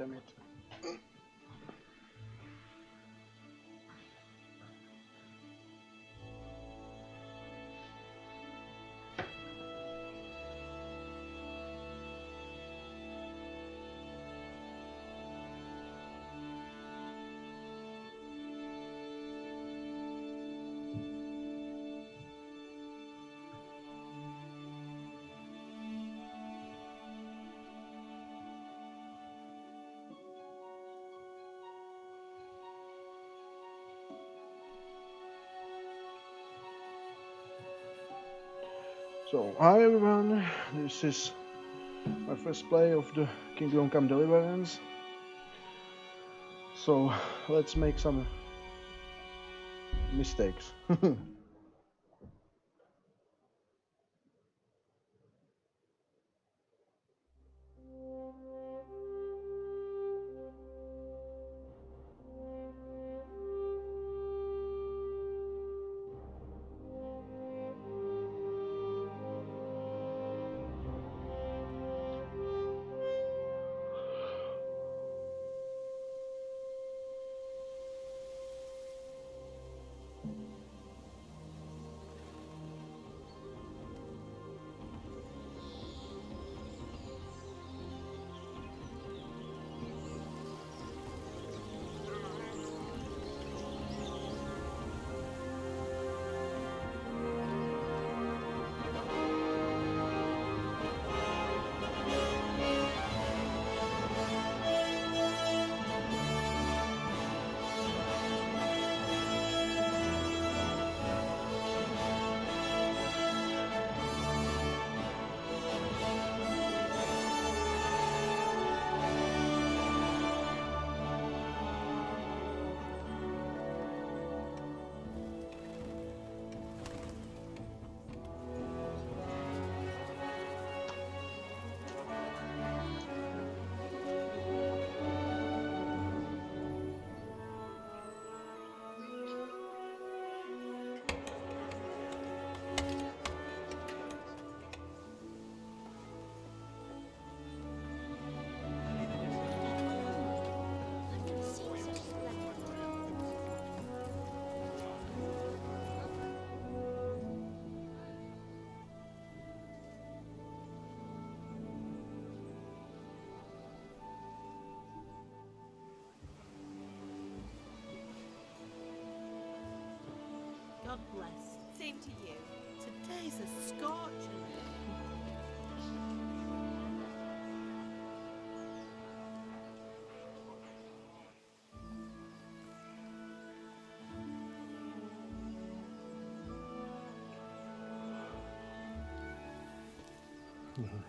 damn it. So, hi everyone, this is my first play of the Kingdom Come Deliverance. So, let's make some mistakes. God bless. Same to you. Today's a scorcher.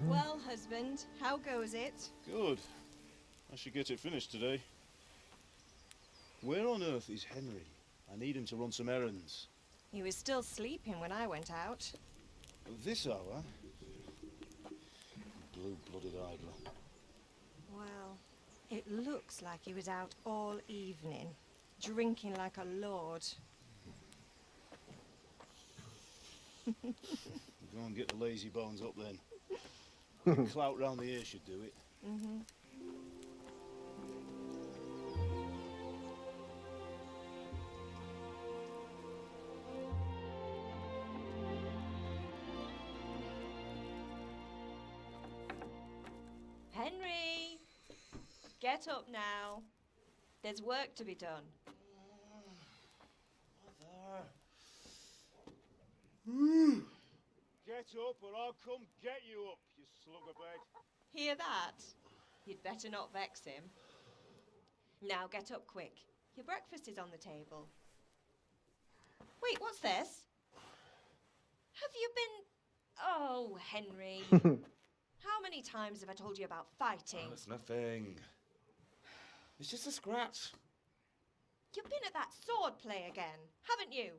Well, husband, how goes it? Good. I should get it finished today. Where on earth is Henry? I need him to run some errands. He was still sleeping when I went out. At this hour? Blue-blooded idler. Well, it looks like he was out all evening, drinking like a lord. Go and get the lazy bones up then. Clout round the ear should do it. Mm-hmm. Henry! Get up now. There's work to be done. Mother. Get up or I'll come get you up, you slugabed. Hear that? You'd better not vex him. Now get up quick. Your breakfast is on the table. Wait, what's this? Have you been... Oh, Henry. How many times have I told you about fighting? Oh, it's nothing. It's just a scratch. You've been at that sword play again, haven't you?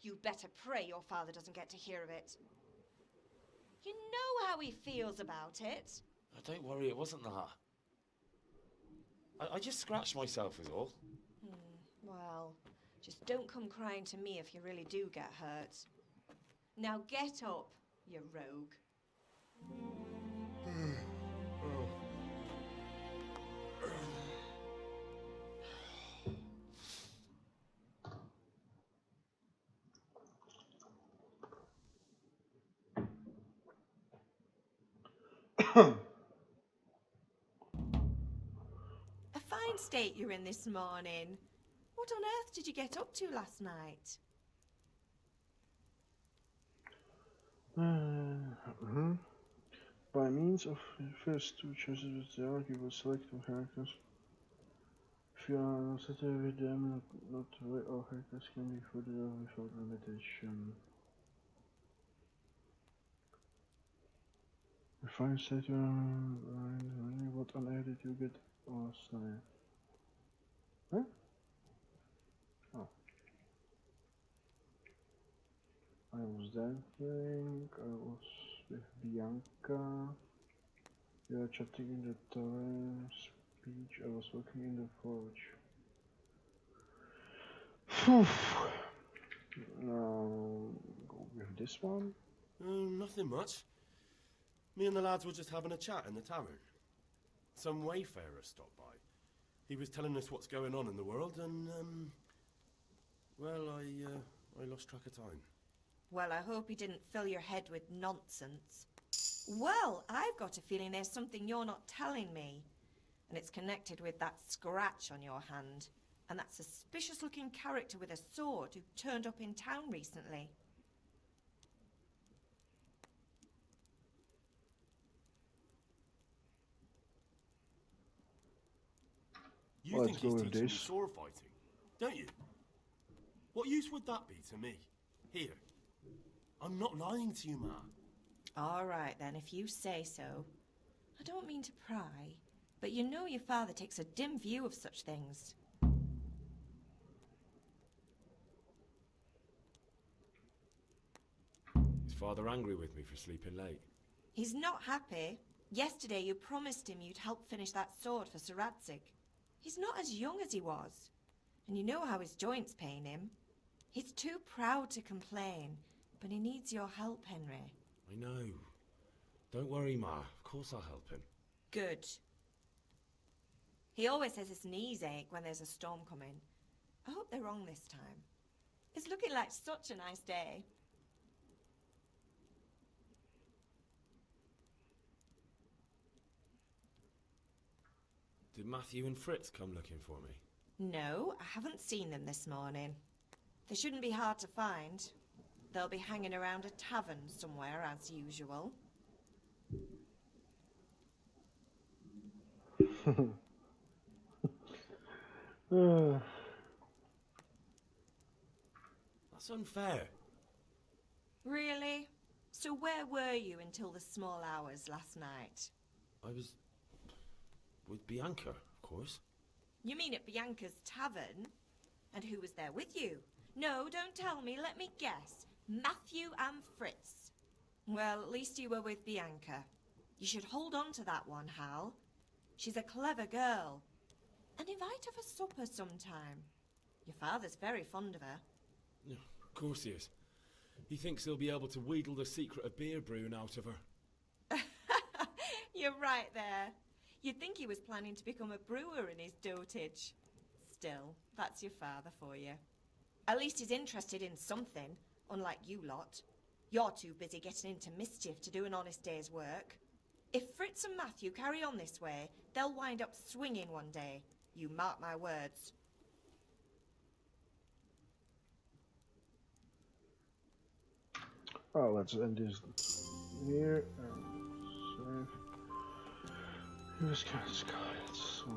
You'd better pray your father doesn't get to hear of it. You know how he feels about it. Oh, don't worry, it wasn't that. I just scratched myself is all. Well, just don't come crying to me if you really do get hurt. Now get up, you rogue. A fine state you're in this morning. What on earth did you get up to last night? By means of the first two choices with the arc, you will select two characters. If you are satisfied with them, not all characters can be further without limitation. The fine state what on earth did you get last night? Huh? Oh. I was dancing, I was with Bianca. We were chatting in the tavern speech, I was working in the forge. Phew. Now, go with this one. Nothing much. Me and the lads were just having a chat in the tavern. Some wayfarer stopped by. He was telling us what's going on in the world, and well, I lost track of time. Well, I hope he didn't fill your head with nonsense. Well, I've got a feeling there's something you're not telling me. And it's connected with that scratch on your hand. And that suspicious-looking character with a sword who turned up in town recently. You Let's think go he's with teaching you this. sword fighting, don't you? What use would that be to me? Here. I'm not lying to you, Ma. All right, then, if you say so. I don't mean to pry, but you know your father takes a dim view of such things. Is Father angry with me for sleeping late? He's not happy. Yesterday you promised him you'd help finish that sword for Sir Radzig. He's not as young as he was, and you know how his joints pain him. He's too proud to complain, but he needs your help, Henry. I know. Don't worry, Ma. Of course I'll help him. Good. He always says his knees ache when there's a storm coming. I hope they're wrong this time. It's looking like such a nice day. Did Matthew and Fritz come looking for me? No, I haven't seen them this morning. They shouldn't be hard to find. They'll be hanging around a tavern somewhere, as usual. That's unfair. Really? So where were you until the small hours last night? I was with Bianca, of course. You mean at Bianca's tavern? And who was there with you? No, don't tell me, let me guess. Matthew and Fritz. Well, at least you were with Bianca. You should hold on to that one, Hal. She's a clever girl. And invite her for supper sometime. Your father's very fond of her. Yeah, of course he is. He thinks he'll be able to wheedle the secret of beer brewing out of her. You're right there. You'd think he was planning to become a brewer in his dotage. Still, that's your father for you. At least he's interested in something, unlike you lot. You're too busy getting into mischief to do an honest day's work. If Fritz and Matthew carry on this way, they'll wind up swinging one day. You mark my words. Oh, let's end this here and save. Here's Cat's Guide. So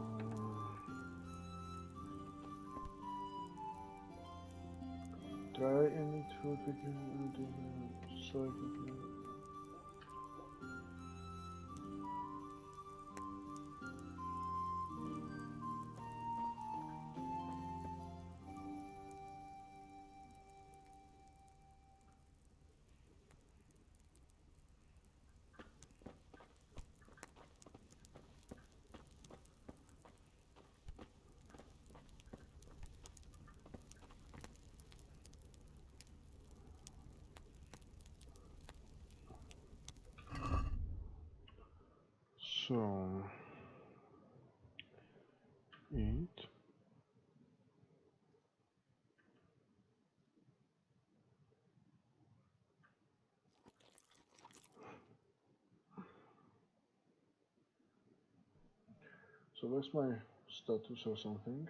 try any food we can do. So eat. So where's my status or something?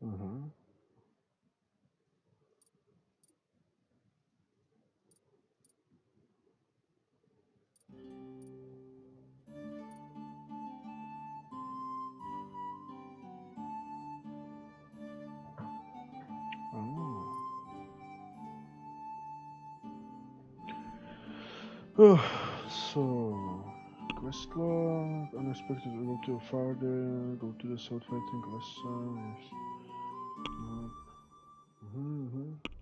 Mm-hmm. Oh. So, quest log, unexpected, go to farther, go to the sword fighting lesson, yes.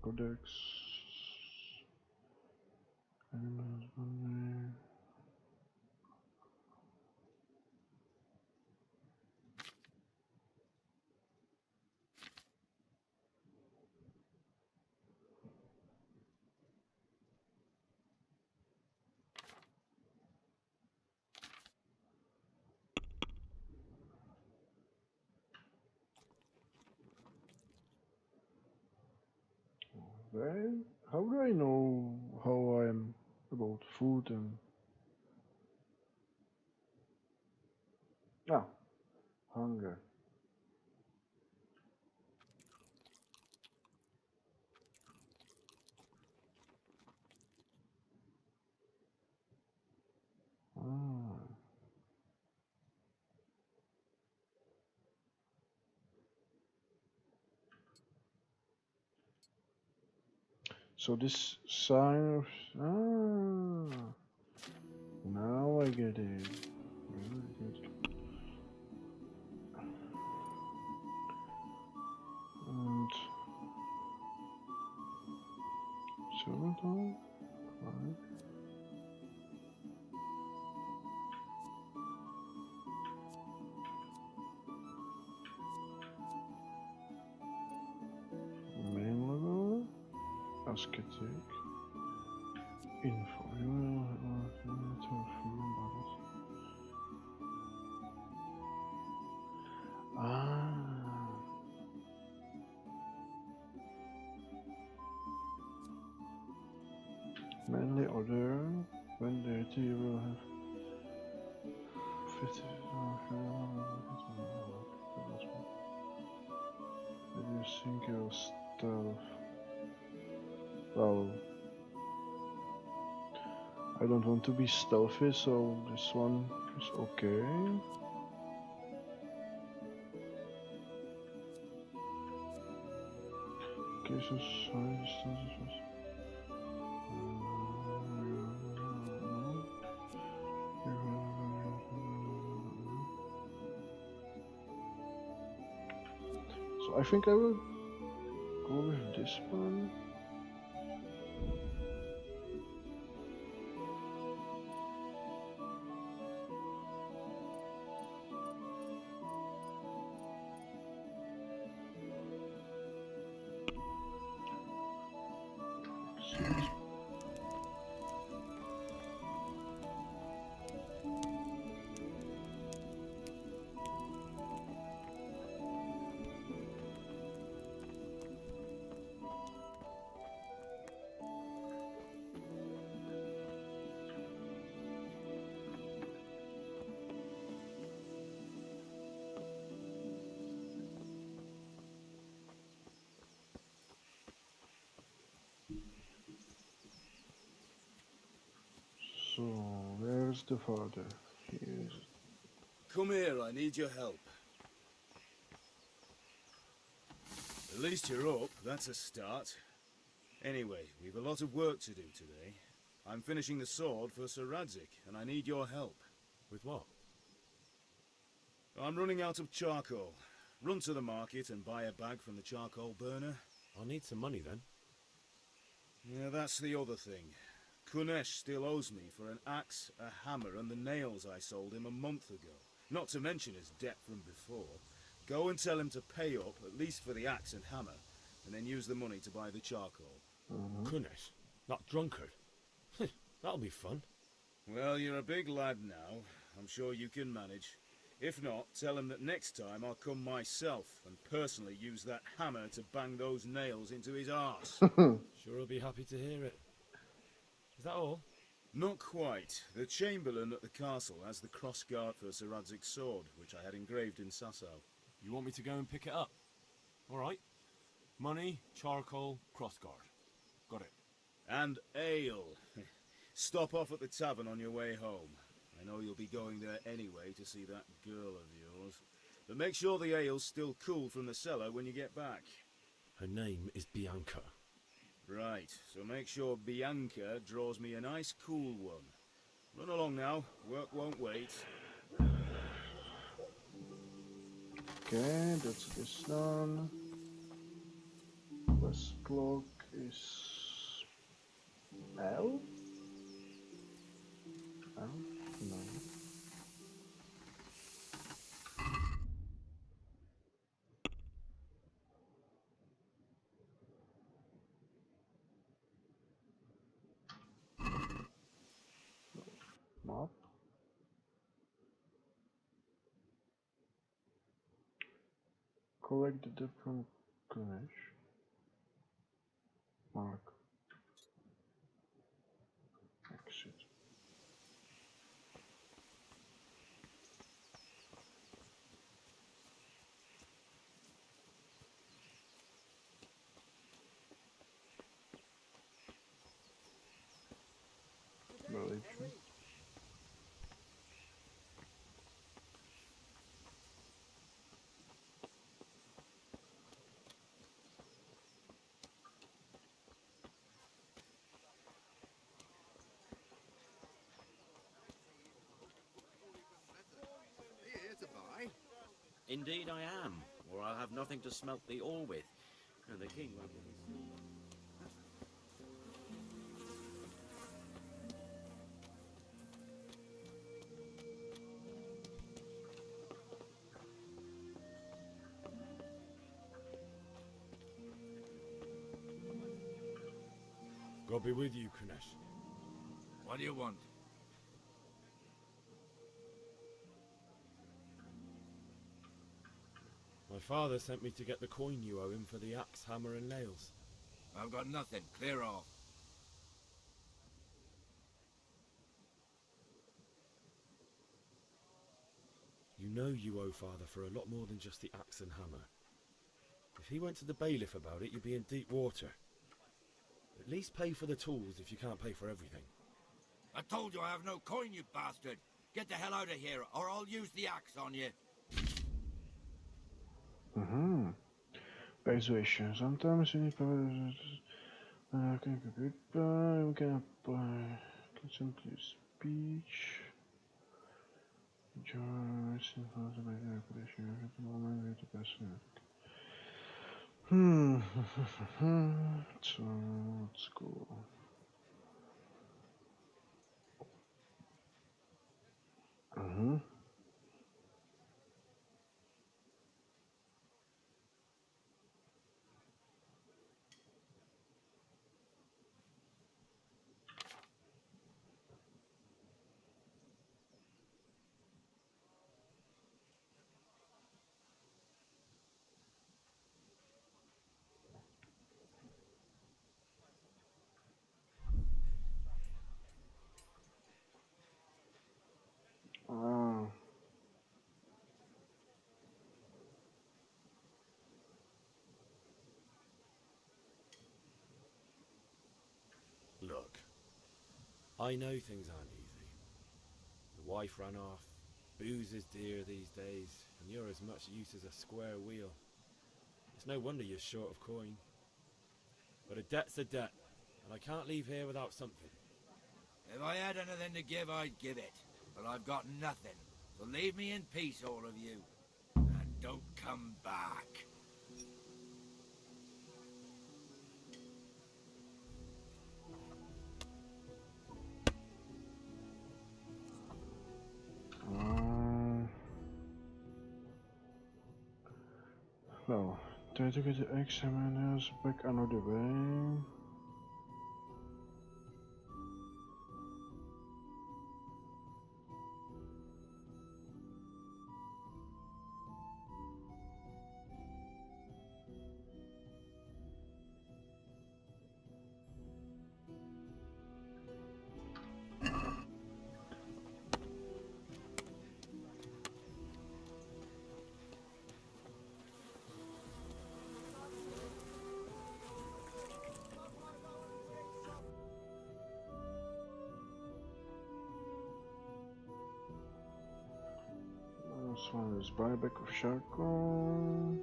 Codex. Animals, money. Well, how do I know how I am about food and... Ah, hunger. Ah. So this sign of... Ah, now I get it. Very good. And... Silverton? Right. Main level? Ascetic. Info. Ah. Mainly order when the tea will have 50. Reducing your stealth. Well, I don't want to be stealthy, so this one is okay. Cases, high distances. So I think I will go with this one. So, where's the father? He is. Come here, I need your help. At least you're up, that's a start. Anyway, we've a lot of work to do today. I'm finishing the sword for Sir Radzik, and I need your help. With what? I'm running out of charcoal. Run to the market and buy a bag from the charcoal burner. I'll need some money then. Yeah, that's the other thing. Kunesh still owes me for an axe, a hammer, and the nails I sold him a month ago. Not to mention his debt from before. Go and tell him to pay up, at least for the axe and hammer, and then use the money to buy the charcoal. Goodness, that drunkard. That'll be fun. Well, you're a big lad now. I'm sure you can manage. If not, tell him that next time I'll come myself and personally use that hammer to bang those nails into his arse. Sure he'll be happy to hear it. Is that all? Not quite. The Chamberlain at the castle has the crossguard for Sir Radzig's sword, which I had engraved in Sasau. You want me to go and pick it up? All right. Money, charcoal, crossguard. Got it. And ale. Stop off at the tavern on your way home. I know you'll be going there anyway to see that girl of yours. But make sure the ale's still cool from the cellar when you get back. Her name is Bianca. Right, so make sure Bianca draws me a nice cool one. Run along now, work won't wait. Okay, that's this done. Last block is L? L? No. Map. Collect the dip from Ganesh. Mark. Exit. Village. Indeed I am, or I'll have nothing to smelt the ore with, and the king won't give me. God be with you, Kunesh. What do you want? My father sent me to get the coin you owe him for the axe, hammer and nails. I've got nothing. Clear off. You know you owe father for a lot more than just the axe and hammer. If he went to the bailiff about it, you'd be in deep water. At least pay for the tools if you can't pay for everything. I told you I have no coin, you bastard. Get the hell out of here, or I'll use the axe on you. Persuasion. Sometimes you need power. We can apply. Can simply speech. Joyce and by the operation at the moment with the person. So let's go. Look, I know things aren't easy. The wife ran off, booze is dear these days, and you're as much use as a square wheel. It's no wonder you're short of coin. But a debt's a debt, and I can't leave here without something. If I had anything to give, I'd give it. But I've got nothing. So leave me in peace, all of you. And don't come back. Well, try to get the examiners back another way. This one is buyback of charcoal.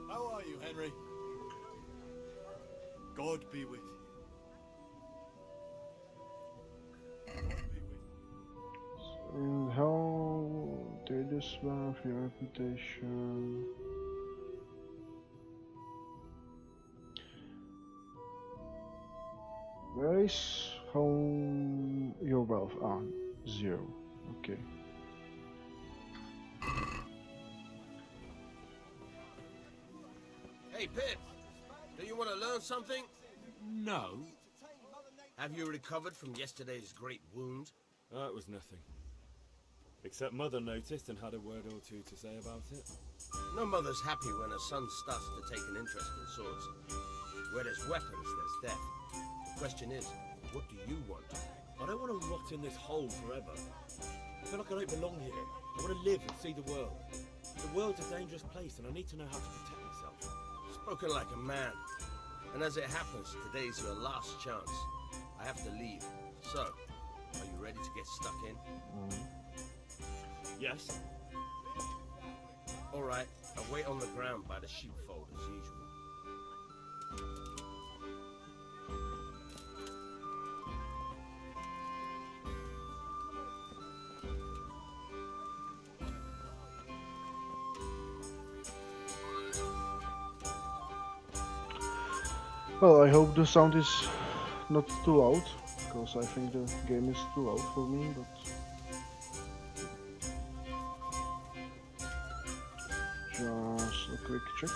How are you, Henry? God be with you. And how did this one for your reputation? Where is home your wealth? Ah, 0. Okay. Hey, Pip. Do you want to learn something? No. Have you recovered from yesterday's great wound? That was nothing. Except Mother noticed and had a word or two to say about it. No mother's happy when her son starts to take an interest in swords. Where there's weapons, there's death. The question is, what do you want? I don't want to rot in this hole forever. I feel like I don't belong here. I want to live and see the world. The world's a dangerous place and I need to know how to protect myself. Spoken like a man. And as it happens, today's your last chance. I have to leave. So, are you ready to get stuck in? Yes. All right, I'll wait on the ground by the sheepfold as usual. Well, I hope the sound is not too loud, because I think the game is too loud for me, but... Just a quick check.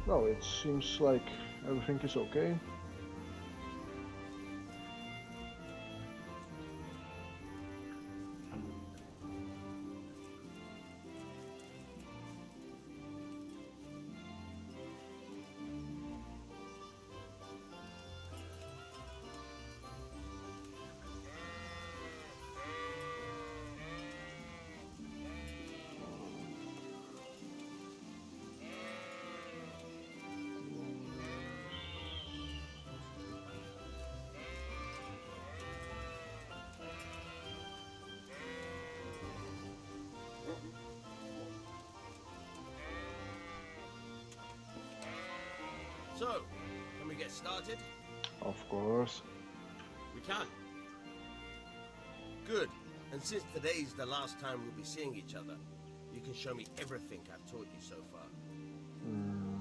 Well, it seems like everything is okay. So, can we get started? Of course. We can. Good. And since today's the last time we'll be seeing each other, you can show me everything I've taught you so far.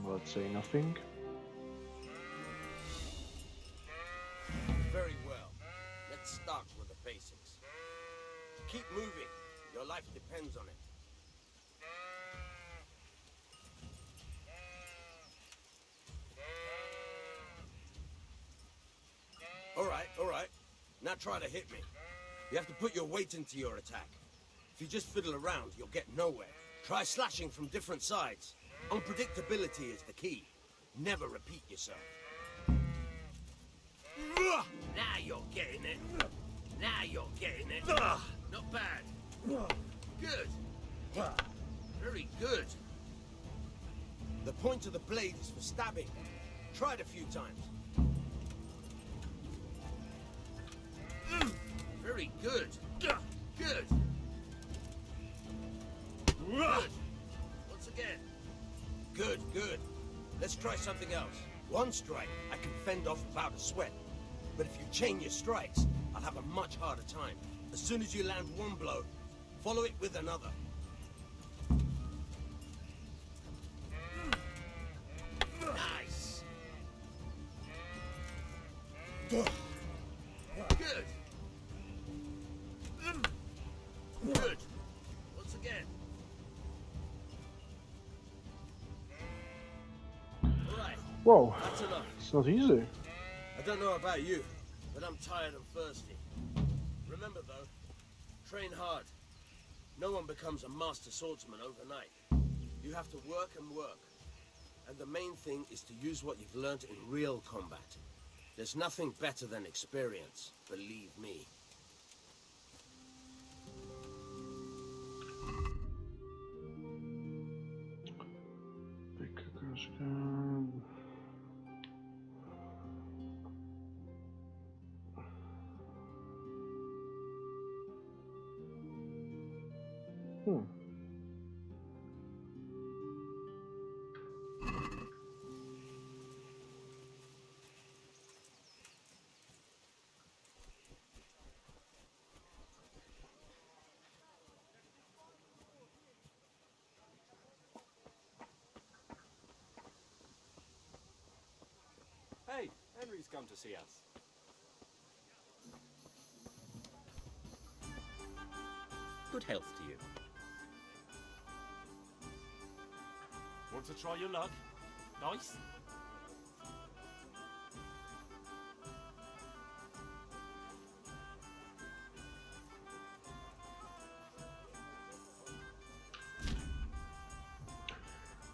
Let's say nothing. Very well. Let's start with the basics. Keep moving. Your life depends on it. All right. Now try to hit me. You have to put your weight into your attack. If you just fiddle around, you'll get nowhere. Try slashing from different sides. Unpredictability is the key. Never repeat yourself. Now you're getting it. Now you're getting it. Not bad. Good. Very good. The point of the blade is for stabbing. Try it a few times. Very good. Good. Good. Once again. Good, good. Let's try something else. One strike, I can fend off without a sweat. But if you chain your strikes, I'll have a much harder time. As soon as you land one blow, follow it with another. Nice. Good. Good. Once again. All right. Whoa, That's enough. it's not easy. I don't know about you, but I'm tired and thirsty. Remember though, train hard. No one becomes a master swordsman overnight. You have to work and work. And the main thing is to use what you've learned in real combat. There's nothing better than experience, believe me. Big cooker's gun. Hey, Henry's come to see us. Good health to you. Want to try your luck? Nice?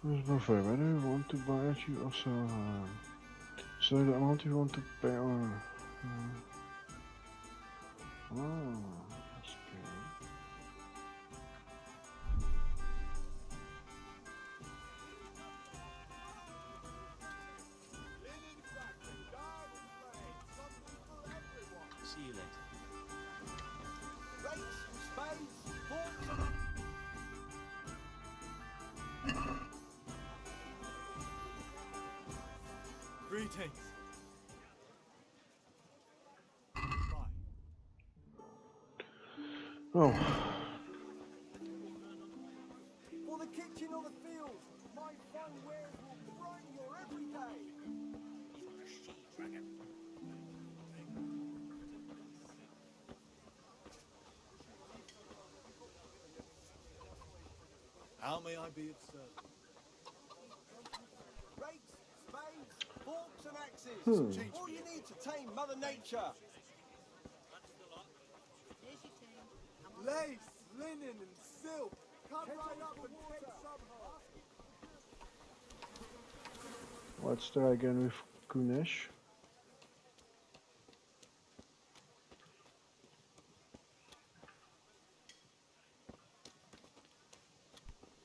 Where's my favorite? Whether you want to buy at you or so. So the amount you want to pay on. Oh, that's good. See you later. Greetings. Oh, For the kitchen or the field, my fine wares will brighten your every day. How may I be of service? Rakes, spades, forks and axes. Hmm. All you need to tame Mother Nature. Lace, linen, and silk. Come right up and take some home. Let's try again with Kunesh.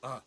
Ah.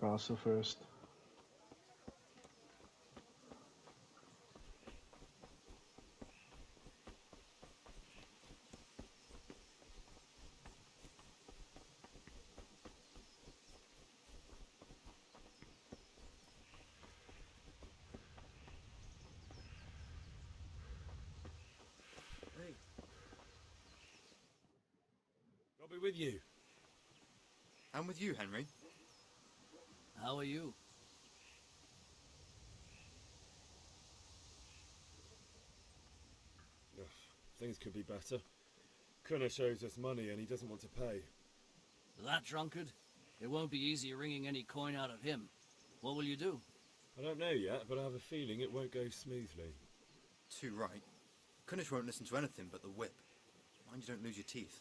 castle first. I'll be with you. I'm with you, Henry. How are you? Ugh, things could be better. Kunnish owes us money and he doesn't want to pay. That drunkard? It won't be easy wringing any coin out of him. What will you do? I don't know yet, but I have a feeling it won't go smoothly. Too right. Kunnish won't listen to anything but the whip. Mind you don't lose your teeth.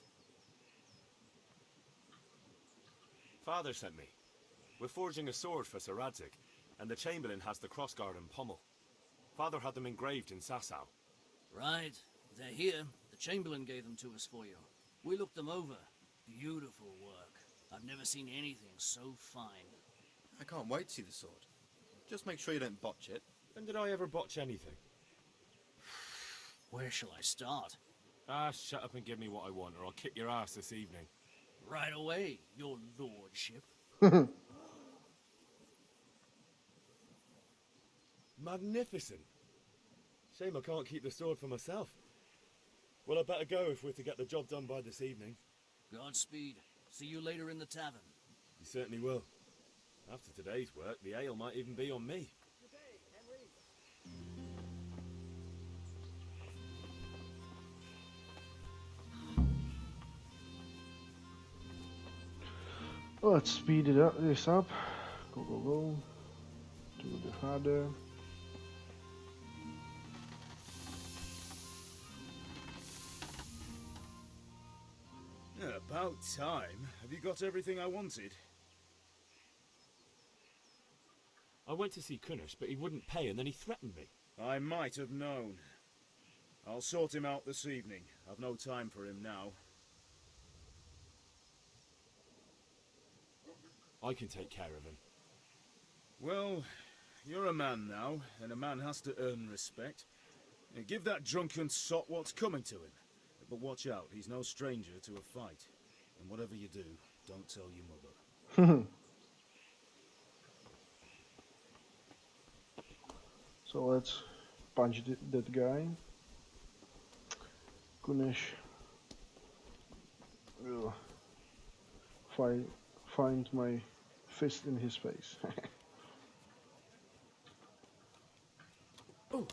Father sent me. We're forging a sword for Sir Radzig, and the Chamberlain has the crossguard and pommel. Father had them engraved in Sasau. Right. They're here. The Chamberlain gave them to us for you. We looked them over. Beautiful work. I've never seen anything so fine. I can't wait to see the sword. Just make sure you don't botch it. When did I ever botch anything? Where shall I start? Ah, shut up and give me what I want, or I'll kick your ass this evening. Right away, your lordship. Magnificent. Shame I can't keep the sword for myself. Well, I better go if we're to get the job done by this evening. Godspeed. See you later in the tavern. You certainly will. After today's work, the ale might even be on me. Let's speed it up. This up. Go, go, go. To the father. Yeah, about time. Have you got everything I wanted? I went to see Kunnish, but he wouldn't pay, and then he threatened me. I might have known. I'll sort him out this evening. I've no time for him now. I can take care of him. Well, you're a man now, and a man has to earn respect. Give that drunken sot what's coming to him. But watch out, he's no stranger to a fight. And whatever you do, don't tell your mother. So let's punch that guy. Kunnish will find my fist in his face. Oh.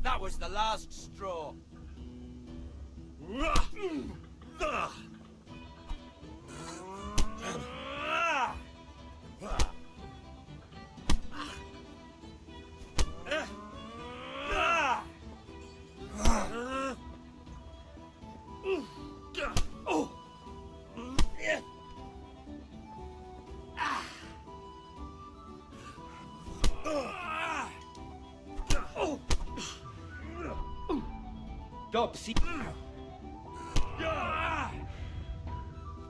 That was the last straw. Dobsy.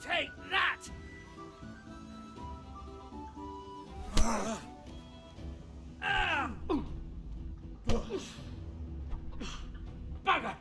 Take that! Bugger!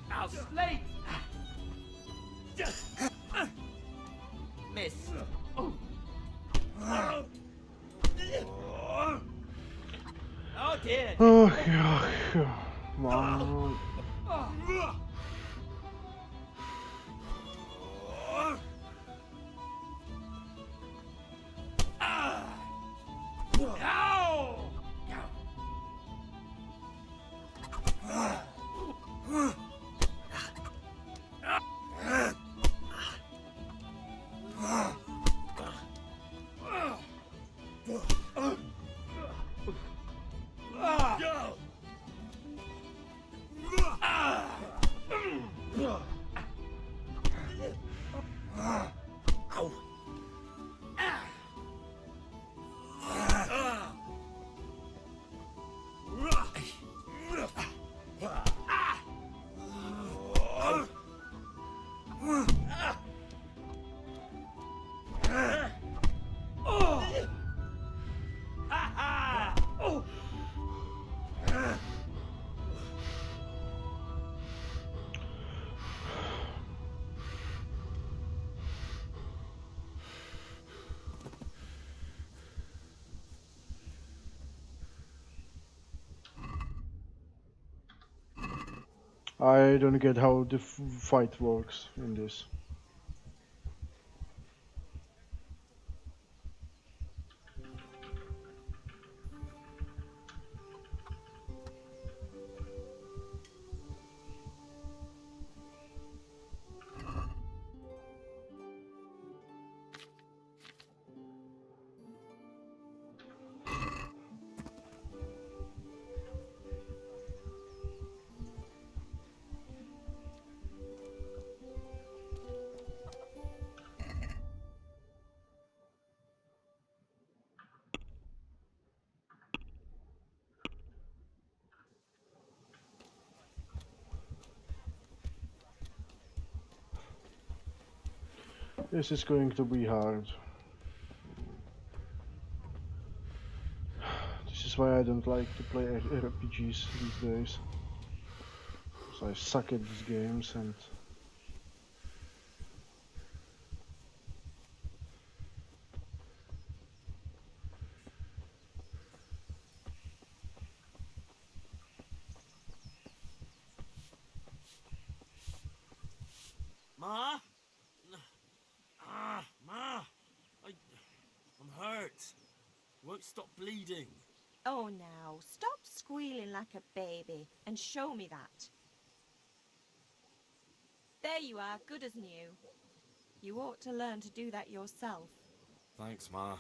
I'll slay. Miss. dead. Oh, man. I don't get how the fight works in this. This is going to be hard. This is why I don't like to play RPGs these days. So I suck at these games and... Ma? Ma! I'm hurt. Won't stop bleeding. Oh, now, stop squealing like a baby and show me that. There you are, good as new. You ought to learn to do that yourself. Thanks, Ma.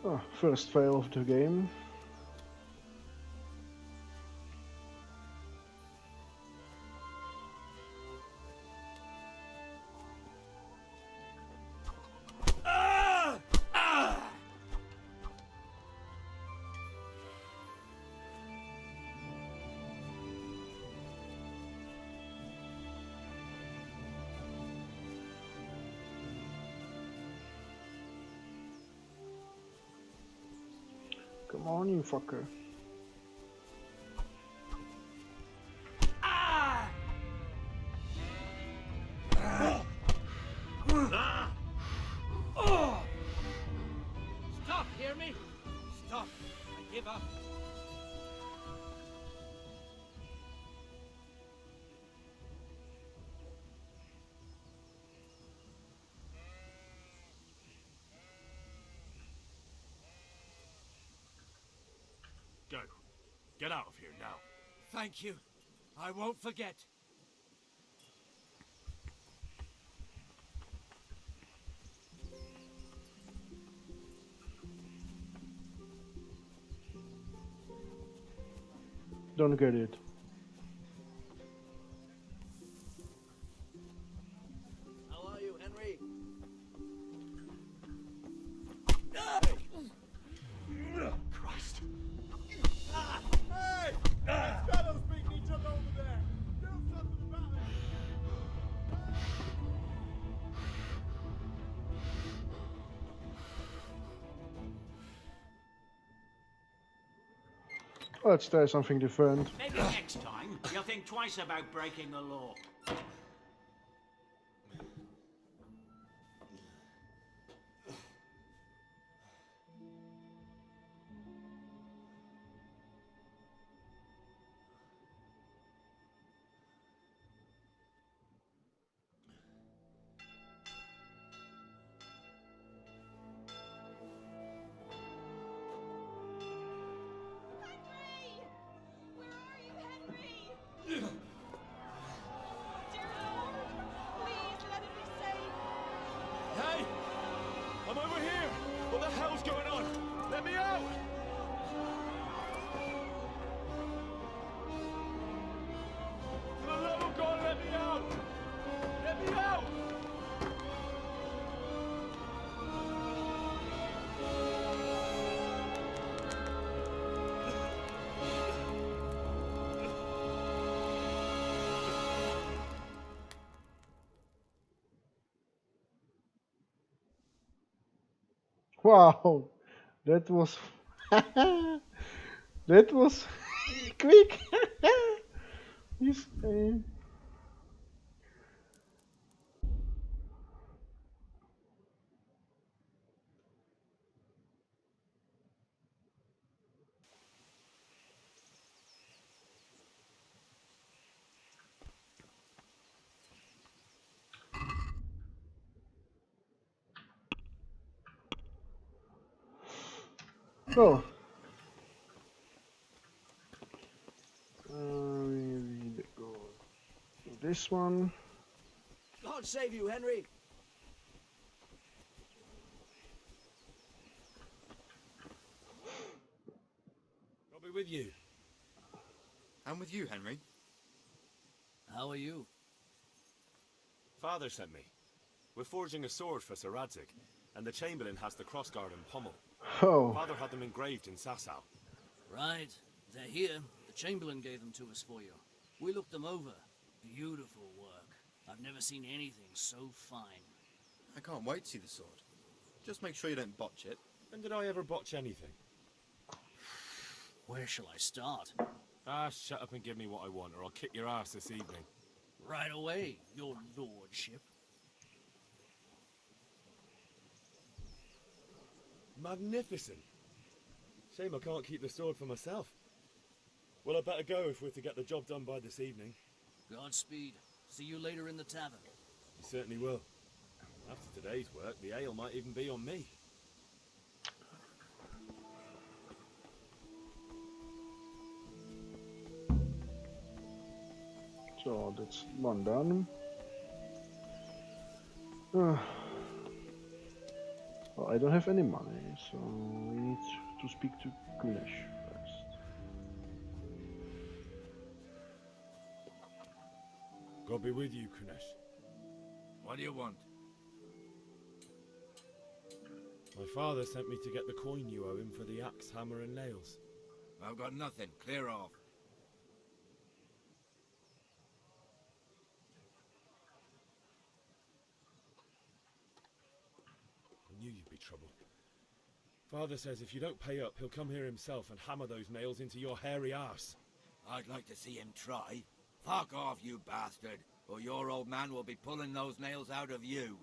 Oh, first fail of the game. Come on, you fucker. Stop, hear me? Stop. I give up. Go. Get out of here now. Thank you. I won't forget. Don't get it. How are you, Henry? Christ. Hey! That fellow's beating each other over there. Do something about it. Let's try something different. Maybe next time you'll think twice about breaking the law. Hey! I'm over here! What the hell's going on? Let me out! For the love of God, let me out! Let me out! Wow, that was that was quick. He's, oh. We go to this one. God save you, Henry. I'll be with you. I'm with you, Henry. How are you? Father sent me. We're forging a sword for Sir Radzig, and the Chamberlain has the crossguard and pommel. Oh. Father had them engraved in Sasau. Right. They're here. The Chamberlain gave them to us for you. We looked them over. Beautiful work. I've never seen anything so fine. I can't wait to see the sword. Just make sure you don't botch it. When did I ever botch anything? Where shall I start? Ah, shut up and give me what I want, or I'll kick your ass this evening. Right away, your lordship. Magnificent. Shame I can't keep the sword for myself. Well, I better go if we're to get the job done by this evening. Godspeed. See you later in the tavern. You certainly will. After today's work, the ale might even be on me. So that's one done. Well, I don't have any money, so we need to speak to Kunesh first. God be with you, Kunesh. What do you want? My father sent me to get the coin you owe him for the axe, hammer and nails. I've got nothing. Clear off. I knew you'd be trouble. Father says if you don't pay up, he'll come here himself and hammer those nails into your hairy arse. I'd like to see him try. Fuck off, you bastard, or your old man will be pulling those nails out of you.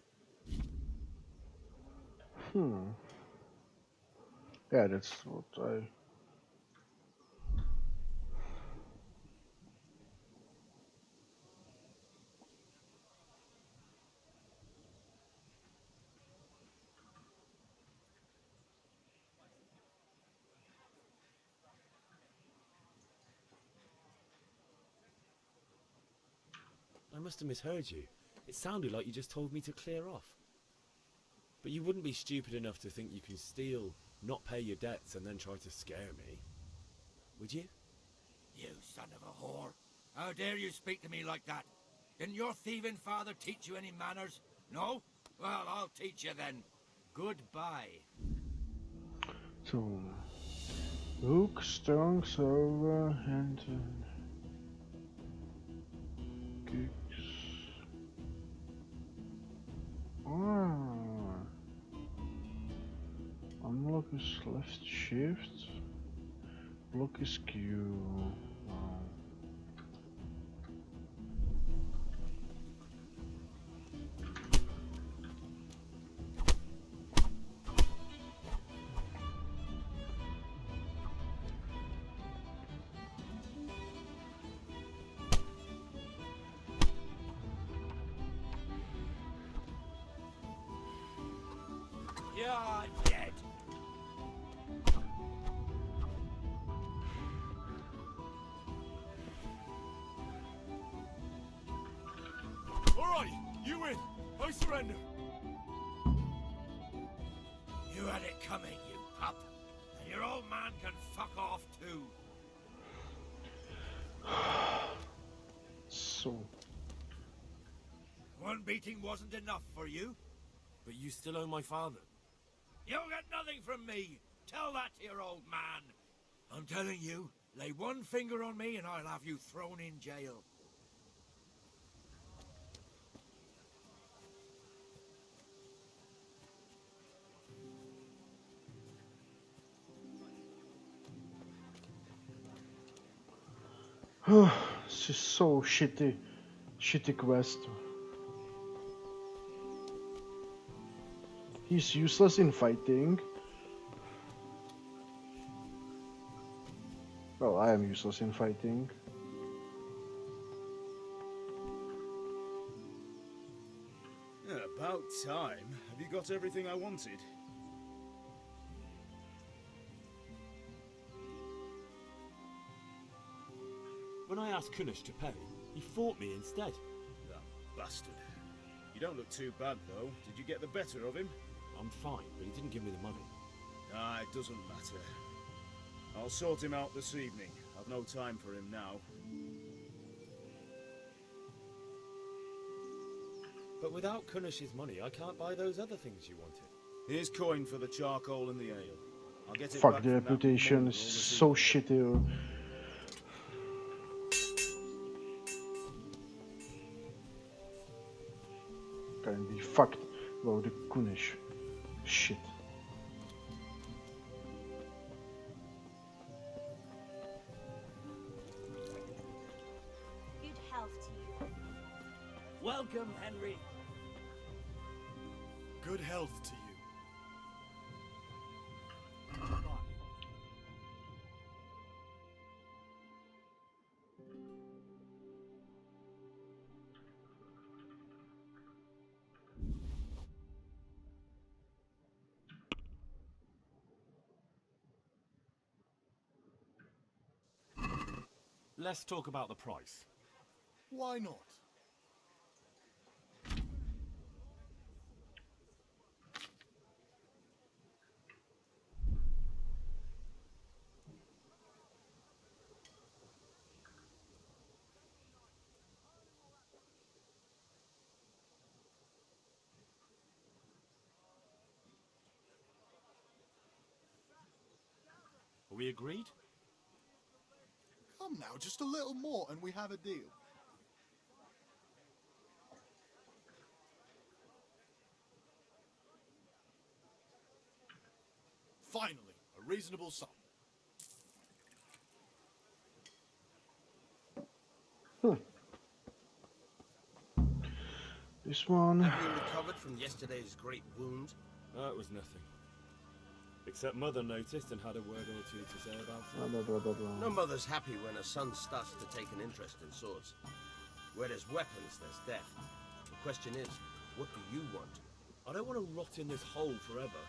Yeah, that's what I... I must have misheard you. It sounded like you just told me to clear off. But you wouldn't be stupid enough to think you can steal, not pay your debts, and then try to scare me. Would you? You son of a whore. How dare you speak to me like that? Didn't your thieving father teach you any manners? No? Well, I'll teach you then. Goodbye. So, hook, strong, silver, and kicks. Ah, unlock is left shift. Block is Q. Wow. You're dead. Alright, you win. I surrender. You had it coming, you pup. And your old man can fuck off too. So. One beating wasn't enough for you? But you still owe my father. You'll get nothing from me. Tell that to your old man. I'm telling you, lay one finger on me and I'll have you thrown in jail. This is so shitty quest. He's useless in fighting. Well, I am useless in fighting. Yeah, about time. Have you got everything I wanted? When I asked Kunish to pay, he fought me instead. That bastard. You don't look too bad, though. Did you get the better of him? I'm fine, but he didn't give me the money. Ah, it doesn't matter. I'll sort him out this evening. I've no time for him now. But without Kunish's money, I can't buy those other things you wanted. Here's coin for the charcoal and the ale. I'll get it Fuck, back the from that reputation mongrel is this so evening. shitty. Can be fucked about the Kunish shit. Good health to you. Welcome, Henry. Good health to you. Let's talk about the price. Why not? Are we agreed? Come now, just a little more and we have a deal. Finally, a reasonable sum. This one. Have you recovered from yesterday's great wound? That was nothing. Except Mother noticed and had a word or two to say about it. Blah, blah, blah, blah. No mother's happy when her son starts to take an interest in swords. Where there's weapons, there's death. The question is, what do you want? I don't want to rot in this hole forever.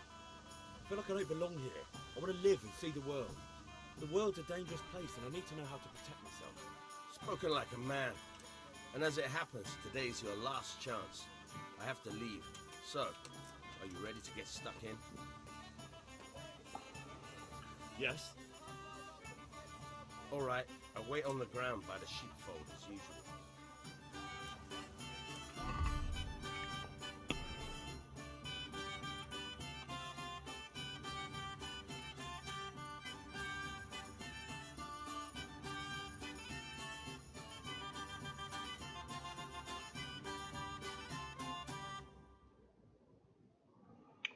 I feel like I don't belong here. I want to live and see the world. The world's a dangerous place and I need to know how to protect myself. Spoken like a man. And as it happens, today's your last chance. I have to leave. So, are you ready to get stuck in? Yes. All right, I wait on the ground by the sheepfold as usual.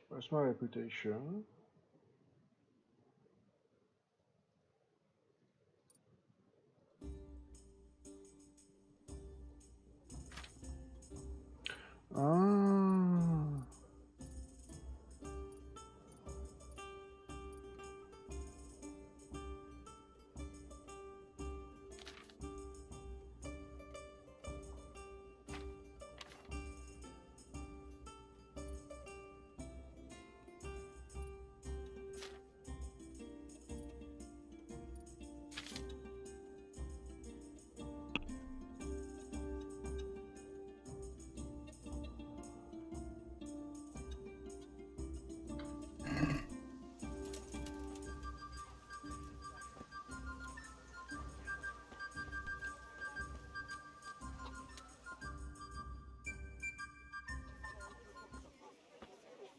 Where's my reputation? Ah.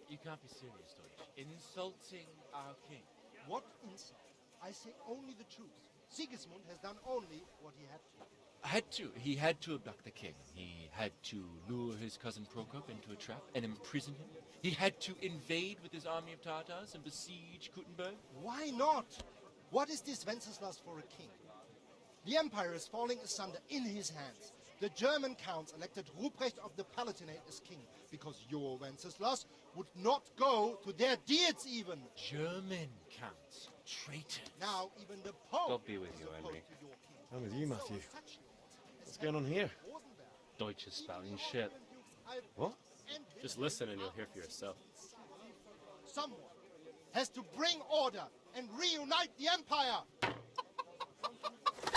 You can't be serious, Deutsch. In insulting our king. What insult? I say only the truth. Sigismund has done only what he had to. He had to abduct the king. He had to lure his cousin Prokop into a trap and imprison him. He had to invade with his army of Tartars and besiege Kuttenberg. Why not? What is this Wenceslas for a king? The empire is falling asunder in his hands. The German counts elected Ruprecht of the Palatinate as king because your Wenceslas would not go to their deeds even. German counts. Traitor. Now even the Pope God be with is you, opposed Henry. to your king. I'm with you, Matthew. So such What's going on here? Deutsch is spouting shit. What? Just listen and you'll hear for yourself. Someone has to bring order and reunite the empire.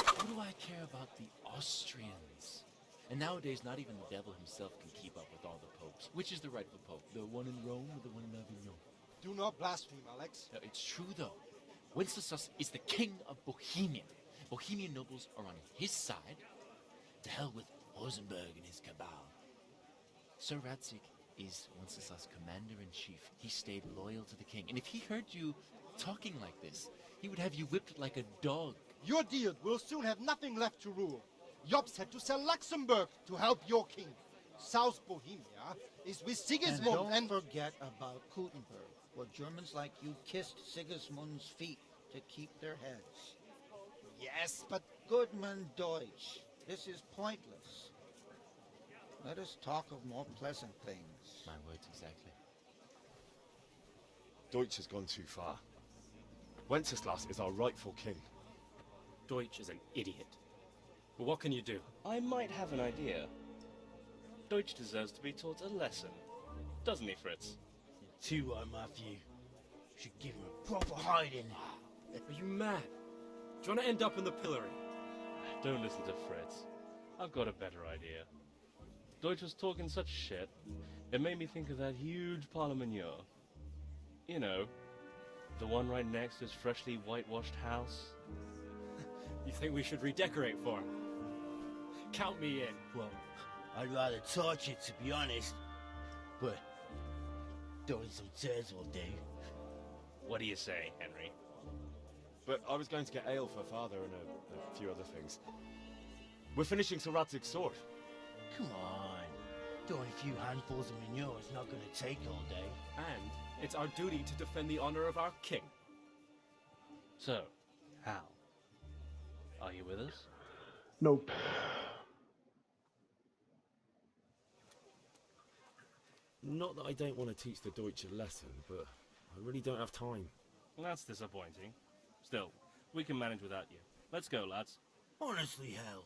What do I care about the Austrians? And nowadays, not even the devil himself can keep up with all the popes. Which is the rightful pope? The one in Rome or the one in Avignon? Do not blaspheme, Alex. No, it's true, though. Wenceslas is the king of Bohemia. Bohemian nobles are on his side. To hell with Rosenberg and his cabal. Sir Radzig is Wenceslas' commander-in-chief. He stayed loyal to the king. And if he heard you talking like this, he would have you whipped like a dog. Your deal will soon have nothing left to rule. Jobst had to sell Luxembourg to help your king. South Bohemia is with Sigismund and don't forget about Kuttenberg, where Germans like you kissed Sigismund's feet to keep their heads. Yes, but... Goodman Deutsch, this is pointless. Let us talk of more pleasant things. My words exactly. Deutsch has gone too far. Wenceslas is our rightful king. Deutsch is an idiot. But what can you do? I might have an idea. Deutsch deserves to be taught a lesson. Doesn't he, Fritz? You're too right, Matthew. Should give him a proper hiding. Are you mad? Do you want to end up in the pillory? Don't listen to Fritz. I've got a better idea. Deutsch was talking such shit, it made me think of that huge parliament. You know, the one right next to his freshly whitewashed house. You think we should redecorate for him? Count me in. Well, I'd rather torch it, to be honest. But throwing some tears will do. What do you say, Henry? But I was going to get ale for father and a few other things. We're finishing Sir Radzig's sword. Come on. Throwing a few handfuls of manure is not going to take all day. And it's our duty to defend the honor of our king. So, Hal, are you with us? Nope. Not that I don't want to teach the Deutsch a lesson, but I really don't have time. That's disappointing. Still, we can manage without you. Let's go, lads. Honestly, Hal,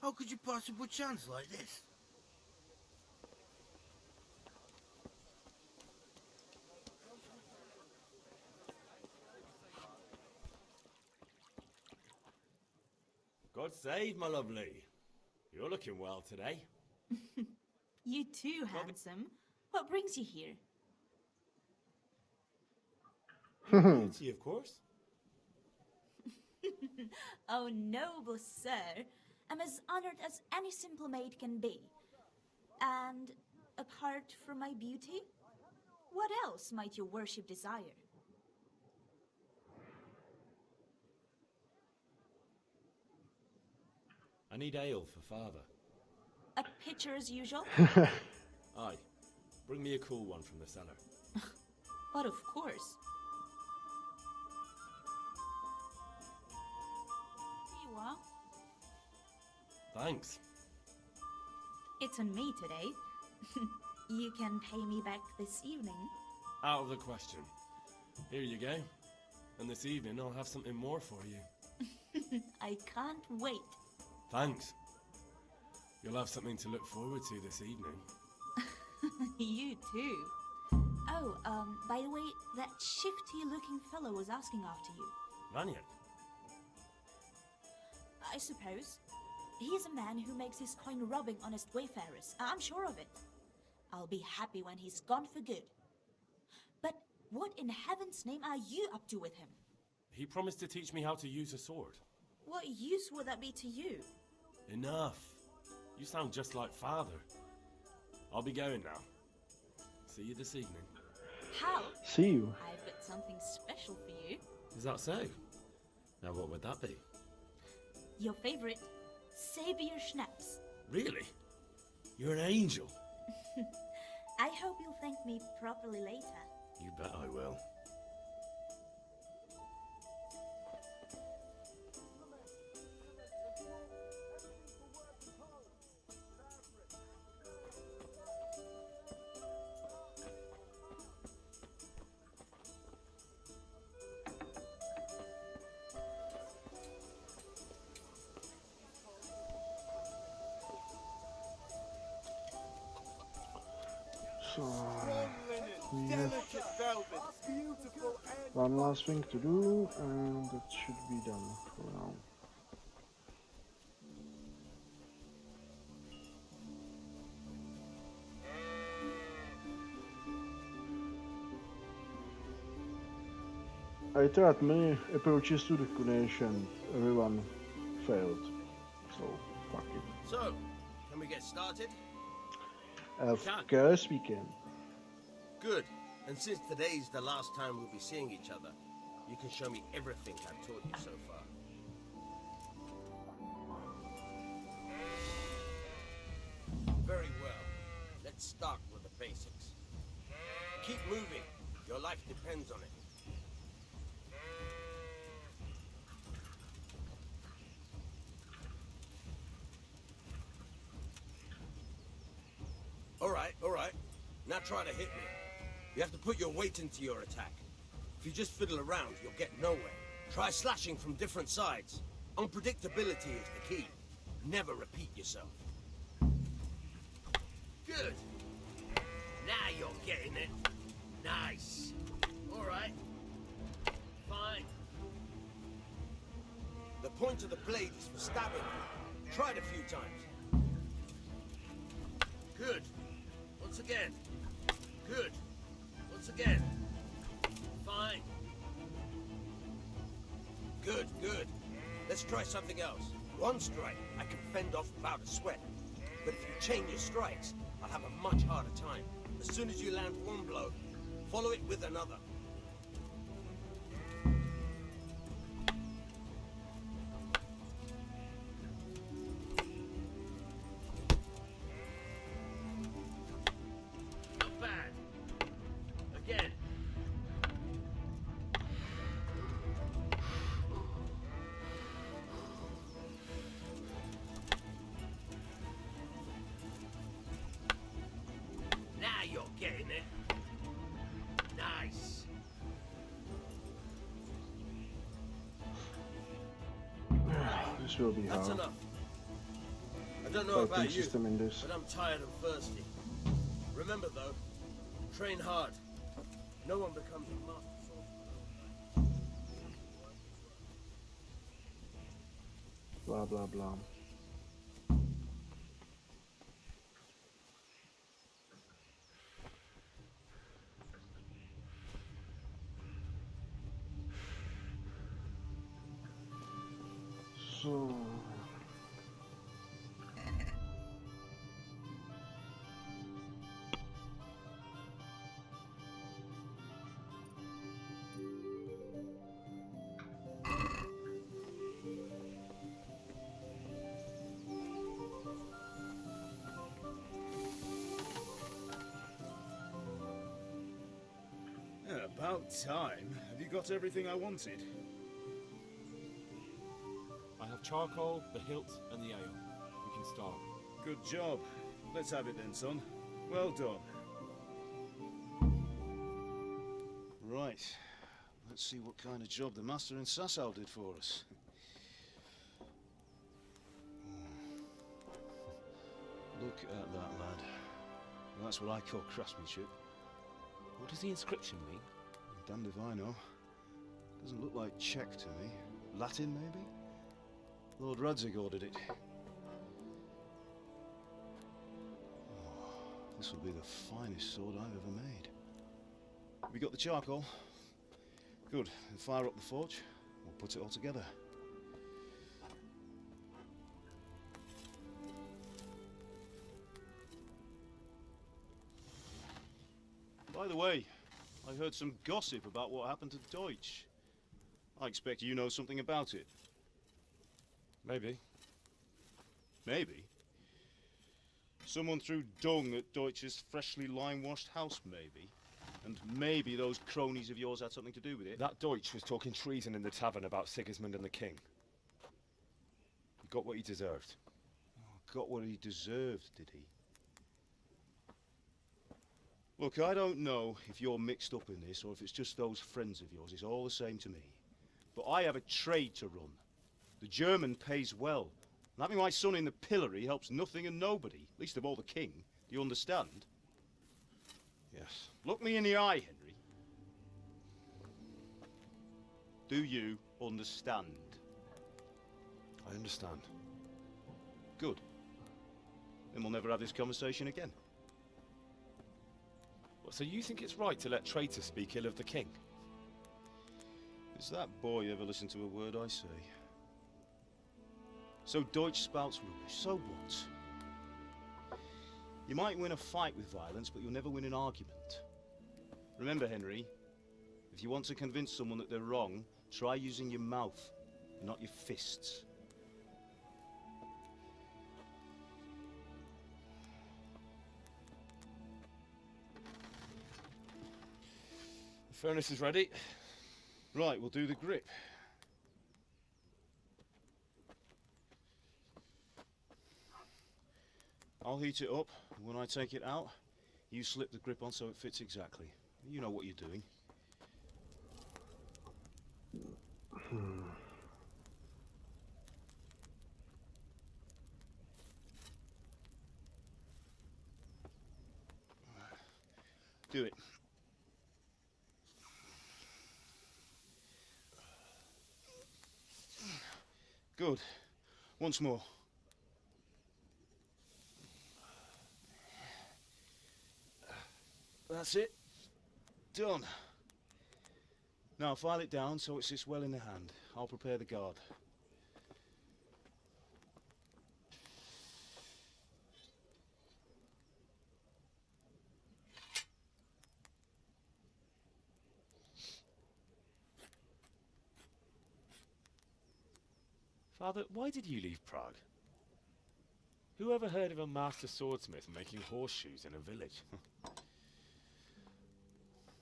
how could you possibly chance like this? God save, my lovely. You're looking well today. You too, handsome. What brings you here? Your beauty, of course. Oh, noble sir. I'm as honored as any simple maid can be. And apart from my beauty, what else might your worship desire? I need ale for father. A pitcher as usual? Aye. Bring me a cool one from the cellar. But of course. Here you are. Thanks. It's on me today. You can pay me back this evening. Out of the question. Here you go. And this evening I'll have something more for you. I can't wait. Thanks. You'll have something to look forward to this evening. You too. Oh, by the way, that shifty-looking fellow was asking after you. Vanya? I suppose. He is a man who makes his coin robbing honest wayfarers. I'm sure of it. I'll be happy when he's gone for good. But what in heaven's name are you up to with him? He promised to teach me how to use a sword. What use would that be to you? Enough. You sound just like father. I'll be going now. See you this evening. How? See you. I've got something special for you. Is that so? Now what would that be? Your favorite, Savior Schnapps. Really? You're an angel. I hope you'll thank me properly later. You bet I will. So we have one last thing to do, and that should be done for now. I tried many approaches to the Kunesh and everyone failed, so fuck it. So, can we get started? Of course we can. Good. And since today's the last time we'll be seeing each other, you can show me everything I've taught you so far. Very well. Let's start with the basics. Keep moving. Your life depends on it. All right. Now try to hit me. You have to put your weight into your attack. If you just fiddle around, you'll get nowhere. Try slashing from different sides. Unpredictability is the key. Never repeat yourself. Good. Now you're getting it. Nice. All right. Fine. The point of the blade is for stabbing. Try it a few times. Good. Once again. Good. Once again. Fine. Good. Let's try something else. One strike, I can fend off without a sweat. But if you chain your strikes, I'll have a much harder time. As soon as you land one blow, follow it with another. Not bad. Again. Now you're getting it. Nice. This will be That's hard. enough. I don't know Fighting about you, system in this. but I'm tired and thirsty. Remember though, train hard. No one becomes a master swordsman. Blah blah blah. So. Yeah, about time. Have you got everything I wanted? I have charcoal, the hilt, and the ale. We can start. Good job. Let's have it then, son. Well done. Right. Let's see what kind of job the master in Sasau did for us. Look at that, lad. That's what I call craftsmanship. What does the inscription mean? Damned if I know. Doesn't look like Czech to me. Latin, maybe? Lord Radzig ordered it. Oh, this will be the finest sword I've ever made. Have you got the charcoal? Good. Then fire up the forge. We'll put it all together. By the way, I heard some gossip about what happened to Deutsch. I expect you know something about it. Maybe. Maybe? Someone threw dung at Deutsch's freshly lime-washed house, maybe? And maybe those cronies of yours had something to do with it? That Deutsch was talking treason in the tavern about Sigismund and the king. He got what he deserved. Oh, got what he deserved, did he? Look, I don't know if you're mixed up in this or if it's just those friends of yours. It's all the same to me. But I have a trade to run. The German pays well. And having my son in the pillory helps nothing and nobody, least of all the king. Do you understand? Yes. Look me in the eye, Henry. Do you understand? I understand. Good. Then we'll never have this conversation again. So you think it's right to let traitors speak ill of the king? Does that boy ever listen to a word I say? So Deutsch spouts rubbish, so what? You might win a fight with violence, but you'll never win an argument. Remember, Henry, if you want to convince someone that they're wrong, try using your mouth, not your fists. The furnace is ready. Right, we'll do the grip. I'll heat it up, and when I take it out, you slip the grip on so it fits exactly. You know what you're doing. Do it. Good. Once more. That's it. Done. Now file it down so it sits well in the hand. I'll prepare the guard. Father, why did you leave Prague? Who ever heard of a master swordsmith making horseshoes in a village?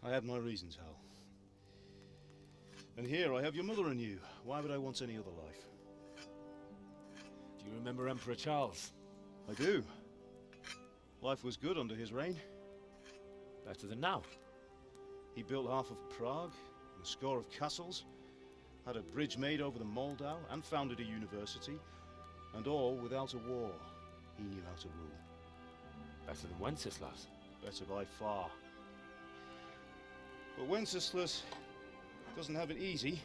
I had my reasons, Hal. And here I have your mother and you. Why would I want any other life? Do you remember Emperor Charles? I do. Life was good under his reign. Better than now. He built half of Prague, and a score of castles, had a bridge made over the Moldau, and founded a university, and all without a war. He knew how to rule. Better than Wenceslas. Better by far. But Wenceslas doesn't have it easy.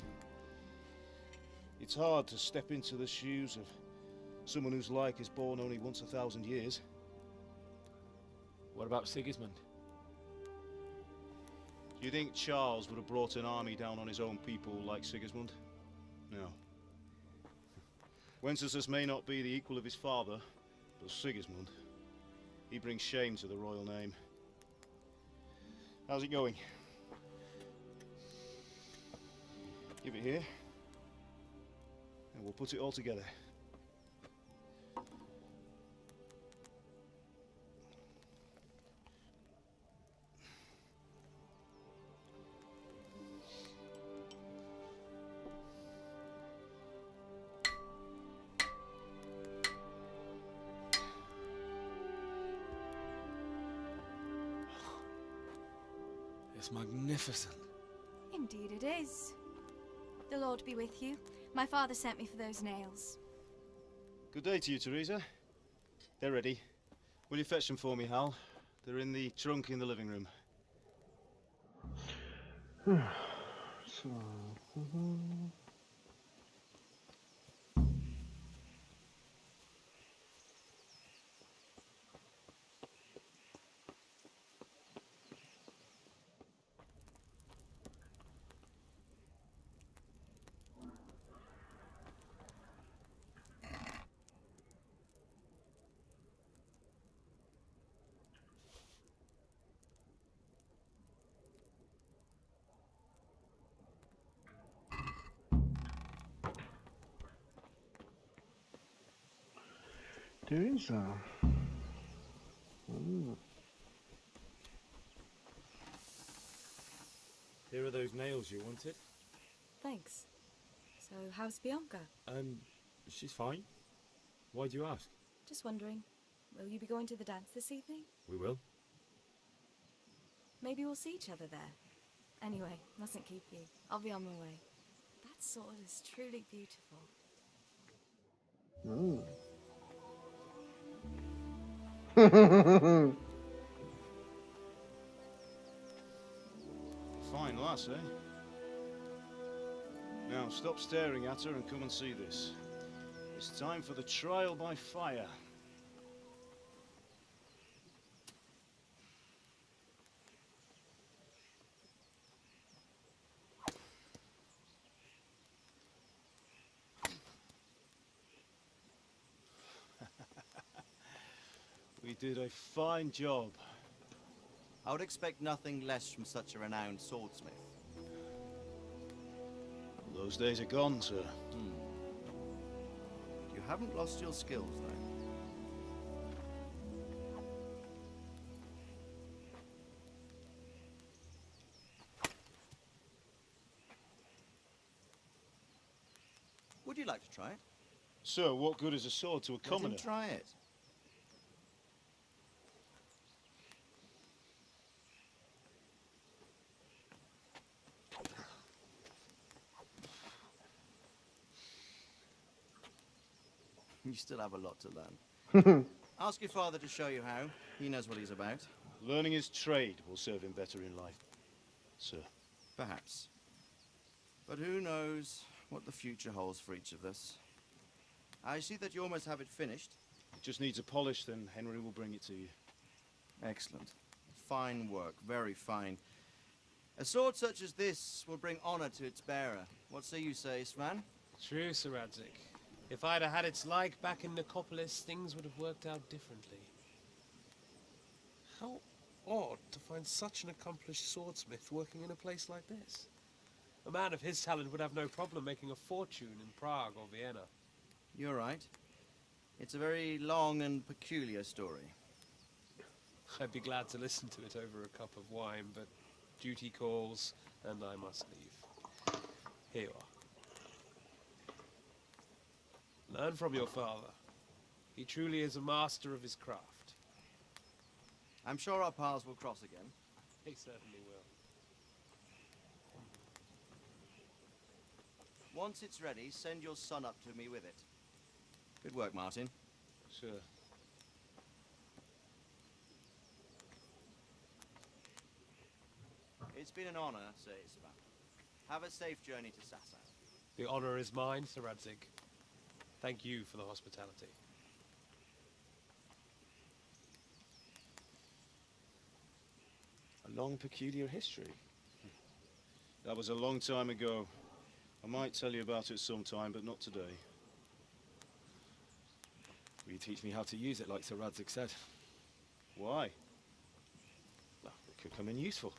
It's hard to step into the shoes of someone whose like is born only once 1,000 years. What about Sigismund? Do you think Charles would have brought an army down on his own people like Sigismund? No. Wenceslas may not be the equal of his father, but Sigismund, he brings shame to the royal name. How's it going? Give it here, and we'll put it all together. It's magnificent. Indeed it is. The Lord be with you. My father sent me for those nails. Good day to you, Teresa. They're ready. Will you fetch them for me, Hal? They're in the trunk in the living room. So... Teresa. Here are those nails you wanted. Thanks. So, how's Bianca? She's fine. Why do you ask? Just wondering, will you be going to the dance this evening? We will. Maybe we'll see each other there. Anyway, mustn't keep you. I'll be on my way. That sword is truly beautiful. Fine lass, eh? Now, stop staring at her and come and see this. It's time for the trial by fire. We did a fine job. I would expect nothing less from such a renowned swordsmith. Those days are gone, sir. You haven't lost your skills, though. Would you like to try it? Sir, what good is a sword to a commoner? Let him try it. You still have a lot to learn. Ask your father to show you how. He knows what he's about. Learning his trade will serve him better in life, sir. Perhaps. But who knows what the future holds for each of us. I see that you almost have it finished. It just needs a polish, then Henry will bring it to you. Excellent. Fine work, very fine. A sword such as this will bring honor to its bearer. What say you, Svan? True, Sir Radzik. If I'd have had its like back in Nicopolis, things would have worked out differently. How odd to find such an accomplished swordsmith working in a place like this. A man of his talent would have no problem making a fortune in Prague or Vienna. You're right. It's a very long and peculiar story. I'd be glad to listen to it over a cup of wine, but duty calls, and I must leave. Here you are. Learn from your father. He truly is a master of his craft. I'm sure our paths will cross again. He certainly will. Once it's ready, send your son up to me with it. Good work, Martin. Sure. It's been an honor, Sir Isvan. Have a safe journey to Sasau. The honor is mine, Sir Radzik. Thank you for the hospitality. A long, peculiar history. That was a long time ago. I might tell you about it sometime, but not today. teach me how to use it like Sir Radzig said. Why? Well, it could come in useful.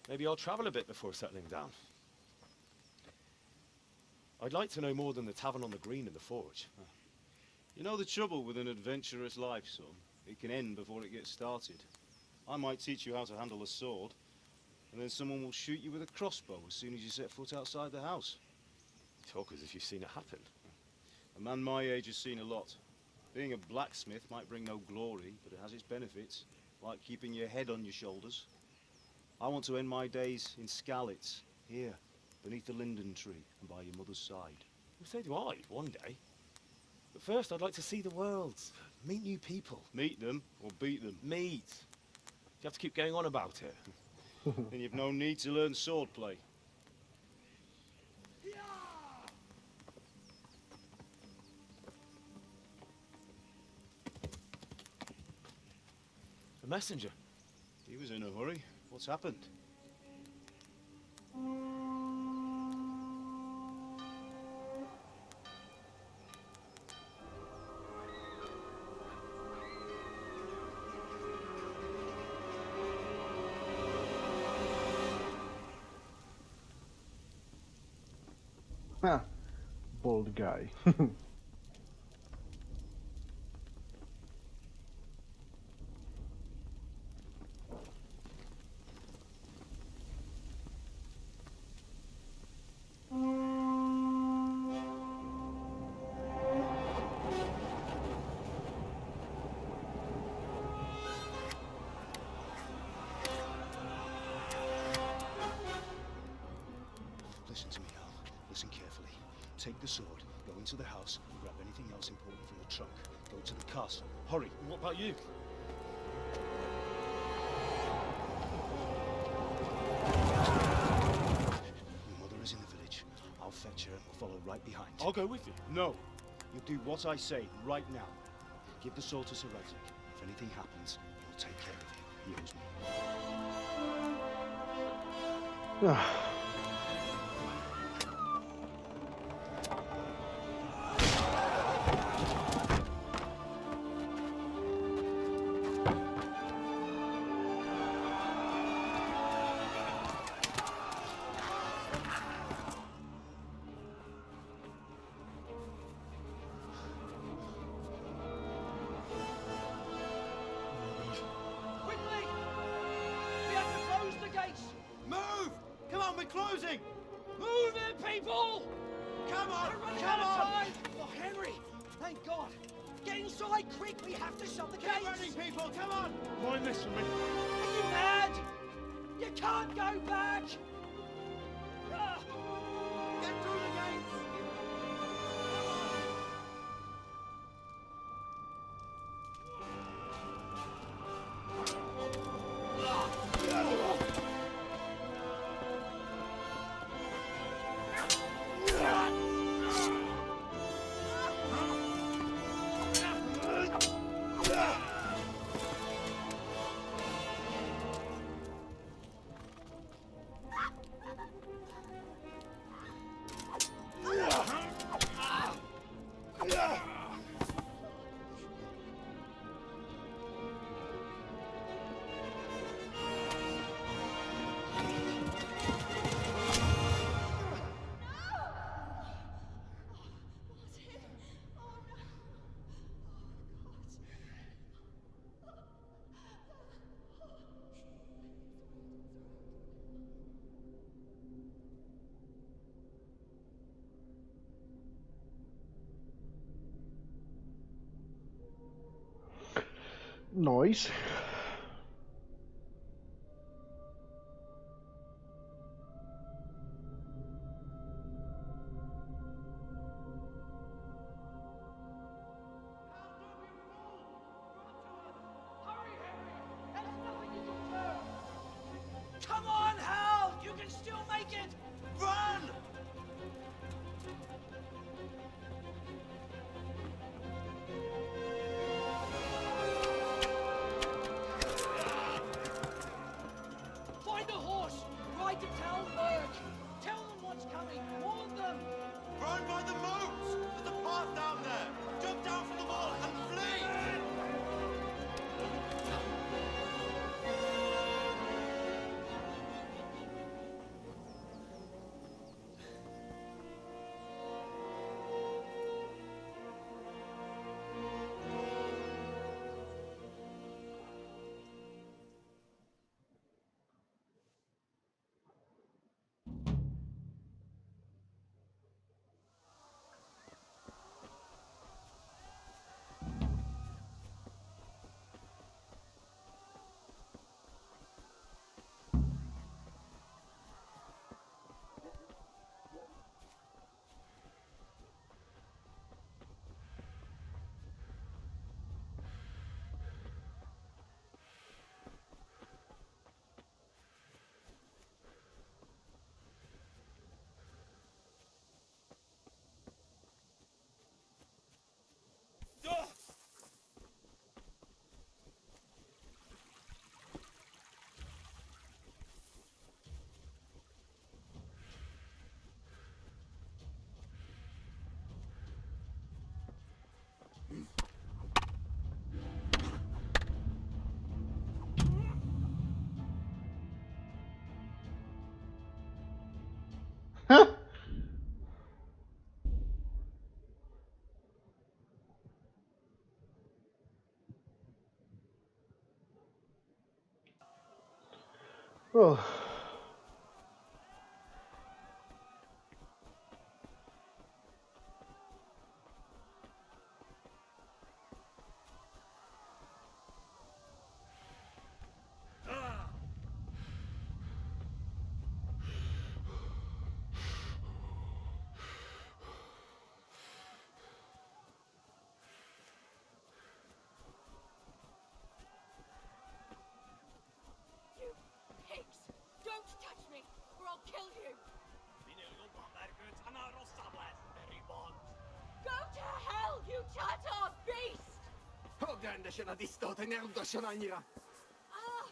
Maybe I'll travel a bit before settling down. I'd like to know more than the tavern on the green and the forge. You know the trouble with an adventurous life, son? It can end before it gets started. I might teach you how to handle a sword, and then someone will shoot you with a crossbow as soon as you set foot outside the house. You talk as if you've seen it happen. A man my age has seen a lot. Being a blacksmith might bring no glory, but it has its benefits, like keeping your head on your shoulders. I want to end my days in Skalitz, here, beneath the linden tree and by your mother's side. Well, so do I, one day. But first, I'd like to see the world, meet new people. Meet them or beat them? Meet. You have to keep going on about it. Then you've no need to learn swordplay. A messenger. He was in a hurry. What's happened? Ha! Bold guy. Listen to me, Al. Listen carefully. Take the sword, go into the house, and grab anything else important from the trunk. Go to the castle. Hurry. What about you? Your mother is in the village. I'll fetch her and we'll follow right behind. I'll go with you. No. You'll do what I say right now. Give the sword to Sir Radzig. If anything happens, he'll take care of you. He owes me. Closing! Move it, people! Come on! Come on! Oh, Henry! Thank God! Get inside quick! We have to shut the gates! Keep running, people! Come on! Mind this for me. Are you mad? You can't go back! Ah! Get through the gates! Nice. Come on, Hal! You can still make it! Run! Well. You pigs! Don't touch me, or I'll kill you! Go to hell, you Tatar beast! Ah!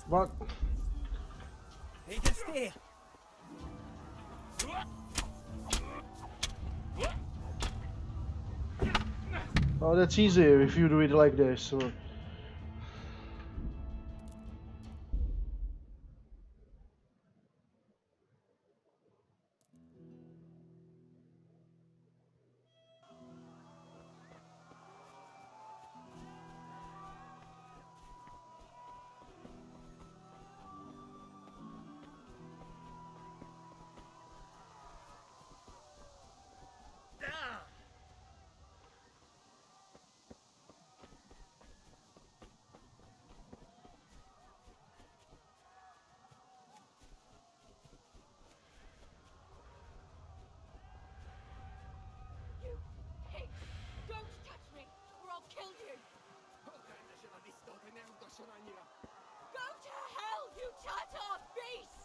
What? Oh, that's easier if you do it like this. So. You pigs! Don't touch me, or I'll kill you! Go to hell, you Tatar beast!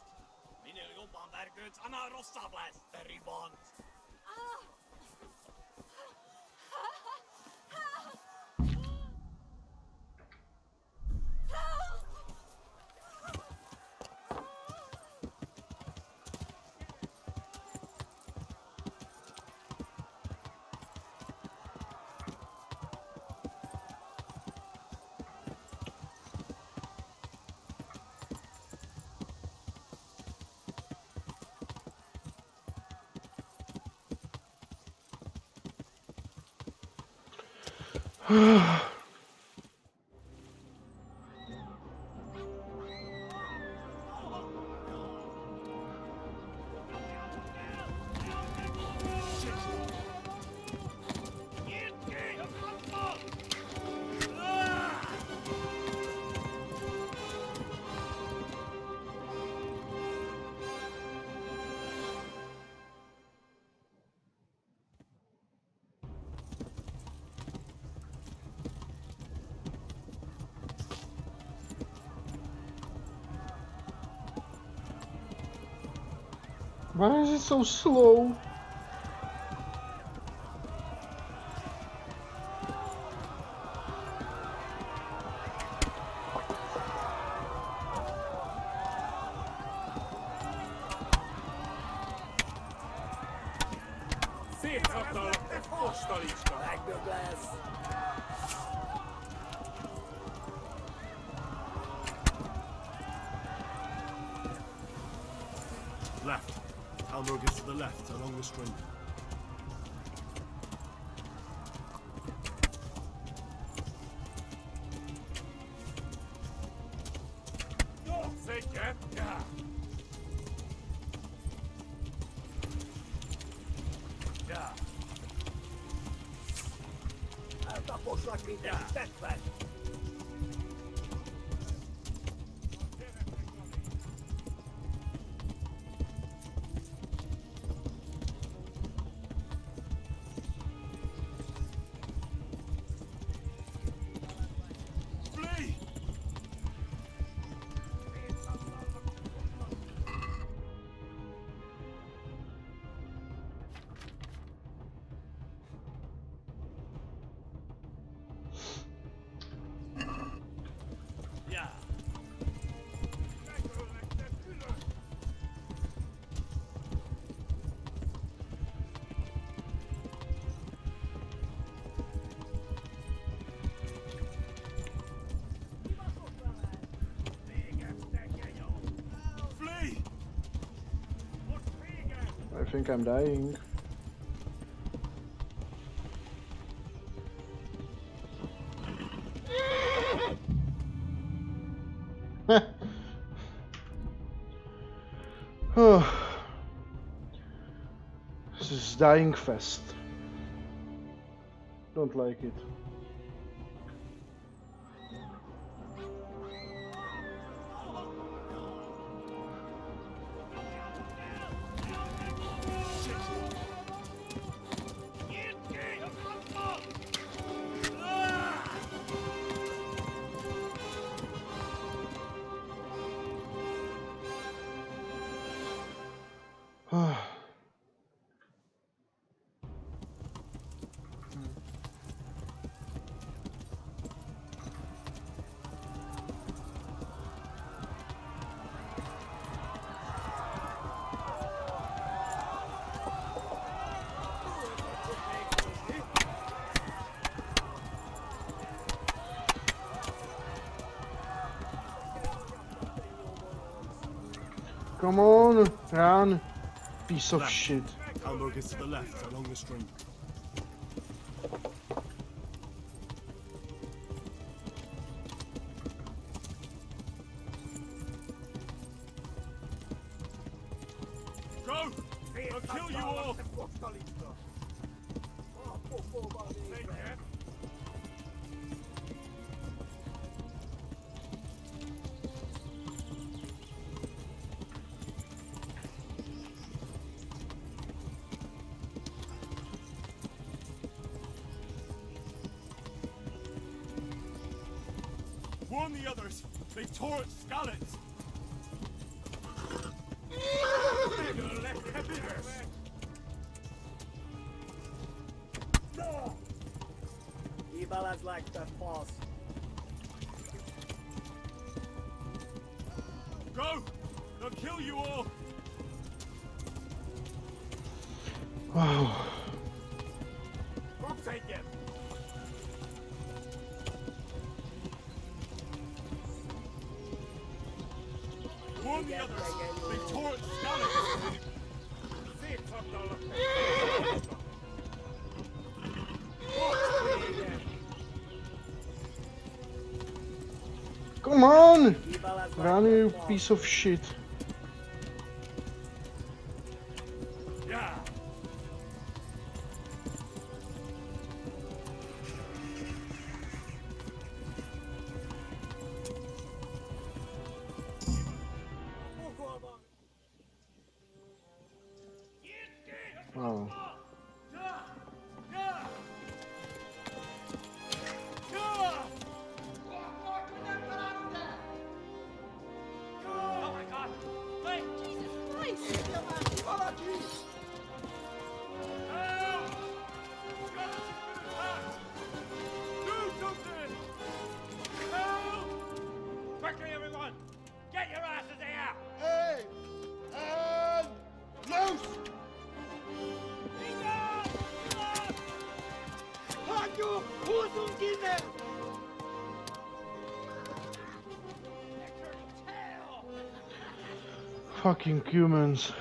Why is it so slow? Left. Halmrug is to the left, along the string. think I'm dying. This is dying fest. Don't like it. Come on, run, piece of Left. shit. Hamburg is to the left, along the stream. Go! I'll kill you all! Warn the others! They've tore at Skalitz! Ibalas like that boss. Go! They'll kill you all! Wow. Warn the others! They've tore at Skalitz! Come on! Run, you piece of shit. Yeah! Wow. Oh my god! Wait! Jesus Christ! Quickly, everyone! Get your asses here! Hey! And loose! Haku! Husungine! Fucking humans.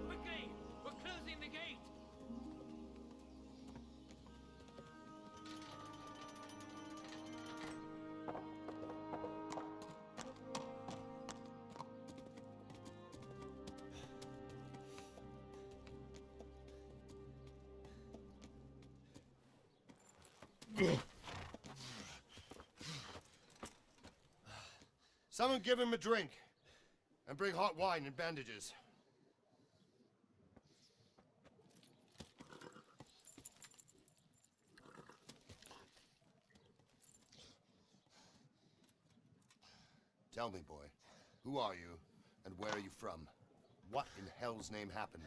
Quickly! We're closing the gate! Someone give him a drink. And bring hot wine and bandages. Tell me, boy, who are you, and where are you from? What in hell's name happened?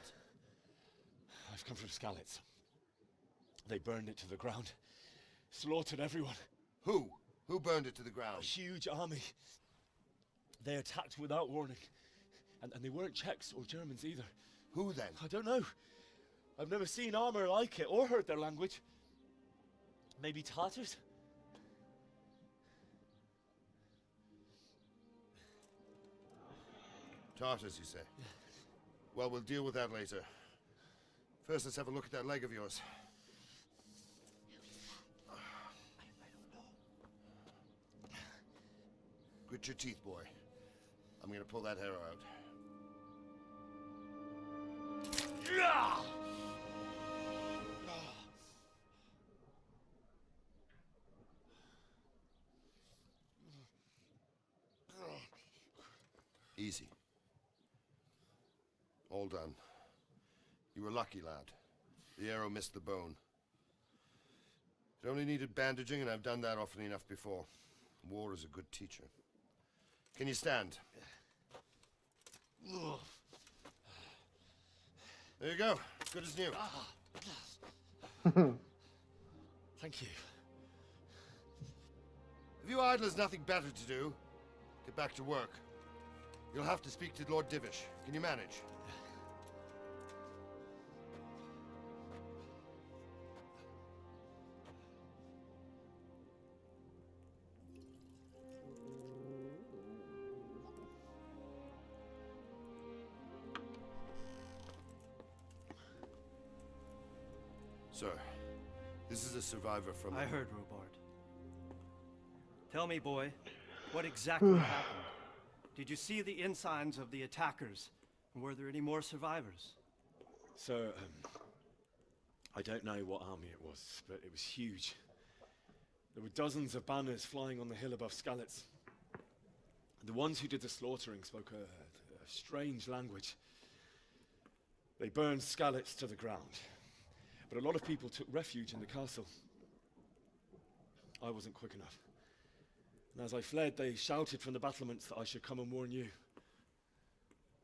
I've come from Skalitz. They burned it to the ground. Slaughtered everyone. Who? Who burned it to the ground? A huge army. They attacked without warning. And they weren't Czechs or Germans either. Who then? I don't know. I've never seen armor like it or heard their language. Maybe Tatars? Tartars, you say? Well, we'll deal with that later. First, let's have a look at that leg of yours. Grit your teeth, boy. I'm gonna pull that hair out. Easy. All done. You were lucky, lad. The arrow missed the bone. It only needed bandaging, and I've done that often enough before. War is a good teacher. Can you stand? There you go. Good as new. Thank you. If you idlers nothing better to do, get back to work. You'll have to speak to Lord Divish. Can you manage? Sir, this is a survivor from... I heard, Robard. Tell me, boy, what exactly happened? Did you see the ensigns of the attackers? And were there any more survivors? So, I don't know what army it was, but it was huge. There were dozens of banners flying on the hill above Skalitz. The ones who did the slaughtering spoke a strange language. They burned Skalitz to the ground. But a lot of people took refuge in the castle. I wasn't quick enough. And as I fled, they shouted from the battlements that I should come and warn you.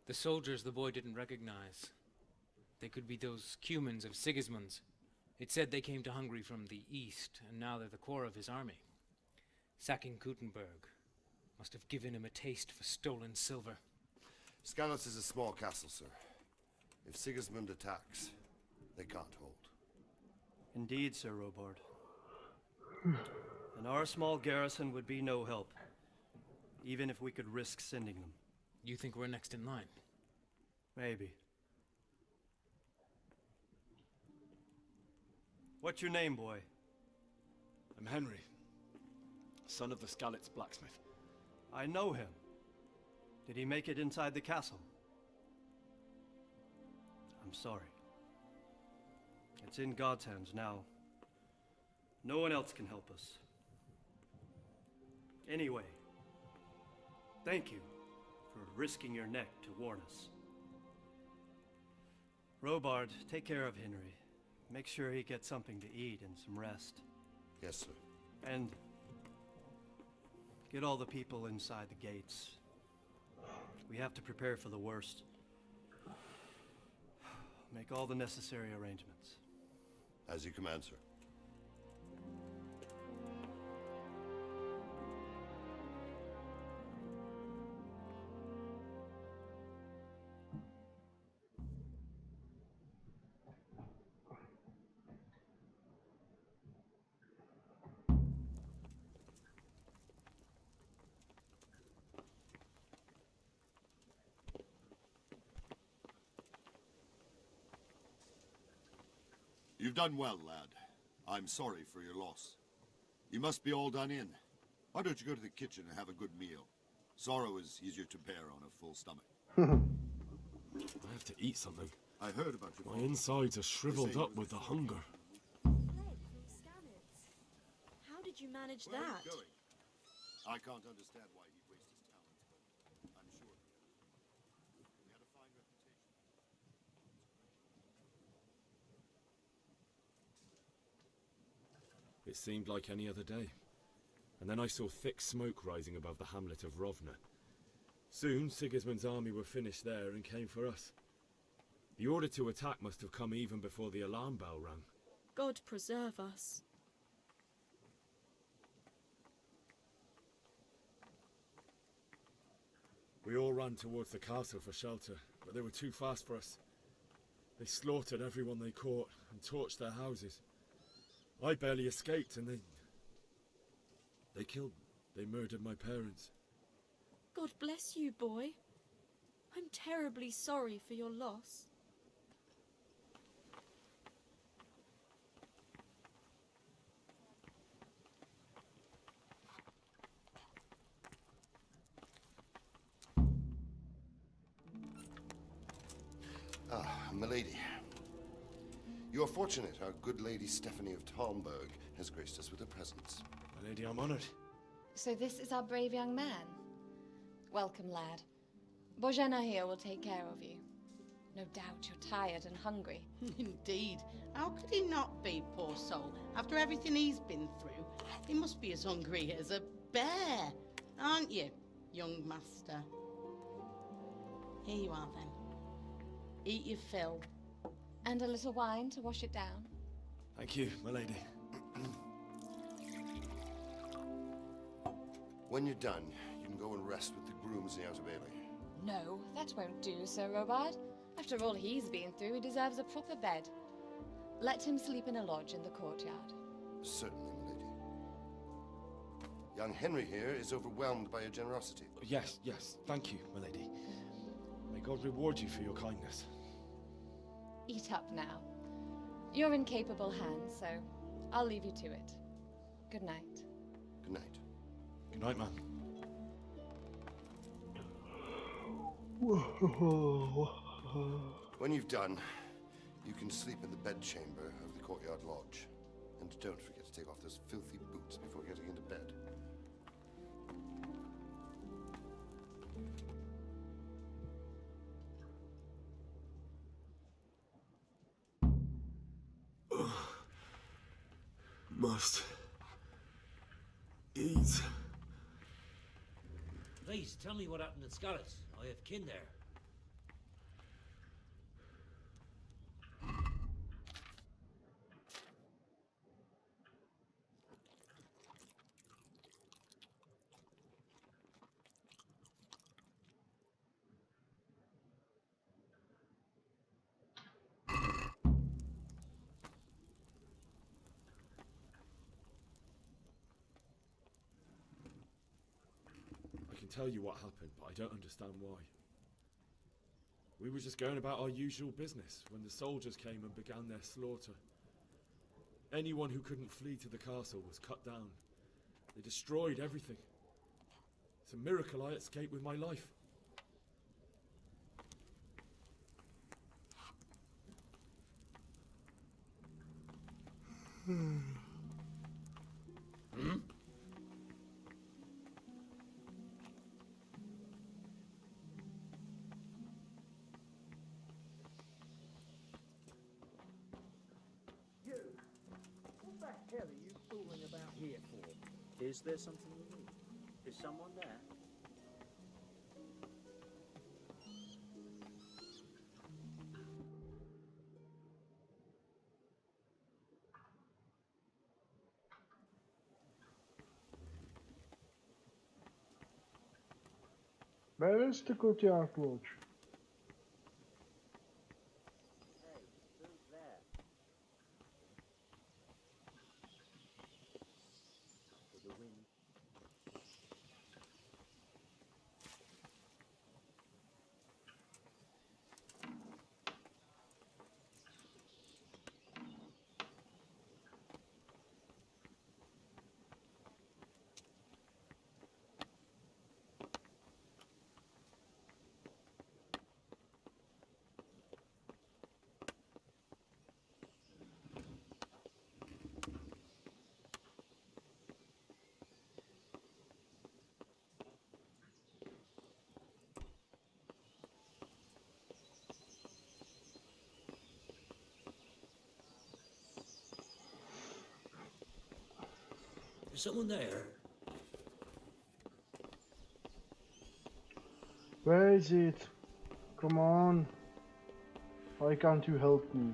The soldiers the boy didn't recognize. They could be those Cumans of Sigismund's. It said they came to Hungary from the east, and now they're the core of his army. Sacking Gutenberg must have given him a taste for stolen silver. Skalitz is a small castle, sir. If Sigismund attacks, they can't hold. Indeed, Sir Robard. And our small garrison would be no help, even if we could risk sending them. You think we're next in line? Maybe. What's your name, boy? I'm Henry, son of the Skalitz blacksmith. I know him. Did he make it inside the castle? I'm sorry. It's in God's hands now. No one else can help us. Anyway, thank you for risking your neck to warn us. Robard, take care of Henry. Make sure he gets something to eat and some rest. Yes, sir. And get all the people inside the gates. We have to prepare for the worst. Make all the necessary arrangements. As you command, sir. You've done well, lad. I'm sorry for your loss. You must be all done in. Why don't you go to the kitchen and have a good meal? Sorrow is easier to bear on a full stomach. I have to eat something. I heard about your My insides are shriveled up with the hunger. How did you manage Where are that? you going? I can't understand why he'd waste his talents, but I'm sure he had a fine reputation. It seemed like any other day. And then I saw thick smoke rising above the hamlet of Rovna. Soon, Sigismund's army were finished there and came for us. The order to attack must have come even before the alarm bell rang. God preserve us. We all ran towards the castle for shelter, but they were too fast for us. They slaughtered everyone they caught and torched their houses. I barely escaped, and they murdered my parents. God bless you, boy. I'm terribly sorry for your loss. Ah, milady. You are fortunate our good lady Stephanie of Talmberg has graced us with her presence. My lady, I'm honored. So this is our brave young man. Welcome, lad. Bojana here will take care of you. No doubt you're tired and hungry. Indeed. How could he not be, poor soul? After everything he's been through, he must be as hungry as a bear. Aren't you, young master? Here you are, then. Eat your fill. And a little wine to wash it down. Thank you, my lady. When you're done, you can go and rest with the grooms in the Outer Bailey. No, that won't do, Sir Robard. After all he's been through, he deserves a proper bed. Let him sleep in a lodge in the courtyard. Certainly, milady. Young Henry here is overwhelmed by your generosity. Yes, thank you, my lady. May God reward you for your kindness. Eat up now. You're in capable hands, so I'll leave you to it. Good night. Good night. Good night, man. When you've done, you can sleep in the bedchamber of the courtyard lodge. And don't forget to take off those filthy boots before getting into bed. Must eat. Please, tell me what happened at Scarlet. I have kin there. I can tell you what happened, but I don't understand why. We were just going about our usual business when the soldiers came and began their slaughter. Anyone who couldn't flee to the castle was cut down. They destroyed everything. It's a miracle I escaped with my life. You! What the hell are you fooling about here for? Is there something you need? Is someone there? Where is the courtyard lodge? Hey, who's there? For the wind. Is someone there? Where is it? Come on. Why can't you help me?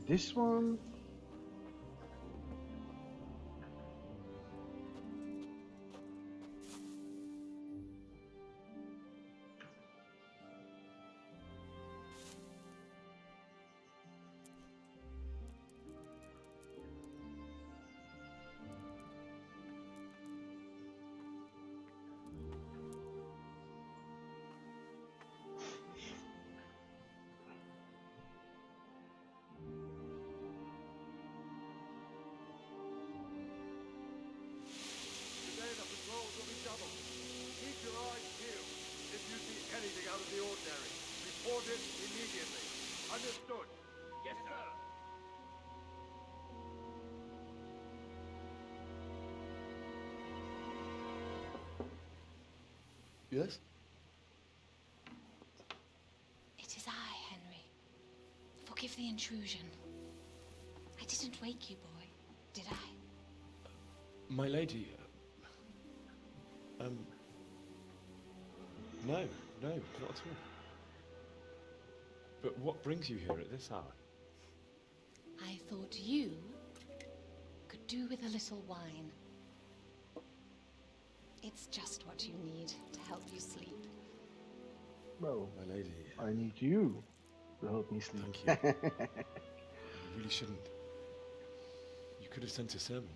This one. Today the patrols will be doubled. Keep your eyes peeled. If you see anything out of the ordinary, report it immediately. Understood? Yes, sir. Yes? It is I, Henry. Forgive the intrusion. I didn't wake you, boy, did I? My lady, no, not at all. But what brings you here at this hour? I thought you could do with a little wine. It's just what you need to help you sleep. Well, My lady. I need you to help me sleep. Thank you. You really shouldn't. You could have sent a sermon.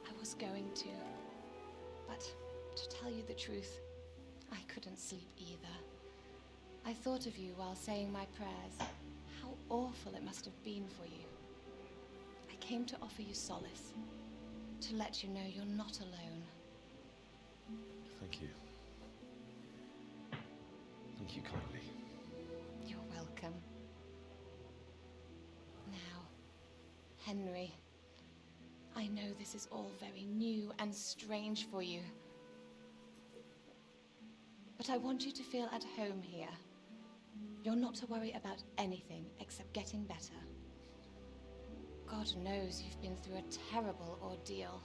I was going to, but to tell you the truth, I couldn't sleep either. I thought of you while saying my prayers. How awful it must have been for you. I came to offer you solace, to let you know you're not alone. Thank you. Thank you kindly. You're welcome. Now, Henry, I know this is all very new and strange for you. But I want you to feel at home here. You're not to worry about anything except getting better. God knows you've been through a terrible ordeal.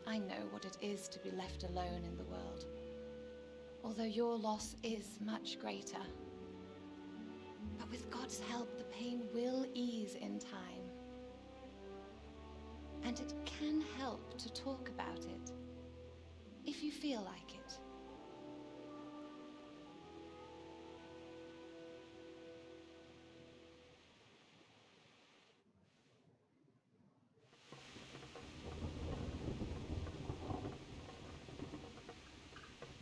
I know what it is to be left alone in the world, although your loss is much greater. But with God's help, the pain will ease in time. And it can help to talk about it, if you feel like it.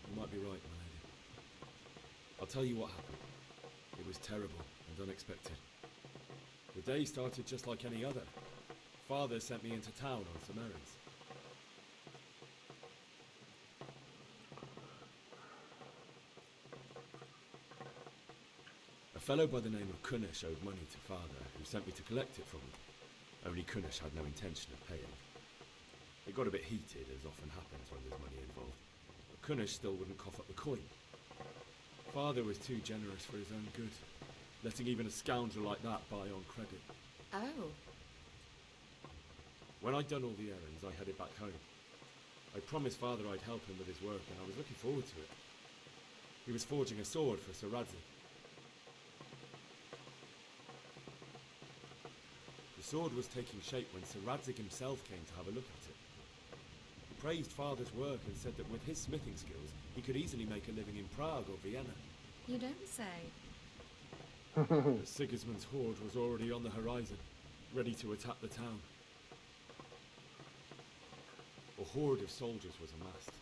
You might be right, my lady. I'll tell you what happened. It was terrible and unexpected. The day started just like any other. Father sent me into town on some errands. A fellow by the name of Kunish owed money to Father, who sent me to collect it from him. Only Kunish had no intention of paying. It got a bit heated, as often happens when there's money involved. But Kunish still wouldn't cough up the coin. Father was too generous for his own good, letting even a scoundrel like that buy on credit. Oh. When I'd done all the errands, I headed back home. I promised Father I'd help him with his work, and I was looking forward to it. He was forging a sword for Sir Radzik. The sword was taking shape when Sir Radzik himself came to have a look at it. He praised Father's work and said that with his smithing skills, he could easily make a living in Prague or Vienna. You don't say. But Sigismund's horde was already on the horizon, ready to attack the town. A horde of soldiers was amassed.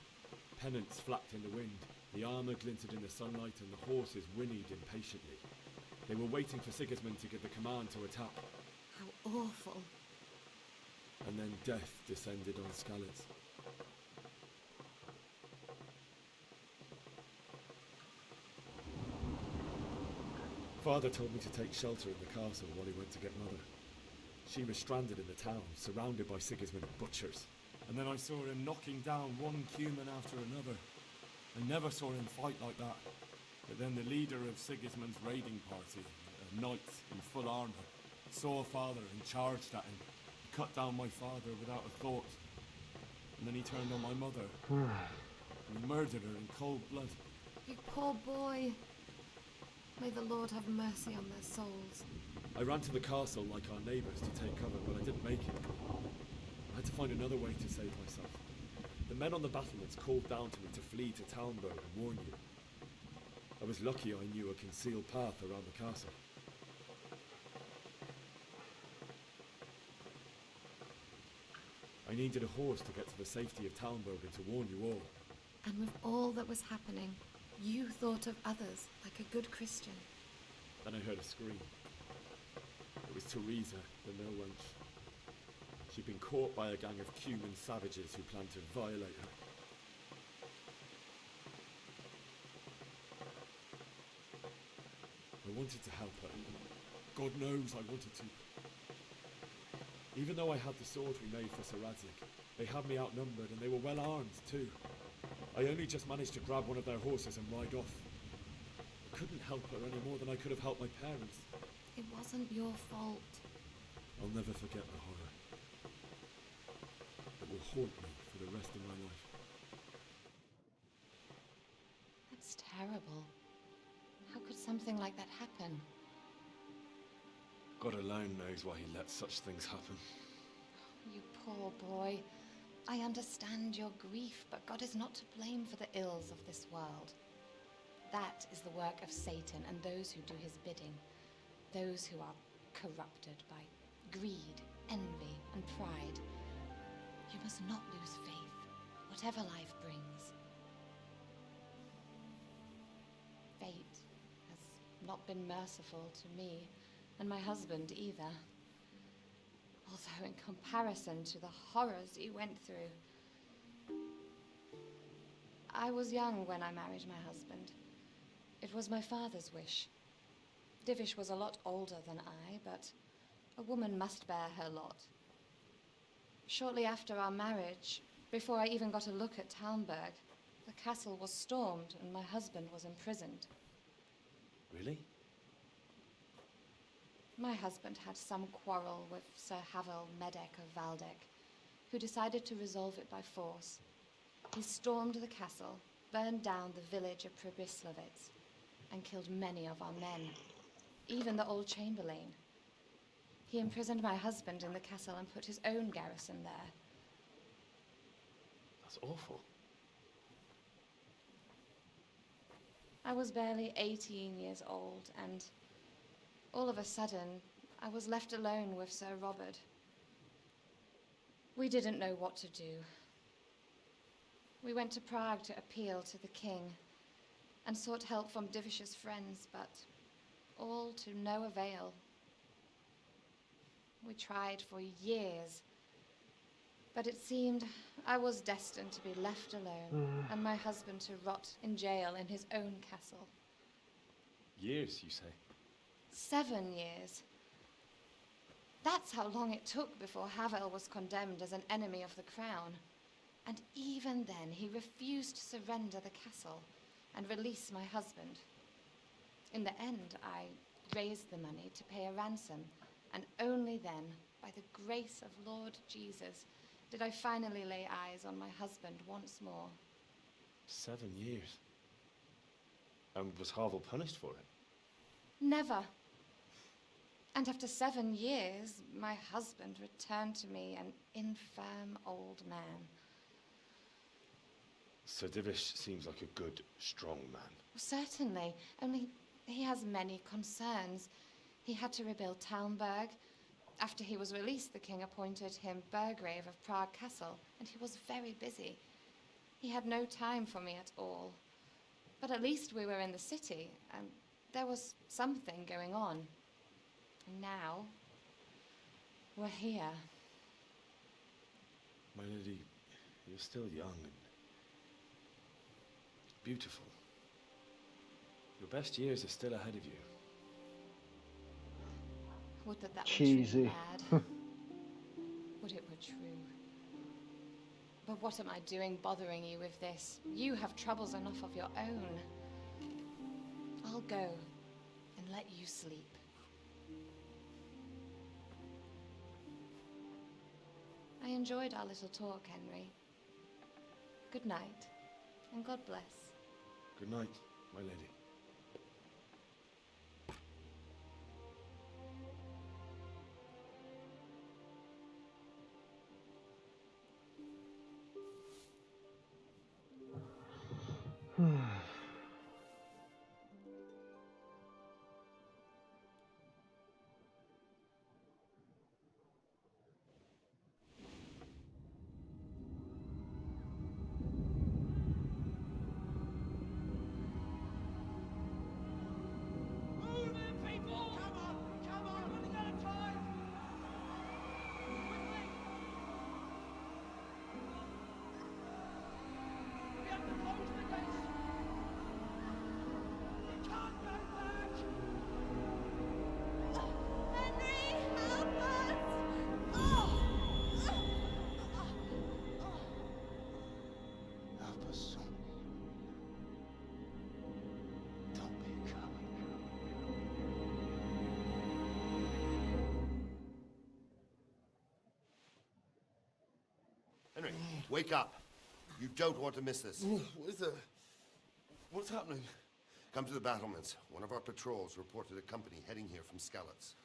Pennants flapped in the wind, the armour glinted in the sunlight, and the horses whinnied impatiently. They were waiting for Sigismund to give the command to attack. How awful. And then death descended on Skalitz. Father told me to take shelter in the castle while he went to get Mother. She was stranded in the town, surrounded by Sigismund butchers. And then I saw him knocking down one Cuman after another. I never saw him fight like that. But then the leader of Sigismund's raiding party, a knight in full armour, saw Father and charged at him. He cut down my father without a thought. And then he turned on my mother. And he murdered her in cold blood. You poor boy. May the Lord have mercy on their souls. I ran to the castle like our neighbours to take cover, but I didn't make it. I had to find another way to save myself. The men on the battlements called down to me to flee to Talmberg and warn you. I was lucky I knew a concealed path around the castle. I needed a horse to get to the safety of Talmberg and to warn you all. And with all that was happening, you thought of others like a good Christian. Then I heard a scream. It was Teresa, the mill wench. She'd been caught by a gang of Cuman savages who planned to violate her. I wanted to help her. God knows I wanted to. Even though I had the sword we made for Sir Radzig, they had me outnumbered and they were well armed too. I only just managed to grab one of their horses and ride off. I couldn't help her any more than I could have helped my parents. It wasn't your fault. I'll never forget the horror. It will haunt me for the rest of my life. That's terrible. How could something like that happen? God alone knows why he lets such things happen. You poor boy. I understand your grief, but God is not to blame for the ills of this world. That is the work of Satan and those who do his bidding. Those who are corrupted by greed, envy, and pride. You must not lose faith, whatever life brings. Fate has not been merciful to me, and my husband either. Although in comparison to the horrors he went through. I was young when I married my husband. It was my father's wish. Divish was a lot older than I, but a woman must bear her lot. Shortly after our marriage, before I even got a look at Talmberg, the castle was stormed and my husband was imprisoned. Really? My husband had some quarrel with Sir Havel Medek of Valdek, who decided to resolve it by force. He stormed the castle, burned down the village of Pribyslavitz, and killed many of our men, even the old chamberlain. He imprisoned my husband in the castle and put his own garrison there. That's awful. I was barely 18 years old, and all of a sudden, I was left alone with Sir Robert. We didn't know what to do. We went to Prague to appeal to the king and sought help from Divish's friends, but all to no avail. We tried for years, but it seemed I was destined to be left alone and my husband to rot in jail in his own castle. Years, you say? 7 years. That's how long it took before Havel was condemned as an enemy of the crown. And even then, he refused to surrender the castle and release my husband. In the end, I raised the money to pay a ransom, and only then, by the grace of Lord Jesus, did I finally lay eyes on my husband once more. 7 years? And was Havel punished for it? Never. And after 7 years, my husband returned to me an infirm old man. Sir Divish seems like a good, strong man. Certainly, only he has many concerns. He had to rebuild Talmberg. After he was released, the king appointed him Burgrave of Prague Castle, and he was very busy. He had no time for me at all. But at least we were in the city, and there was something going on. And now, we're here. My lady, you're still young and beautiful. Your best years are still ahead of you. Would that Cheesy. were true, lad. Would it were true. But what am I doing bothering you with this? You have troubles enough of your own. I'll go and let you sleep. I enjoyed our little talk, Henry. Good night, and God bless. Good night, my lady. Henry, wake up. You don't want to miss this. What's happening? Come to the battlements. One of our patrols reported a company heading here from Skalitz.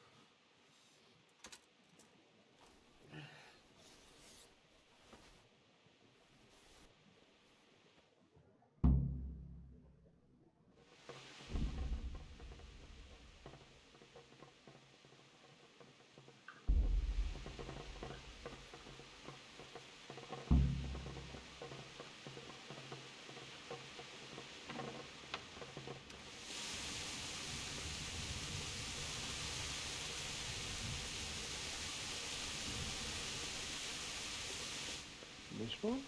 This one?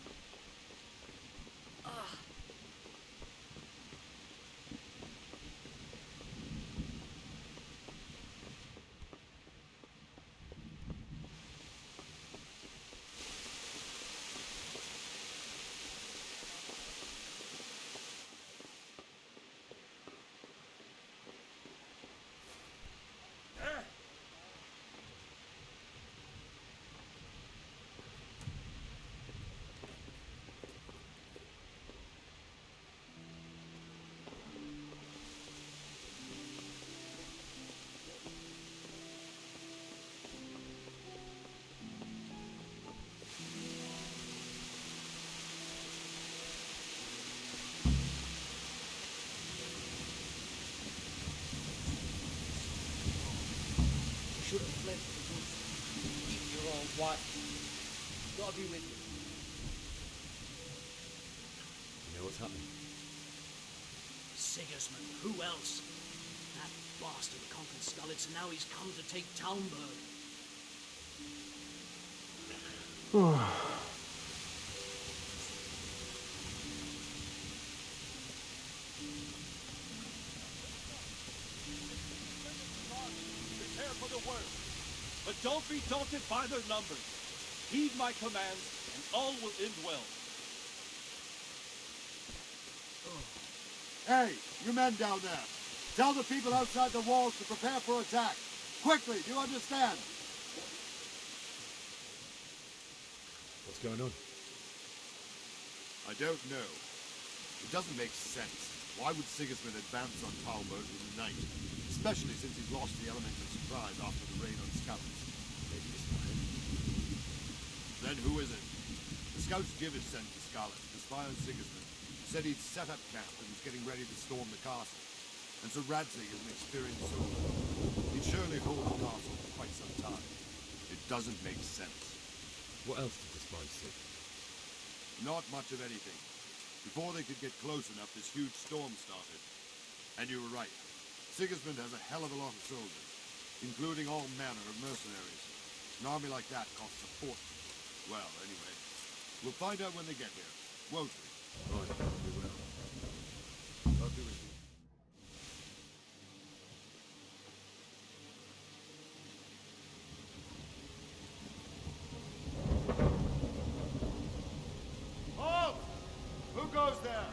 Should have fled to the woods. Keep your old wife. Gotta be with you. You know what's happening? Sigismund, who else? That bastard conquered Skalitz, and now he's come to take Talmberg. Prepare for the worst, but don't be daunted by their numbers. Heed my commands, and all will end well. Hey, you men down there. Tell the people outside the walls to prepare for attack. Quickly, do you understand? What's going on? I don't know. It doesn't make sense. Why would Sigismund advance on Talmberg in the night? Especially since he's lost the element of surprise after the raid on Skalitz. Maybe it's not him. Then who is it? The scouts Gibbet sent to Skalitz to spy on Sigismund. Said he'd set up camp and was getting ready to storm the castle. And so Radzig is an experienced soldier. He'd surely hold the castle for quite some time. It doesn't make sense. What else did the spies see? Not much of anything. Before they could get close enough, this huge storm started. And you were right. Sigismund has a hell of a lot of soldiers, including all manner of mercenaries. An army like that costs a fortune. Well, anyway, we'll find out when they get here, won't we? Right, we will. I'll be with you. Halt! Who goes there?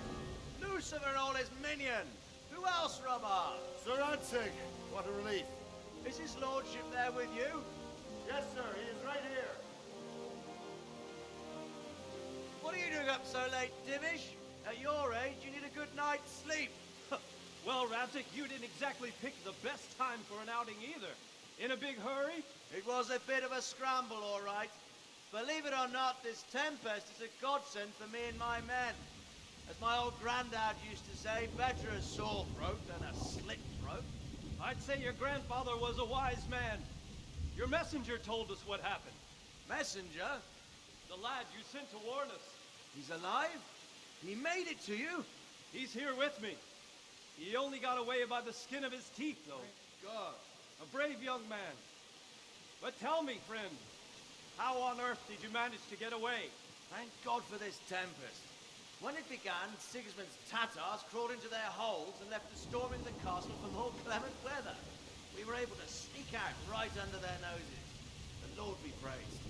Lucifer and all his minions. Who else, Robert? Sir Radzig. What a relief. Is his lordship there with you? Yes, sir. He is right here. What are you doing up so late, Dimish? At your age, you need a good night's sleep. Well, Radzig, you didn't exactly pick the best time for an outing either. In a big hurry? It was a bit of a scramble, all right. Believe it or not, this tempest is a godsend for me and my men. As my old granddad used to say, better a sore throat than a slit throat. I'd say your grandfather was a wise man. Your messenger told us what happened. Messenger? The lad you sent to warn us. He's alive? He made it to you? He's here with me. He only got away by the skin of his teeth, though. Thank God. A brave young man. But tell me, friend, how on earth did you manage to get away? Thank God for this tempest. When it began, Sigismund's Tatars crawled into their holes and left us storming the castle for more clement weather. We were able to sneak out right under their noses. The Lord be praised.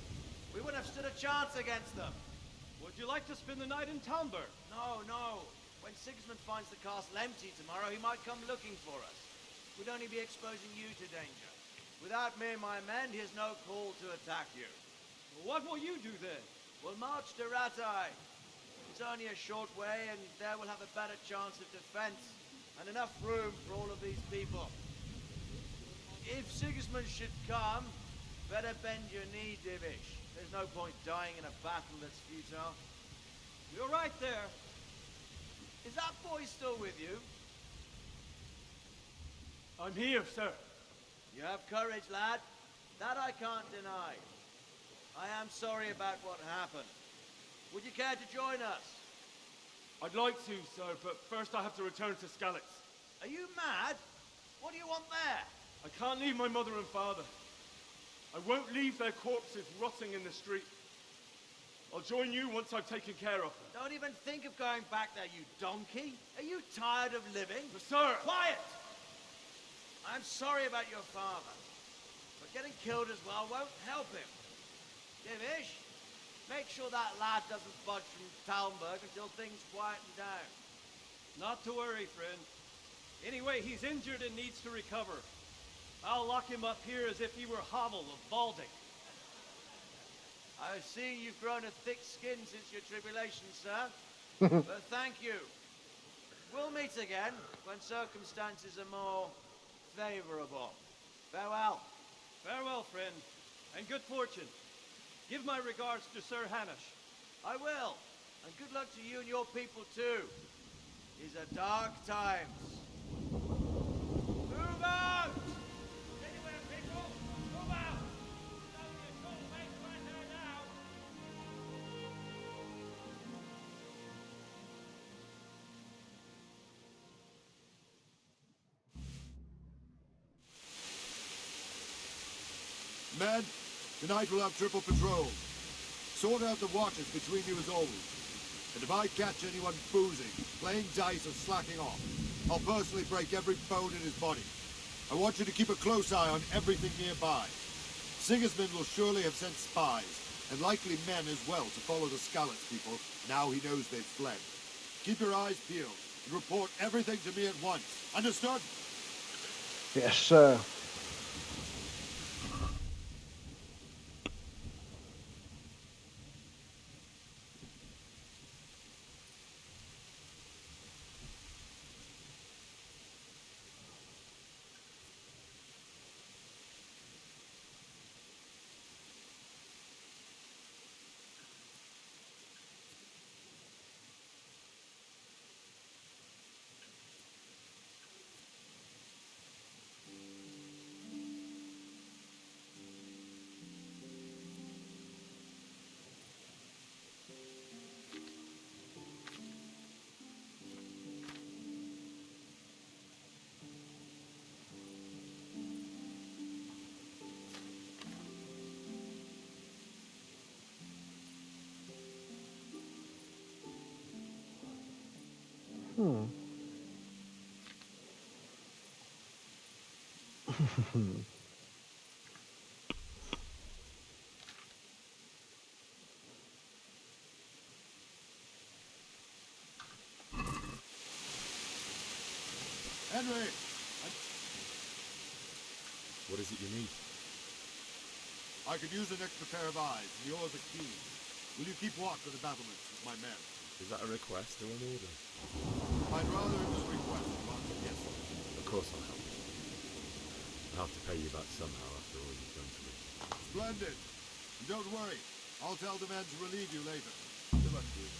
We wouldn't have stood a chance against them. Would you like to spend the night in Talmberg? No, no. When Sigismund finds the castle empty tomorrow, he might come looking for us. We'd only be exposing you to danger. Without me and my men, he has no call to attack you. What will you do then? We'll march to Ratai. It's only a short way, and there we'll have a better chance of defense, and enough room for all of these people. If Sigismund should come, better bend your knee, Divish. There's no point dying in a battle that's futile. You're right there. Is that boy still with you? I'm here, sir. You have courage, lad. That I can't deny. I am sorry about what happened. Would you care to join us? I'd like to, sir, but first I have to return to Skalitz. Are you mad? What do you want there? I can't leave my mother and father. I won't leave their corpses rotting in the street. I'll join you once I've taken care of them. Don't even think of going back there, you donkey. Are you tired of living? But sir! Quiet! I'm sorry about your father, but getting killed as well won't help him. Divish, make sure that lad doesn't budge from Talmberg until things quieten down. Not to worry, friend. Anyway, he's injured and needs to recover. I'll lock him up here as if he were Havel of Balding. I see you've grown a thick skin since your tribulation, sir. But thank you. We'll meet again when circumstances are more favorable. Farewell. Farewell, friend, and good fortune. Give my regards to Sir Hanush. I will, and good luck to you and your people too. These are dark times. Move out! Anywhere, people! Move out! It's only a short way to enter now. Men, tonight we'll have triple patrol. Sort out the watches between you as always. And if I catch anyone boozing, playing dice or slacking off, I'll personally break every bone in his body. I want you to keep a close eye on everything nearby. Sigismund will surely have sent spies, and likely men as well, to follow the Skalitz people, now he knows they've fled. Keep your eyes peeled, and report everything to me at once. Understood? Yes, sir. Henry! What is it you need? I could use an extra pair of eyes, and yours are keen. Will you keep watch of the battlements with my men? Is that a request or an order? I'd rather it was a request rather than yes. Of course I'll help. I'll have to pay you back somehow after all you've done for me. Splendid. And don't worry. I'll tell the men to relieve you later. Good luck to you.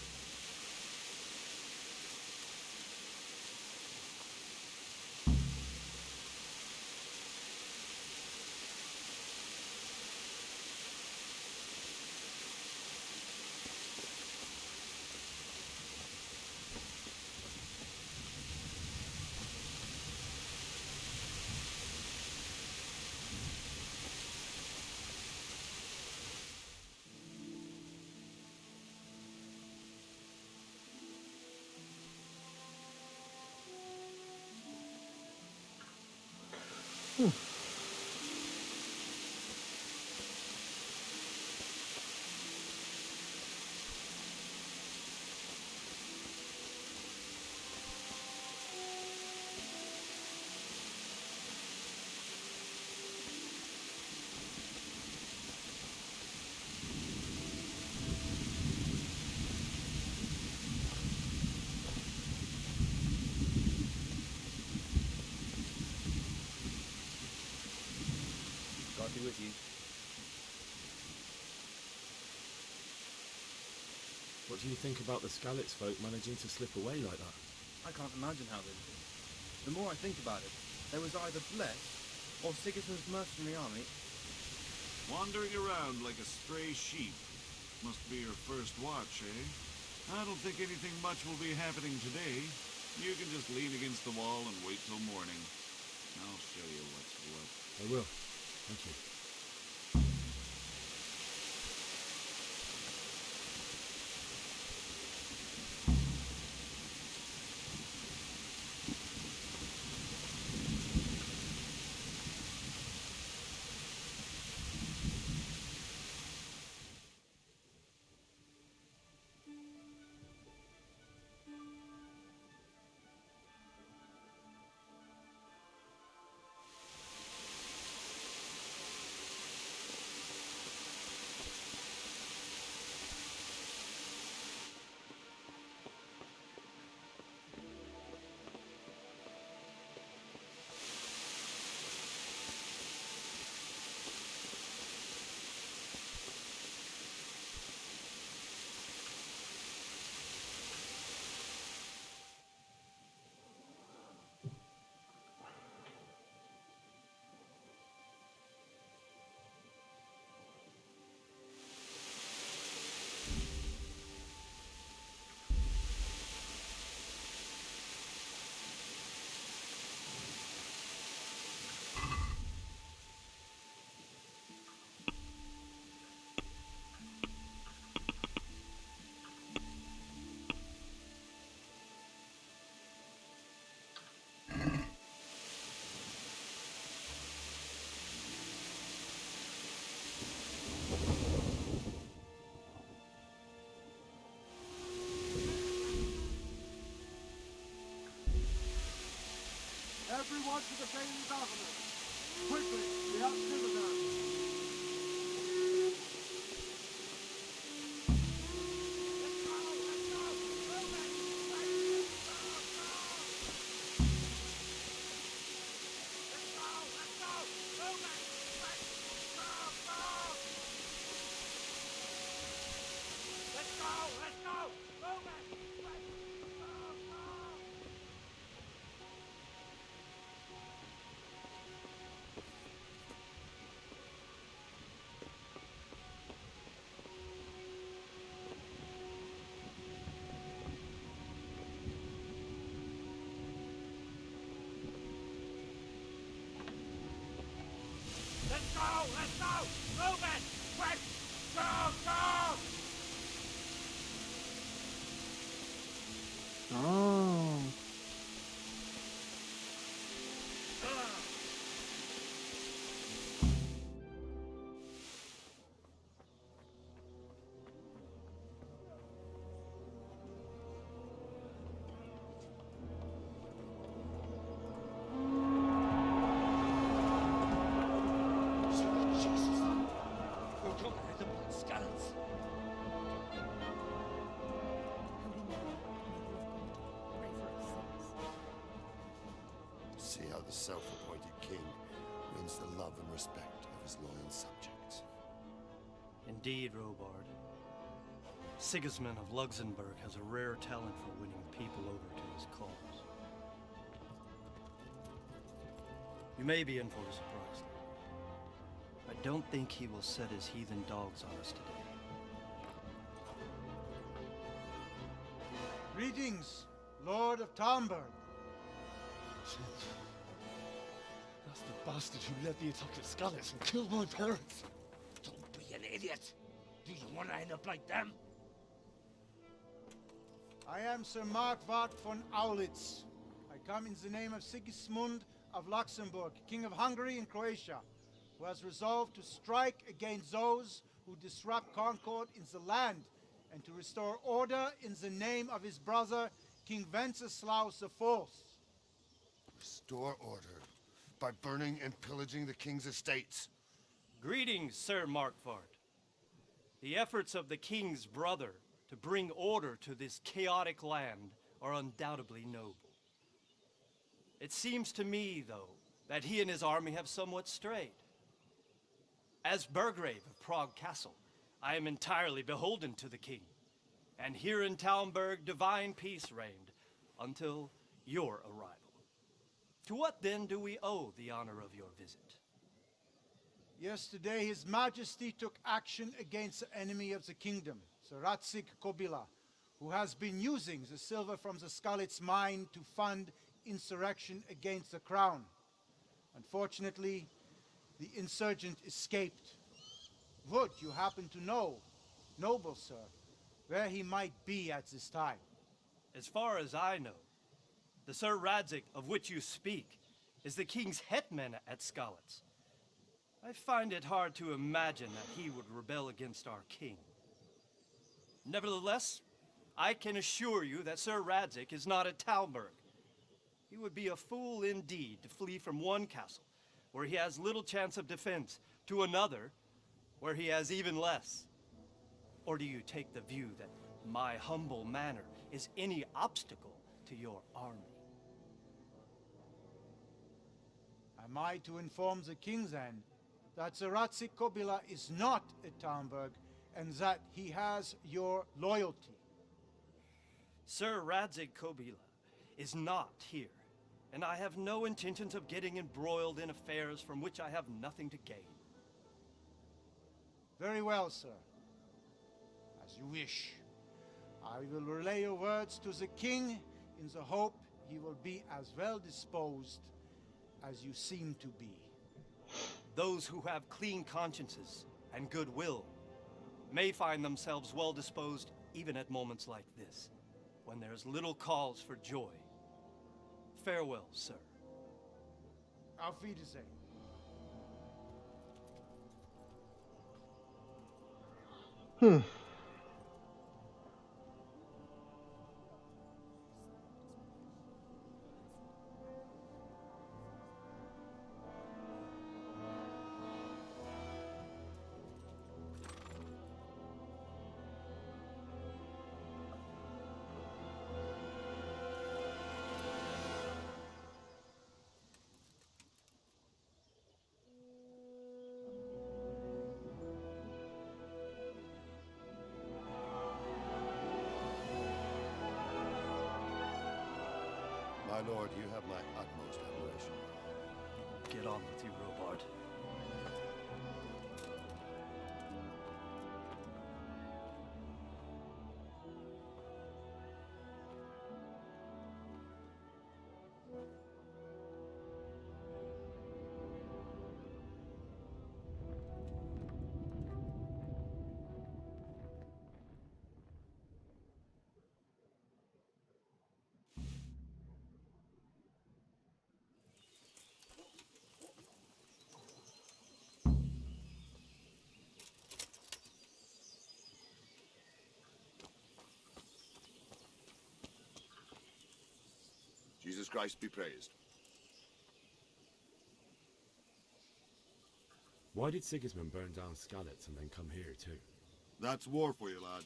What do you think about the Skalitz folk managing to slip away like that? I can't imagine how they did it. The more I think about it, they was either blessed or Sigismund's mercenary army. Wandering around like a stray sheep. Must be your first watch, eh? I don't think anything much will be happening today. You can just lean against the wall and wait till morning. I'll show you what's what. I will. Thank you. Everyone to the Daily Governor! Quickly, we have citizens! Let's go! Move it! Quick! Go! Go! Oh. See how the self-appointed king wins the love and respect of his loyal subjects. Indeed, Robard. Sigismund of Luxembourg has a rare talent for winning people over to his cause. You may be in for a surprise, though. I don't think he will set his heathen dogs on us today. Greetings, Lord of Talmberg. That's the bastard who led the attack at Skalitz and killed my parents. Don't be an idiot! Do you want to end up like them? I am Sir Markwart von Aulitz. I come in the name of Sigismund of Luxembourg, King of Hungary and Croatia, who has resolved to strike against those who disrupt concord in the land and to restore order in the name of his brother, King Wenceslaus IV. Restore order by burning and pillaging the king's estates. Greetings, Sir Markwart. The efforts of the king's brother to bring order to this chaotic land are undoubtedly noble. It seems to me, though, that he and his army have somewhat strayed. As Burgrave of Prague Castle, I am entirely beholden to the king. And here in Talmberg, divine peace reigned until your arrival. To what then do we owe the honor of your visit? Yesterday, His Majesty took action against the enemy of the kingdom, the Ratsik Kobila, who has been using the silver from the Skalitz mine to fund insurrection against the crown. Unfortunately, the insurgent escaped. Would you happen to know, noble sir, where he might be at this time? As far as I know, the Sir Radzik of which you speak is the king's hetman at Skalitz. I find it hard to imagine that he would rebel against our king. Nevertheless, I can assure you that Sir Radzik is not at Talmberg. He would be a fool indeed to flee from one castle, where he has little chance of defense, to another, where he has even less. Or do you take the view that my humble manner is any obstacle to your army? Am I to inform the king then that the Ratsik Kobila is not at Talmberg and that he has your loyalty? Sir Radzik Kobila is not here, and I have no intentions of getting embroiled in affairs from which I have nothing to gain. Very well, sir. As you wish. I will relay your words to the king in the hope he will be as well disposed as you seem to be. Those who have clean consciences and goodwill may find themselves well disposed even at moments like this, when there's little cause for joy. Farewell, sir. Auf Wiedersehen. My lord, you have my utmost admiration. Get on with you, Robard. Jesus Christ be praised. Why did Sigismund burn down Skalitz and then come here too? That's war for you, lad.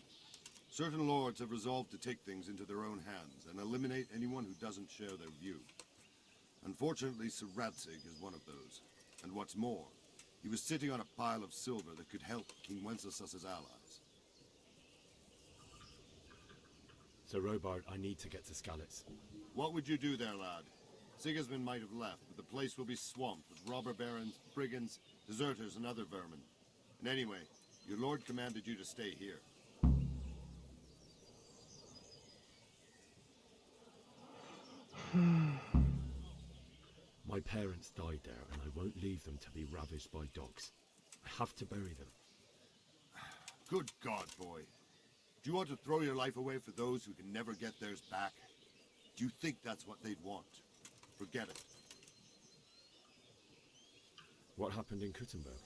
Certain lords have resolved to take things into their own hands and eliminate anyone who doesn't share their view. Unfortunately, Sir Radzig is one of those. And what's more, he was sitting on a pile of silver that could help King Wenceslas's allies. Sir Robard, I need to get to Skalitz. What would you do there, lad? Sigismund might have left, but the place will be swamped with robber barons, brigands, deserters, and other vermin. And anyway, your lord commanded you to stay here. My parents died there, and I won't leave them to be ravaged by dogs. I have to bury them. Good God, boy. Do you want to throw your life away for those who can never get theirs back? Do you think that's what they'd want? Forget it. What happened in Kuttenberg?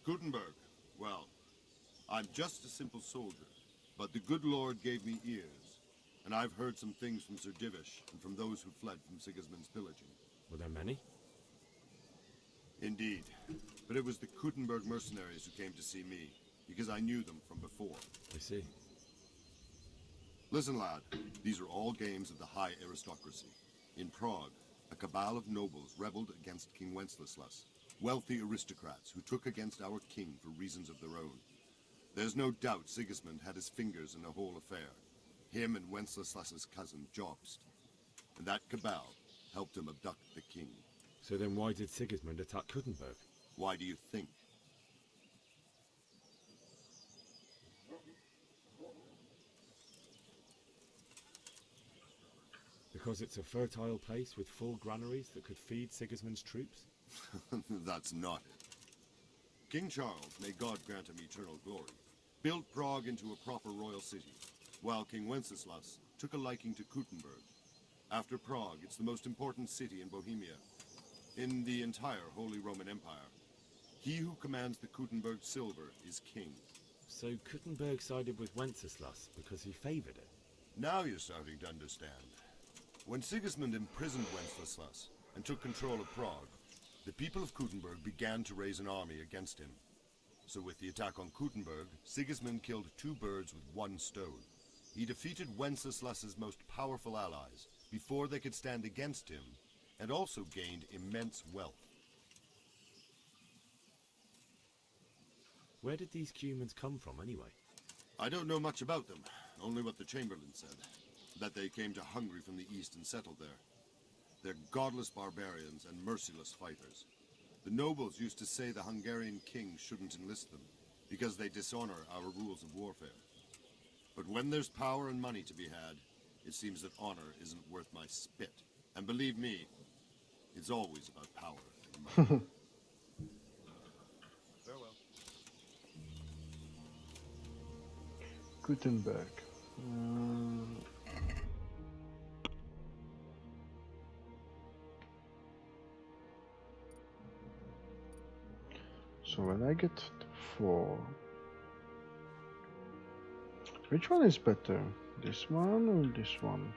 Gutenberg? Well, I'm just a simple soldier, but the good Lord gave me ears, and I've heard some things from Sir Divish and from those who fled from Sigismund's pillaging. Were there many? Indeed, but it was the Kuttenberg mercenaries who came to see me, because I knew them from before. I see. Listen, lad, these are all games of the high aristocracy. In Prague, a cabal of nobles rebelled against King Wenceslas, wealthy aristocrats who took against our king for reasons of their own. There's no doubt Sigismund had his fingers in the whole affair. Him and Wenceslas's cousin, Jobst. And that cabal helped him abduct the king. So then why did Sigismund attack Kuttenberg? Why do you think? Because it's a fertile place with full granaries that could feed Sigismund's troops? That's not it. King Charles, may God grant him eternal glory, built Prague into a proper royal city, while King Wenceslas took a liking to Kuttenberg. After Prague, it's the most important city in Bohemia, in the entire Holy Roman Empire. He who commands the Kuttenberg silver is king. So Kuttenberg sided with Wenceslas because he favored it? Now you're starting to understand. When Sigismund imprisoned Wenceslas and took control of Prague, the people of Kuttenberg began to raise an army against him. So with the attack on Kuttenberg, Sigismund killed 2 birds with 1 stone. He defeated Wenceslas's most powerful allies before they could stand against him, and also gained immense wealth. Where did these Cumans come from anyway? I don't know much about them, only what the Chamberlain said, that they came to Hungary from the east and settled there. They're godless barbarians and merciless fighters. The nobles used to say the Hungarian king shouldn't enlist them, because they dishonor our rules of warfare. But when there's power and money to be had, it seems that honor isn't worth my spit. And believe me, it's always about power and money. Farewell. Gutenberg. So when I get 4, which one is better? This one or this one?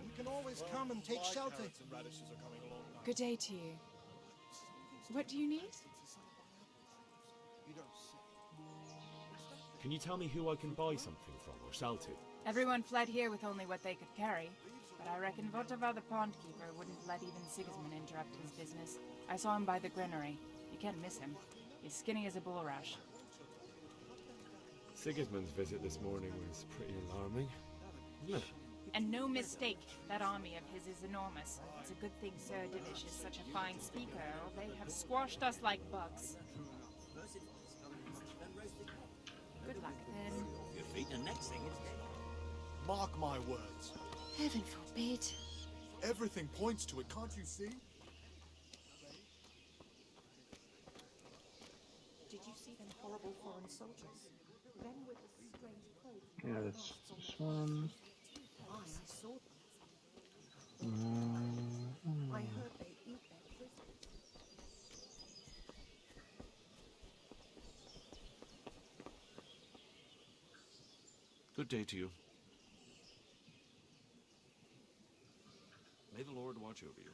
We can always come and take shelter. Good day to you. What do you need? Can you tell me who I can buy something from or sell to? Everyone fled here with only what they could carry, but I reckon Votava the pond keeper wouldn't let even Sigismund interrupt his business. I saw him by the granary. You can't miss him. He's skinny as a bulrush. Sigismund's visit this morning was pretty alarming, wasn't it? And no mistake, that army of his is enormous. It's a good thing Sir Divish is such a fine speaker, or they'd have squashed us like bugs. Good luck, then. Your feet, and next thing is dead. Mark my words. Heaven forbid. Everything points to it, can't you see? Did you see them horrible foreign soldiers? Them with the strange clothes. Yeah, that's this one. I saw them. I heard they eat their prisoners. Good day to you. May the Lord watch over you.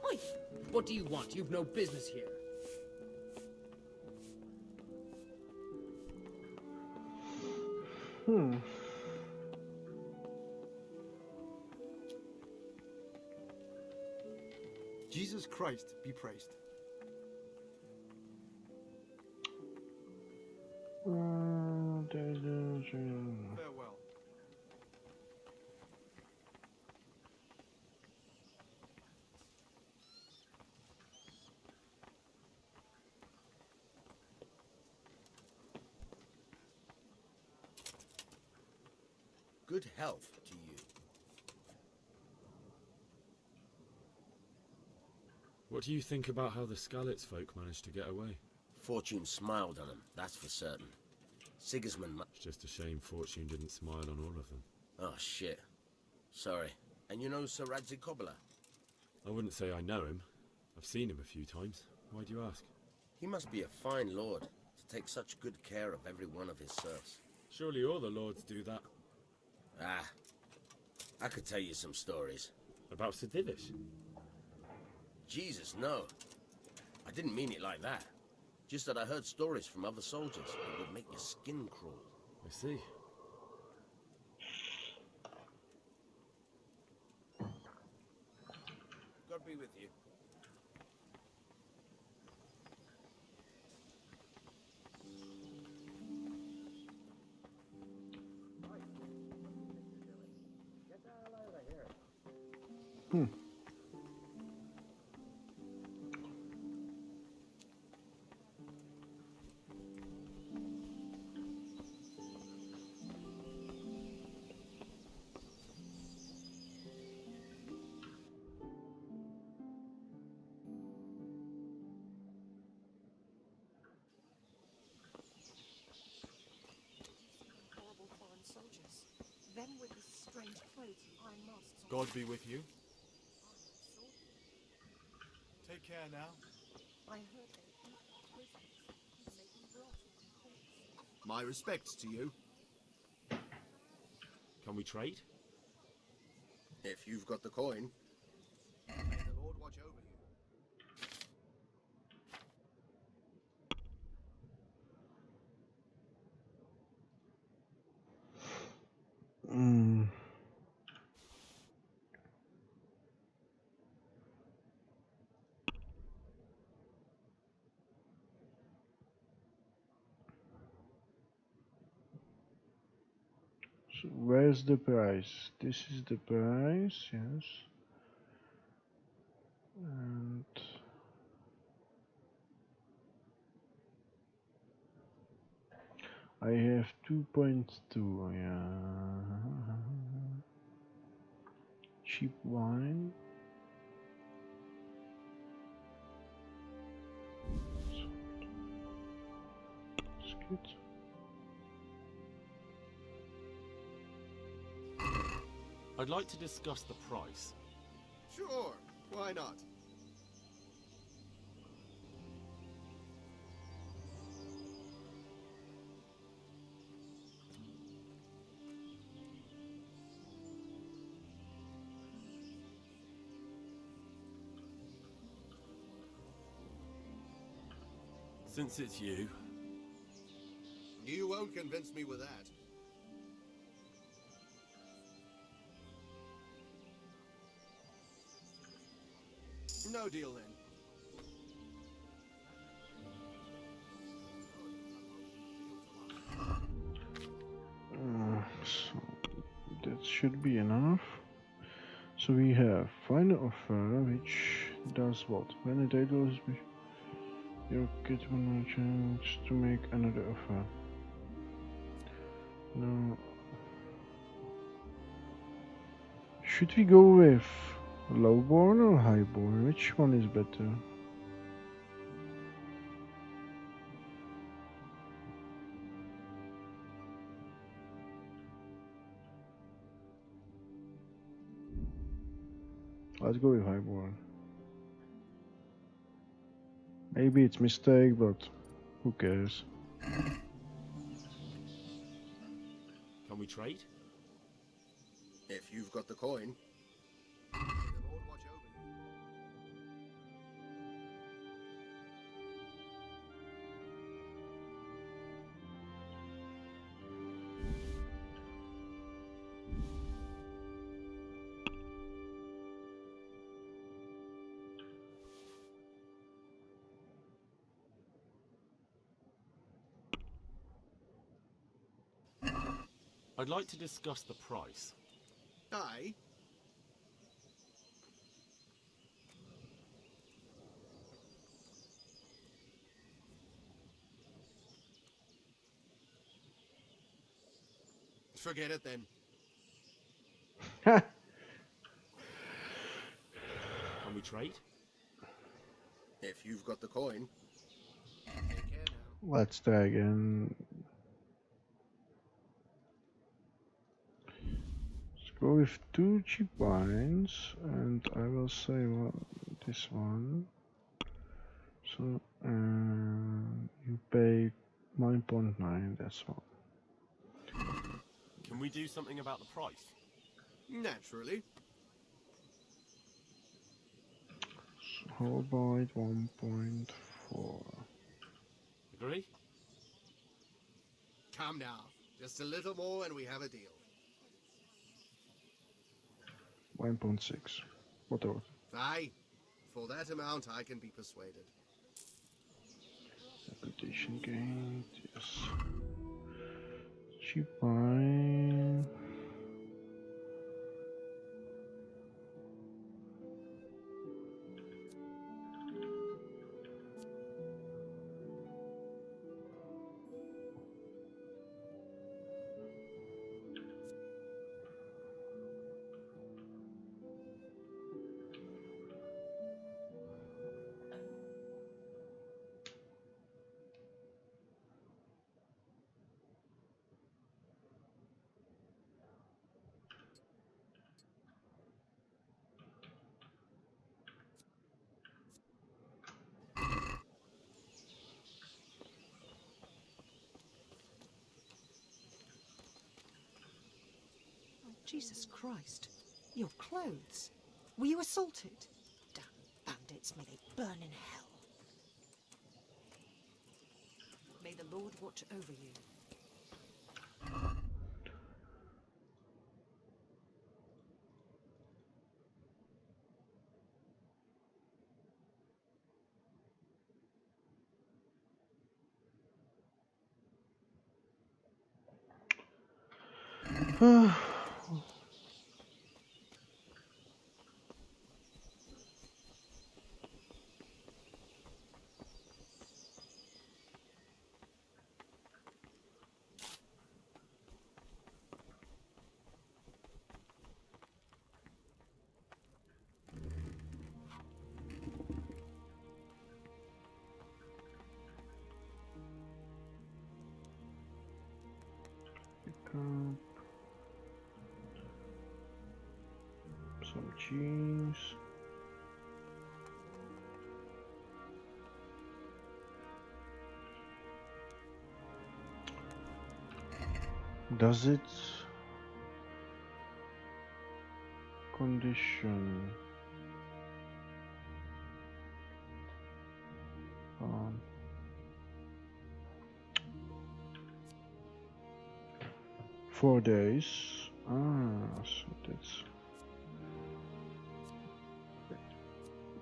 Oi! What do you want? You've no business here. Jesus Christ be praised. Farewell. Good health to you. What do you think about how the Skalitz folk managed to get away? Fortune smiled on him, that's for certain. Sigismund It's just a shame Fortune didn't smile on all of them. Oh, shit. Sorry. And you know Sir Radzig Kobyla? I wouldn't say I know him. I've seen him a few times. Why do you ask? He must be a fine lord to take such good care of every one of his serfs. Surely all the lords do that. Ah, I could tell you some stories. About Sir Divish? Jesus, no. I didn't mean it like that. Just that I heard stories from other soldiers that would make your skin crawl. I see. God be with you. Horrible foreign soldiers. Then with the strange clothes and iron masks on. God be with you. Take care now. I heard they eat prisoners and make them rotting in corpses. My respects to you. Can we trade? If you've got the coin. May the Lord watch over you. So where's the price? This is the price, yes. And I have 2.2, yeah. Cheap wine. That's good. I'd like to discuss the price. Sure, why not? Since it's you. You won't convince me with that. No deal then. So that should be enough. So we have final offer, which does what? When a date goes, you get one chance to make another offer. No. Should we go with lowborn or highborn? Which one is better? Let's go with highborn. Maybe it's mistake, but who cares? Can we trade? If you've got the coin. May the Lord watch over you. I'd like to discuss the price. Aye. Forget it then. Can we trade? If you've got the coin. Let's try again. Let's go with 2 cheap wines, and I will say this one. So you pay 9.9. That's all. Can we do something about the price? Naturally. So how about 1.4? Agree? Come now. Just a little more and we have a deal. 1.6. Whatever. Aye. For that amount I can be persuaded. Reputation gained, yes. Cheap wine. Jesus Christ. Your clothes. Were you assaulted? Damn bandits, may they burn in hell. May the Lord watch over you. Some cheese. Does it condition um, 4 days? So that's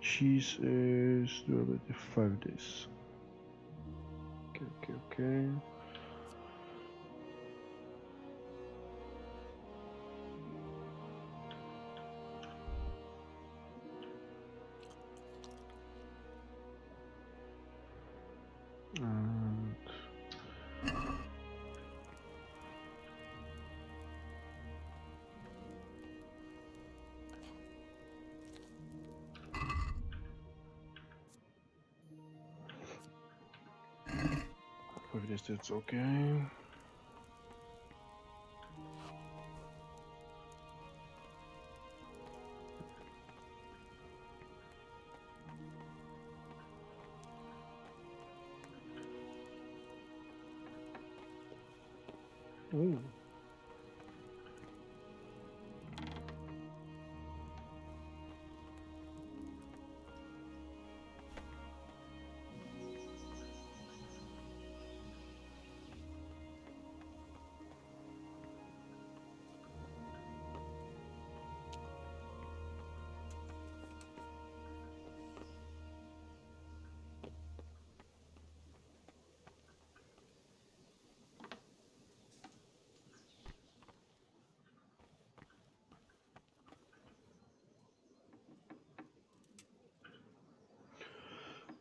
cheese is doable in 5 days. Okay. And for this, it's okay. Ooh.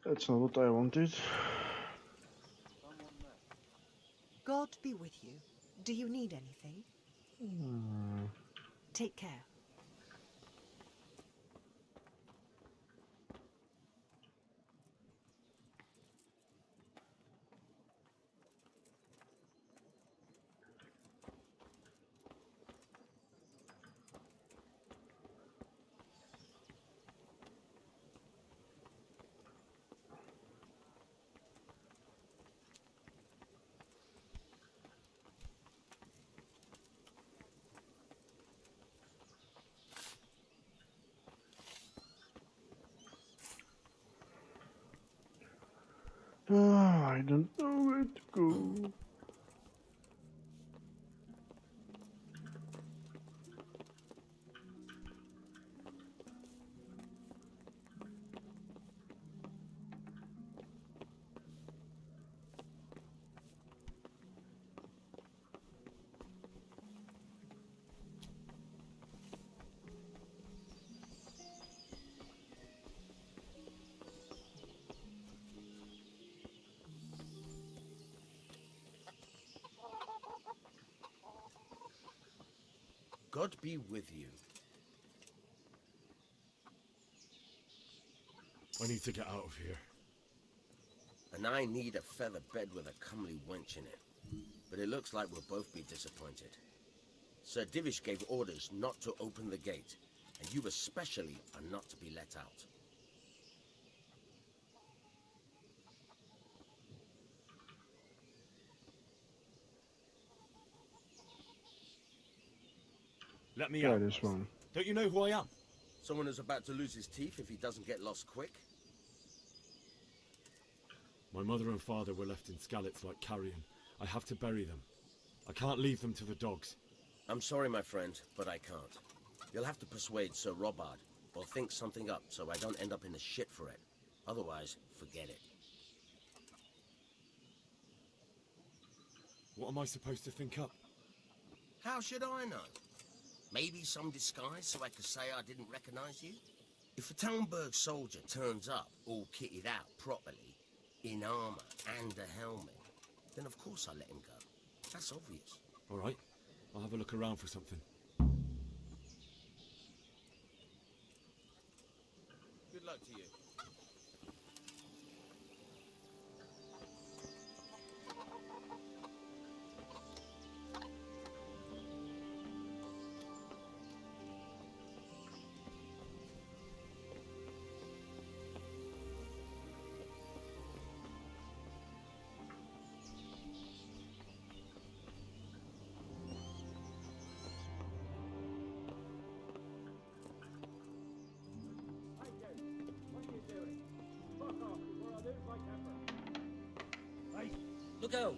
That's not what I wanted. God be with you. Do you need anything? Take care. I don't know where to go. God be with you. I need to get out of here. And I need a feather bed with a comely wench in it. But it looks like we'll both be disappointed. Sir Divish gave orders not to open the gate, and you especially are not to be let out. Let me Try out. this one. Don't you know who I am? Someone who's about to lose his teeth if he doesn't get lost quick? My mother and father were left in Skalitz like carrion. I have to bury them. I can't leave them to the dogs. I'm sorry, my friend, but I can't. You'll have to persuade Sir Robard, or think something up so I don't end up in the shit for it. Otherwise, forget it. What am I supposed to think up? How should I know? Maybe some disguise so I could say I didn't recognize you? If a Talmberg soldier turns up all kitted out properly, in armor and a helmet, then of course I let him go. That's obvious. All right, I'll have a look around for something. Good luck to you. Look out!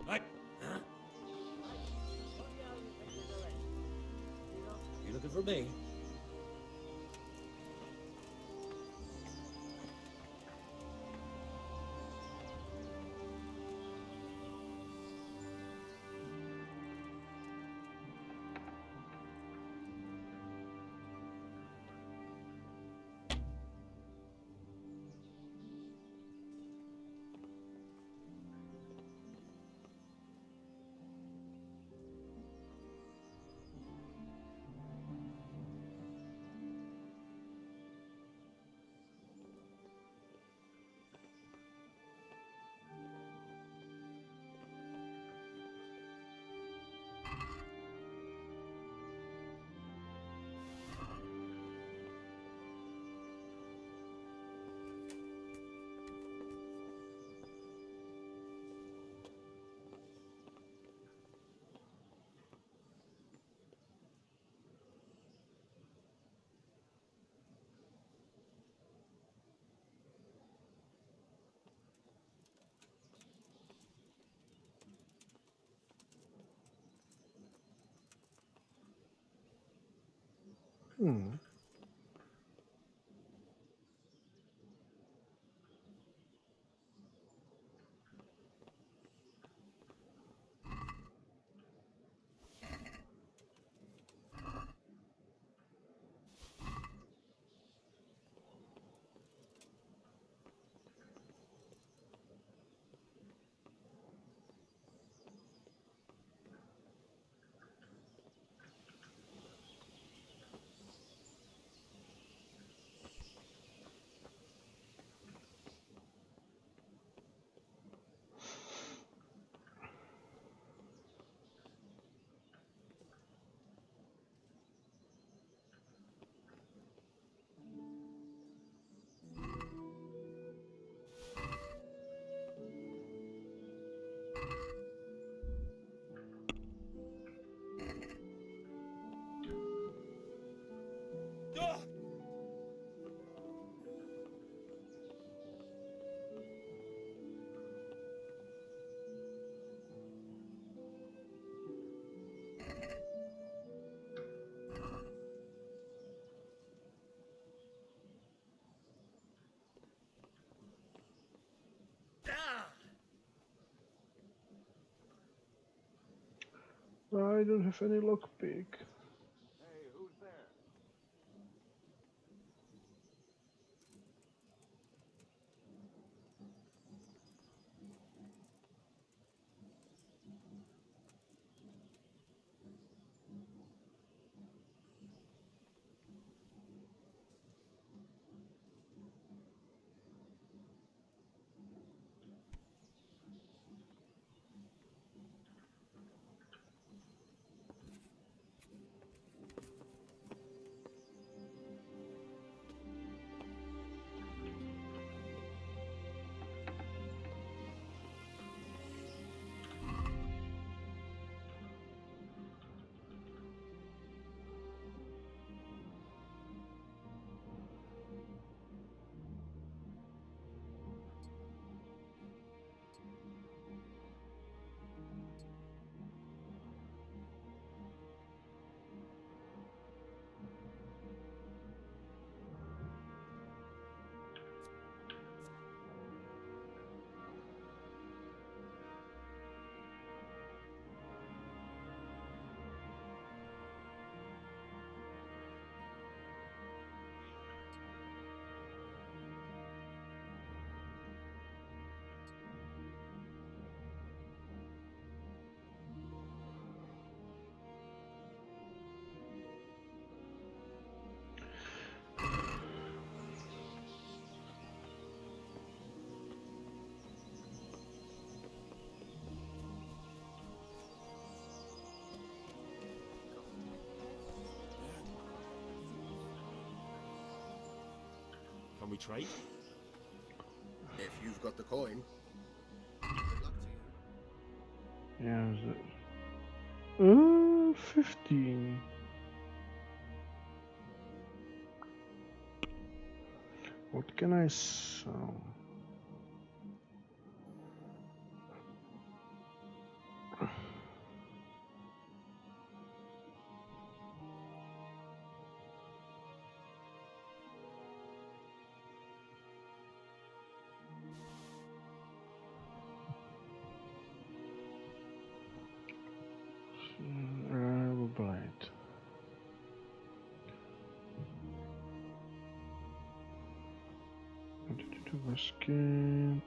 Right. Huh? You looking for me? Hmm. I don't have any lockpick. Hey, who's there? Can we trade? If you've got the coin. Good luck to you. Yeah, 15. What can I sell? Reliable blade. Basket.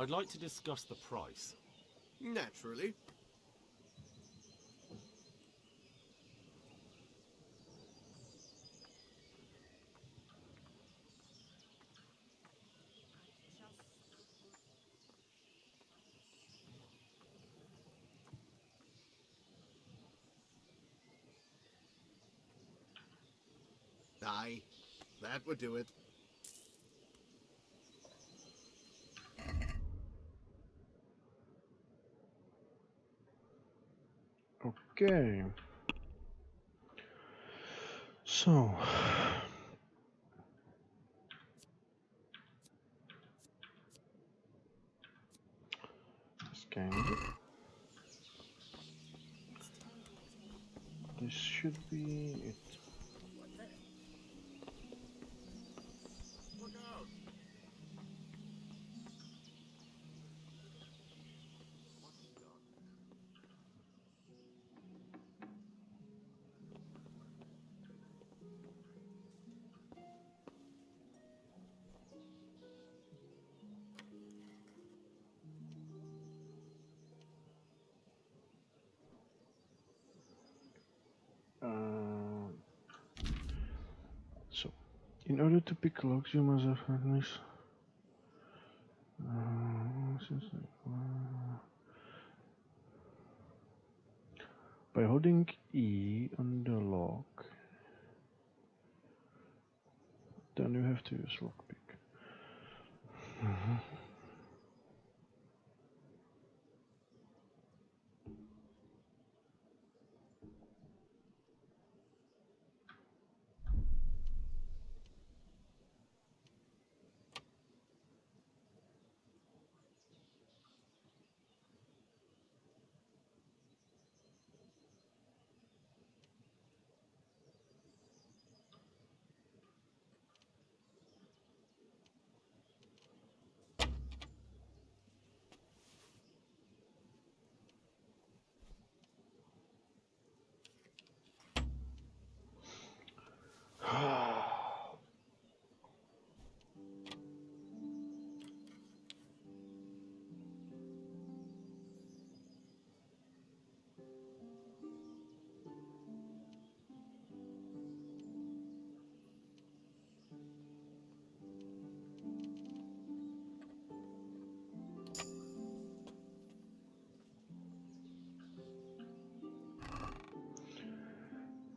I'd like to discuss the price. Naturally. Aye, that would do it. Okay. So. Scan it. This should be it. Look out! So, in order to pick locks, you must have harness. By holding E on the lock, then you have to use lockpick.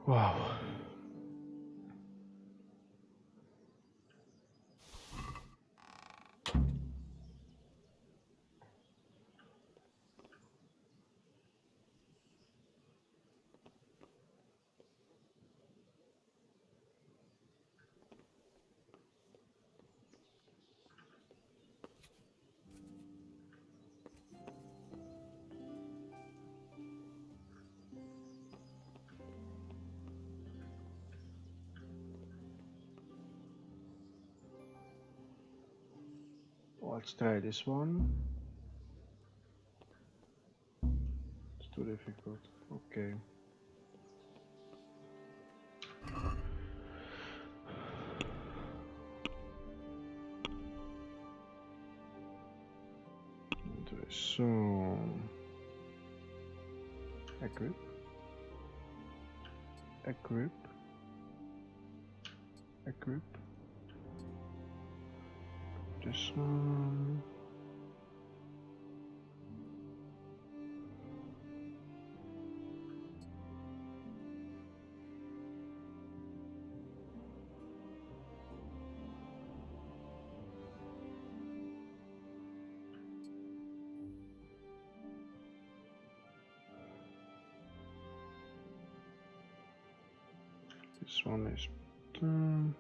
Wow. Let's try this one. It's too difficult. Okay. So, equip, equip, equip. This one. This one is done.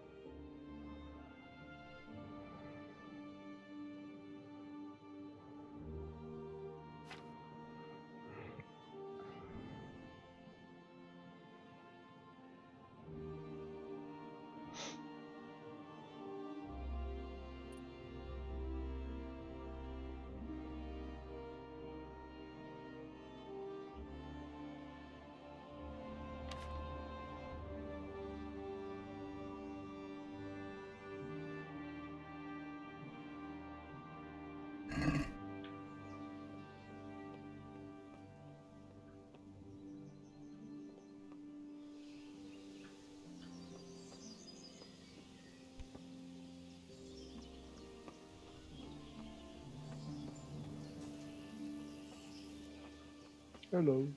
Hello.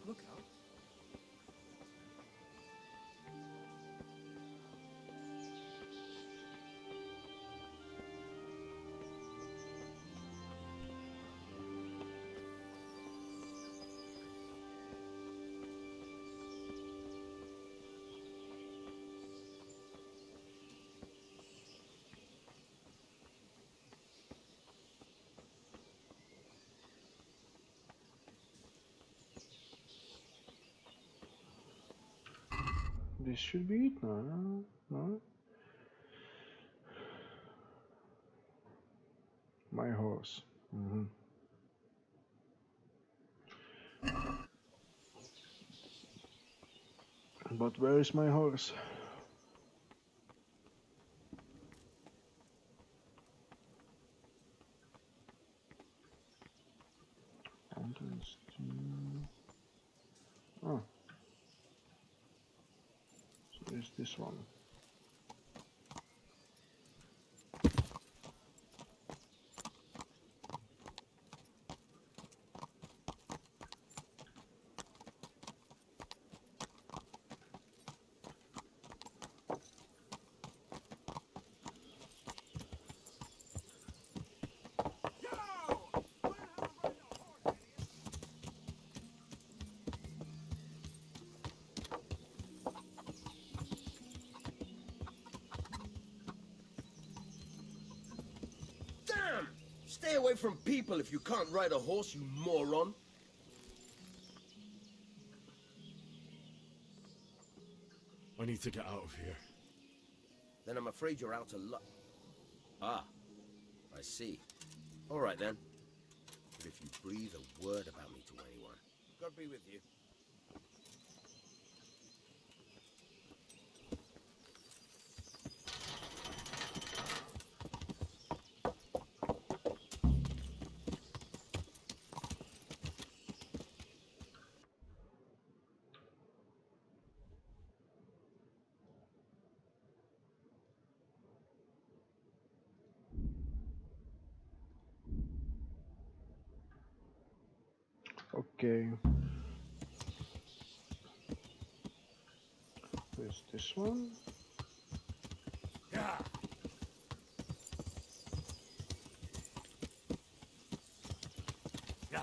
Look out. This should be it now, no? My horse. But where is my horse? Oh, so there's this one. Damn! Stay away from people if you can't ride a horse, you moron. I need to get out of here. Then I'm afraid you're out of luck. Ah, I see. All right then. But if you breathe a word about me to anyone, God be with you. Okay. There's this one. Yeah. Yeah.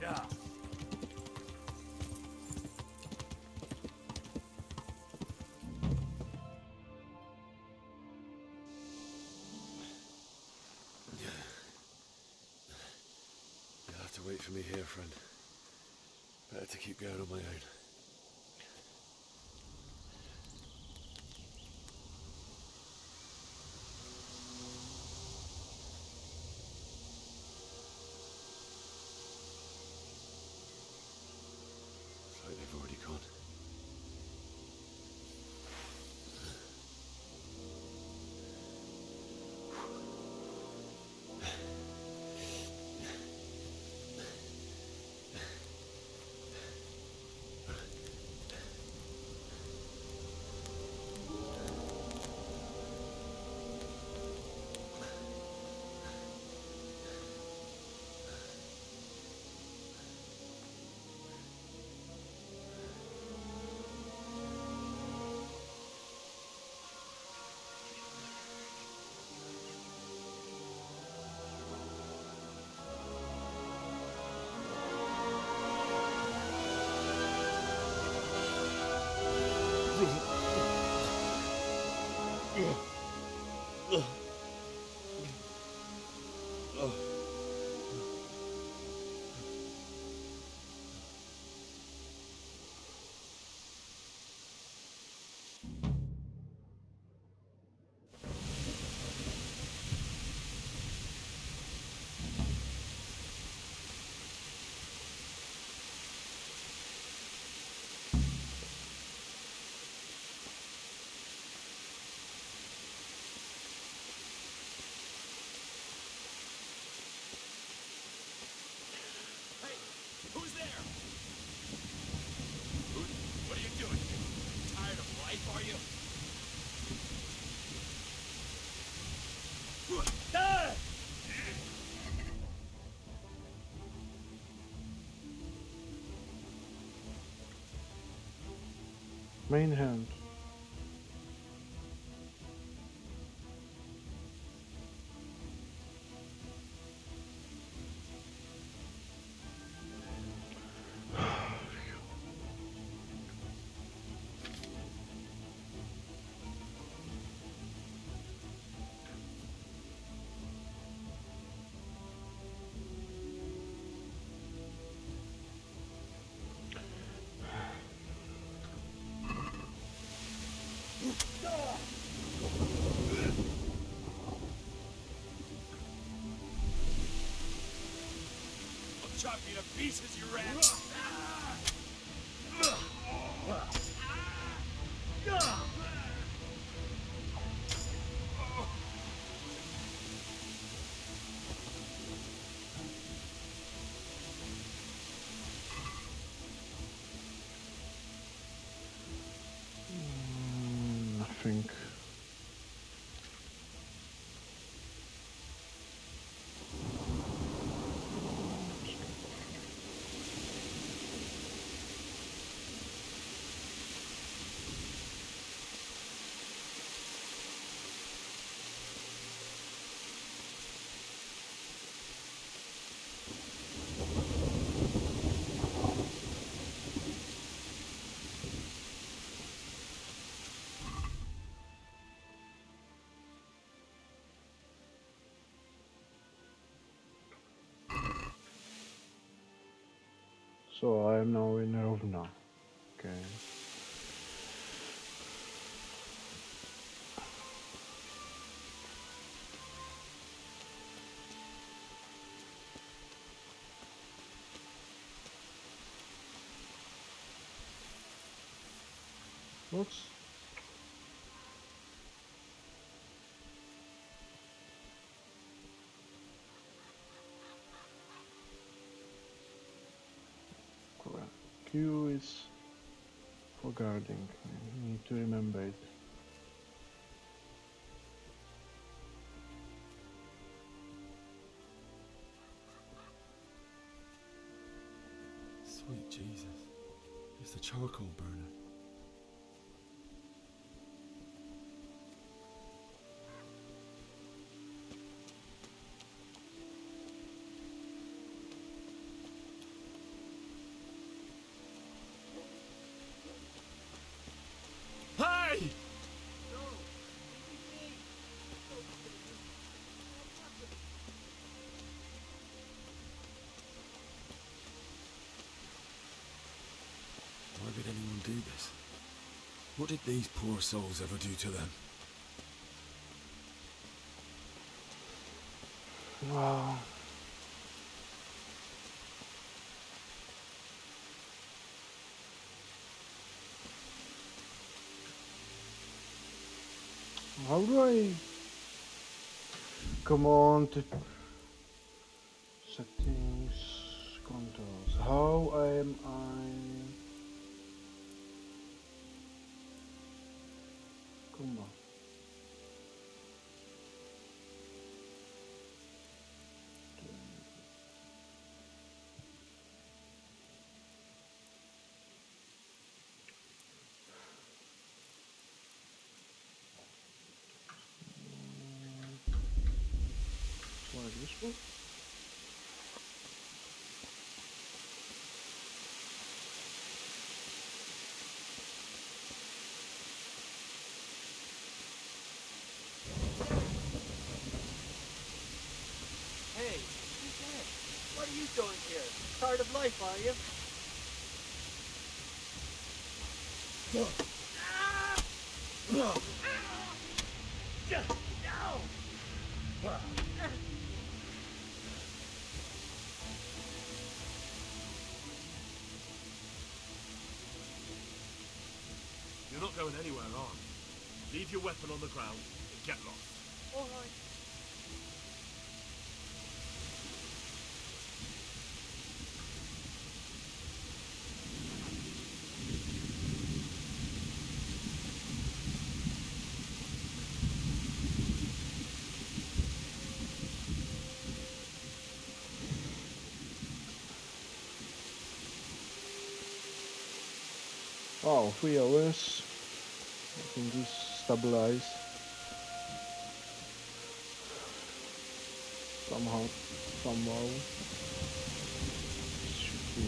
Yeah. You'll have to wait for me here, friend. Better to keep going on my own. Looks like they've already gone. Who's there? What are you doing? Tired of life, are you? Ah! Main hand. chop you to pieces, you rat! I think. So I am now in Rovna. Okay. What's correct? Q is for guarding. You need to remember it. Sweet Jesus. It's the charcoal burner. Hey! Why would anyone do this? What did these poor souls ever do to them? Wow. How do I come on to settings, controls? How am I? Come on. Like this one? Hey, who's there? What are you doing here? Tired of life, are you? You're not going anywhere, are you? Leave your weapon on the ground and get lost. All right. Wow, 3 hours. I can just stabilize. Somehow. Should be.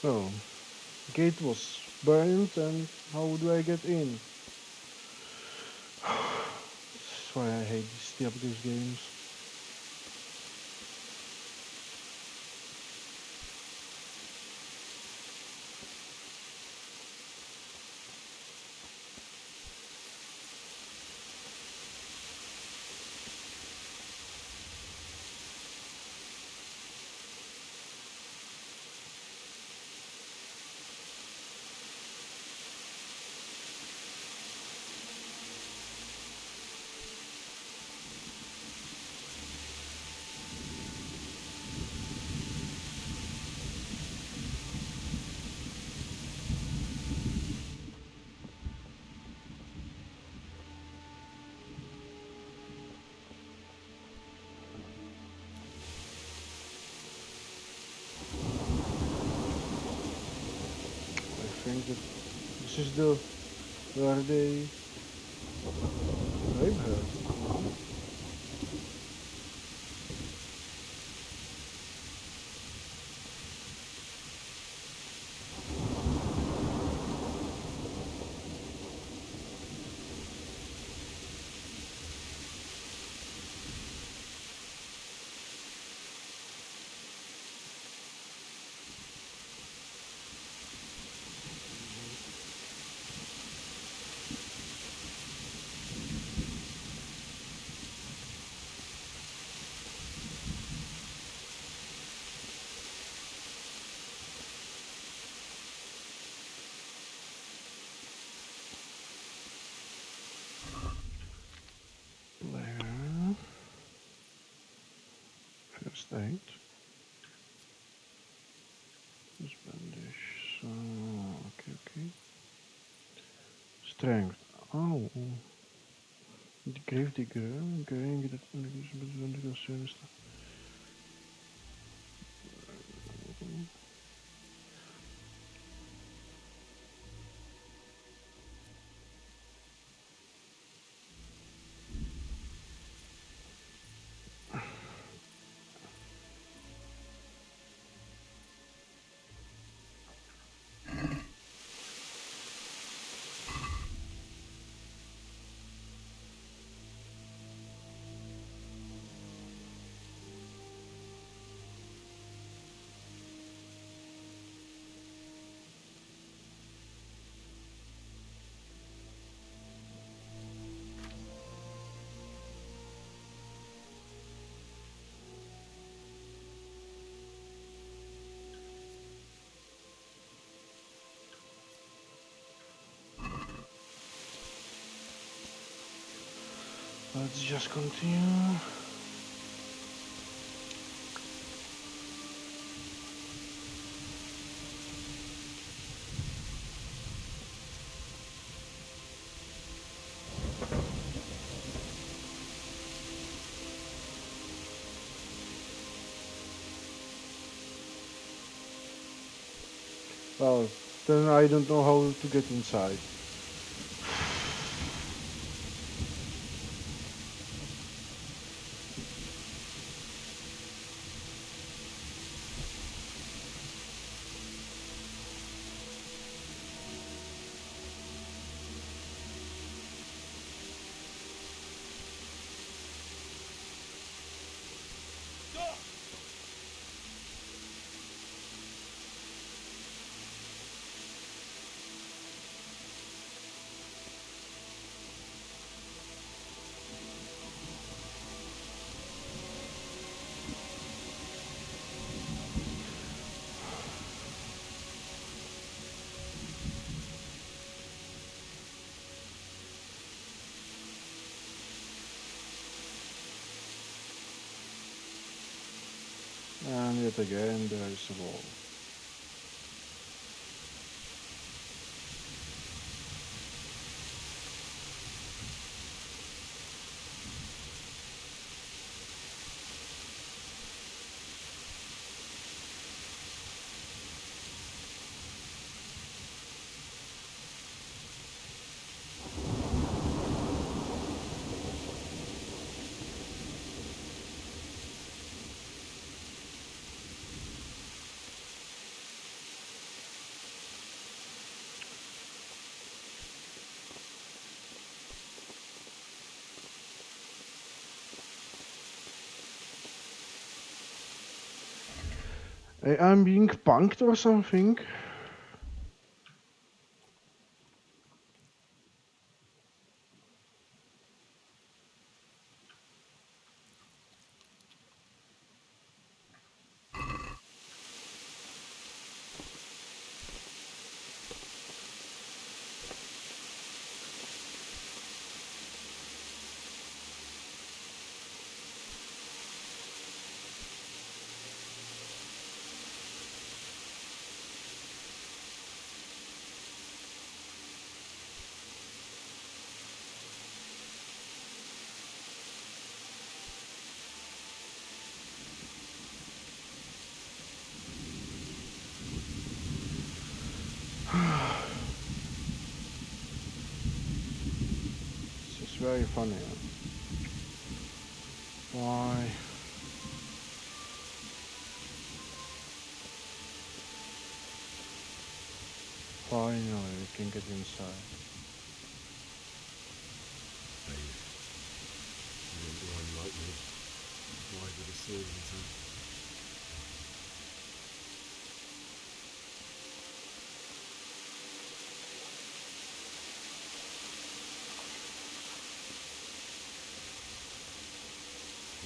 Oh, gate was burned, and how do I get in? That's why I hate these games. I think that this is the where they rape her. There. First aid. This bandage. So, okay. Strength. Oh. The grave digger. Going that concern. Let's just continue. Well, then I don't know how to get inside. And yet again, there is a wall. I'm being punked or something. This is very funny. Why? Finally, we can get inside. Babe, you didn't do unlike me. Why with a sword in his hand?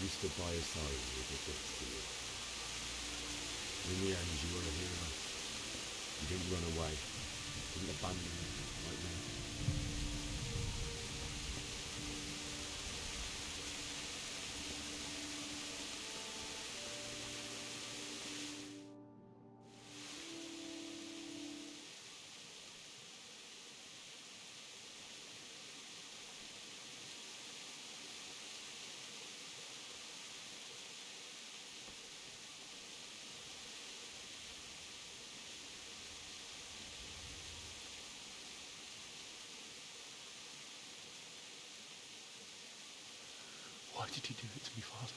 You stood by his side and he did this to you. In the end, you were a hero. You didn't run away. You didn't abandon him like me. Why did you do it to me, Father?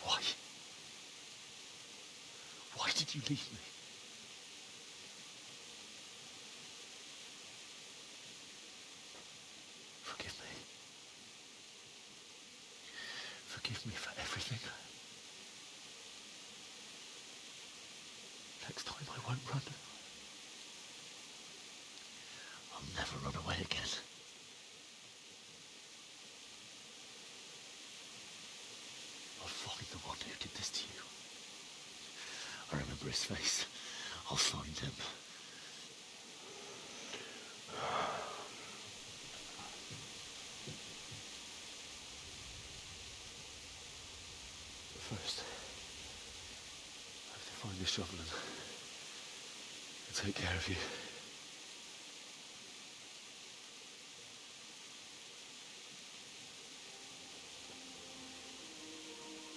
Why? Why did you leave me? Forgive me. Forgive me for everything. Next time I won't run. I'll never run away again. I'll find the one who did this to you. I remember his face. I'll find him. But first, I have to find the shovel and take care of you.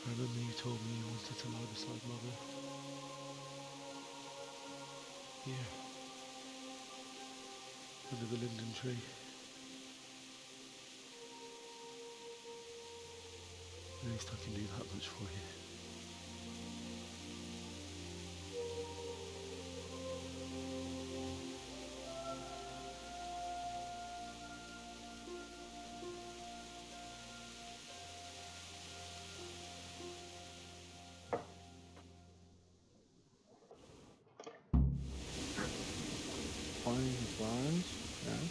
I remember you told me you wanted to lie beside Mother. Here. Under the linden tree. At least I can do that much for you. Finding the plants, yes.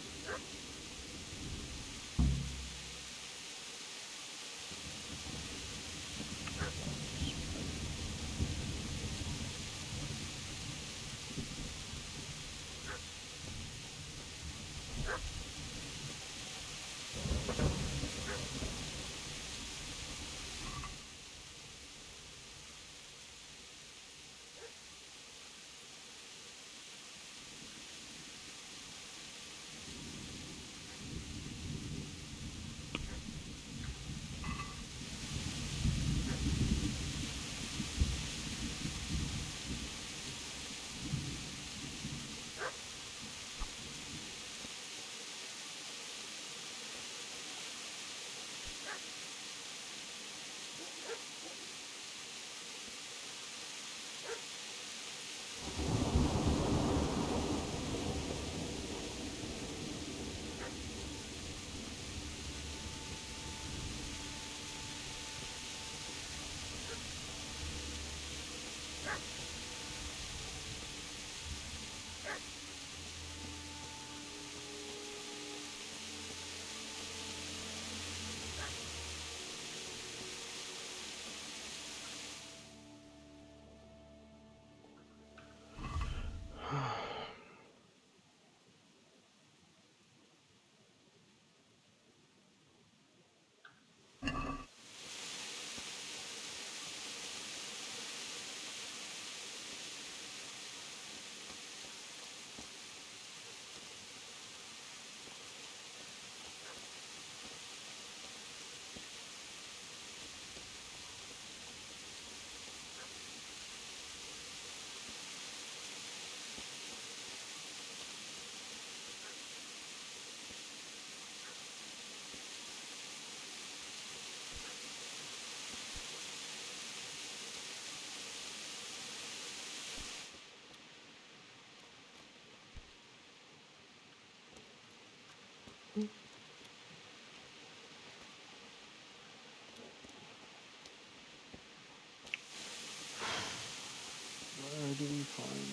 Where do we find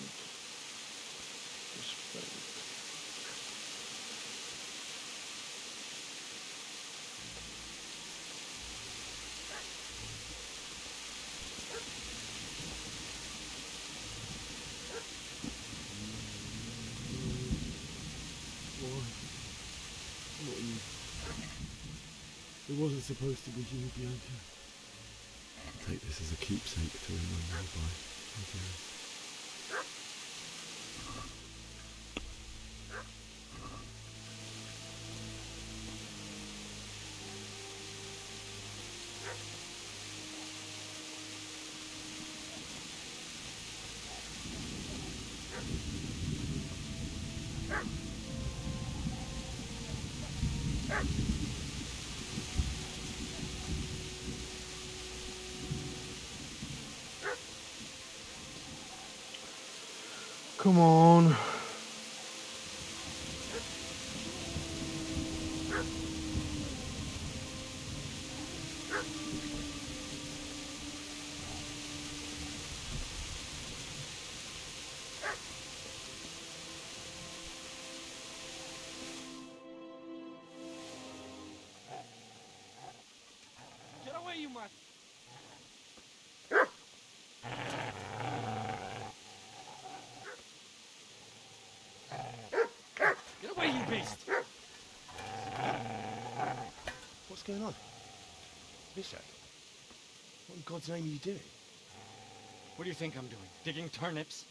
this plate? Why? Not you. It wasn't supposed to be you, Bianca. Take this as a keepsake to remember by, my dearest. Come on. Get away, you must! Get away, you beast! What's going on? Bishop? What in God's name are you doing? What do you think I'm doing? Digging turnips?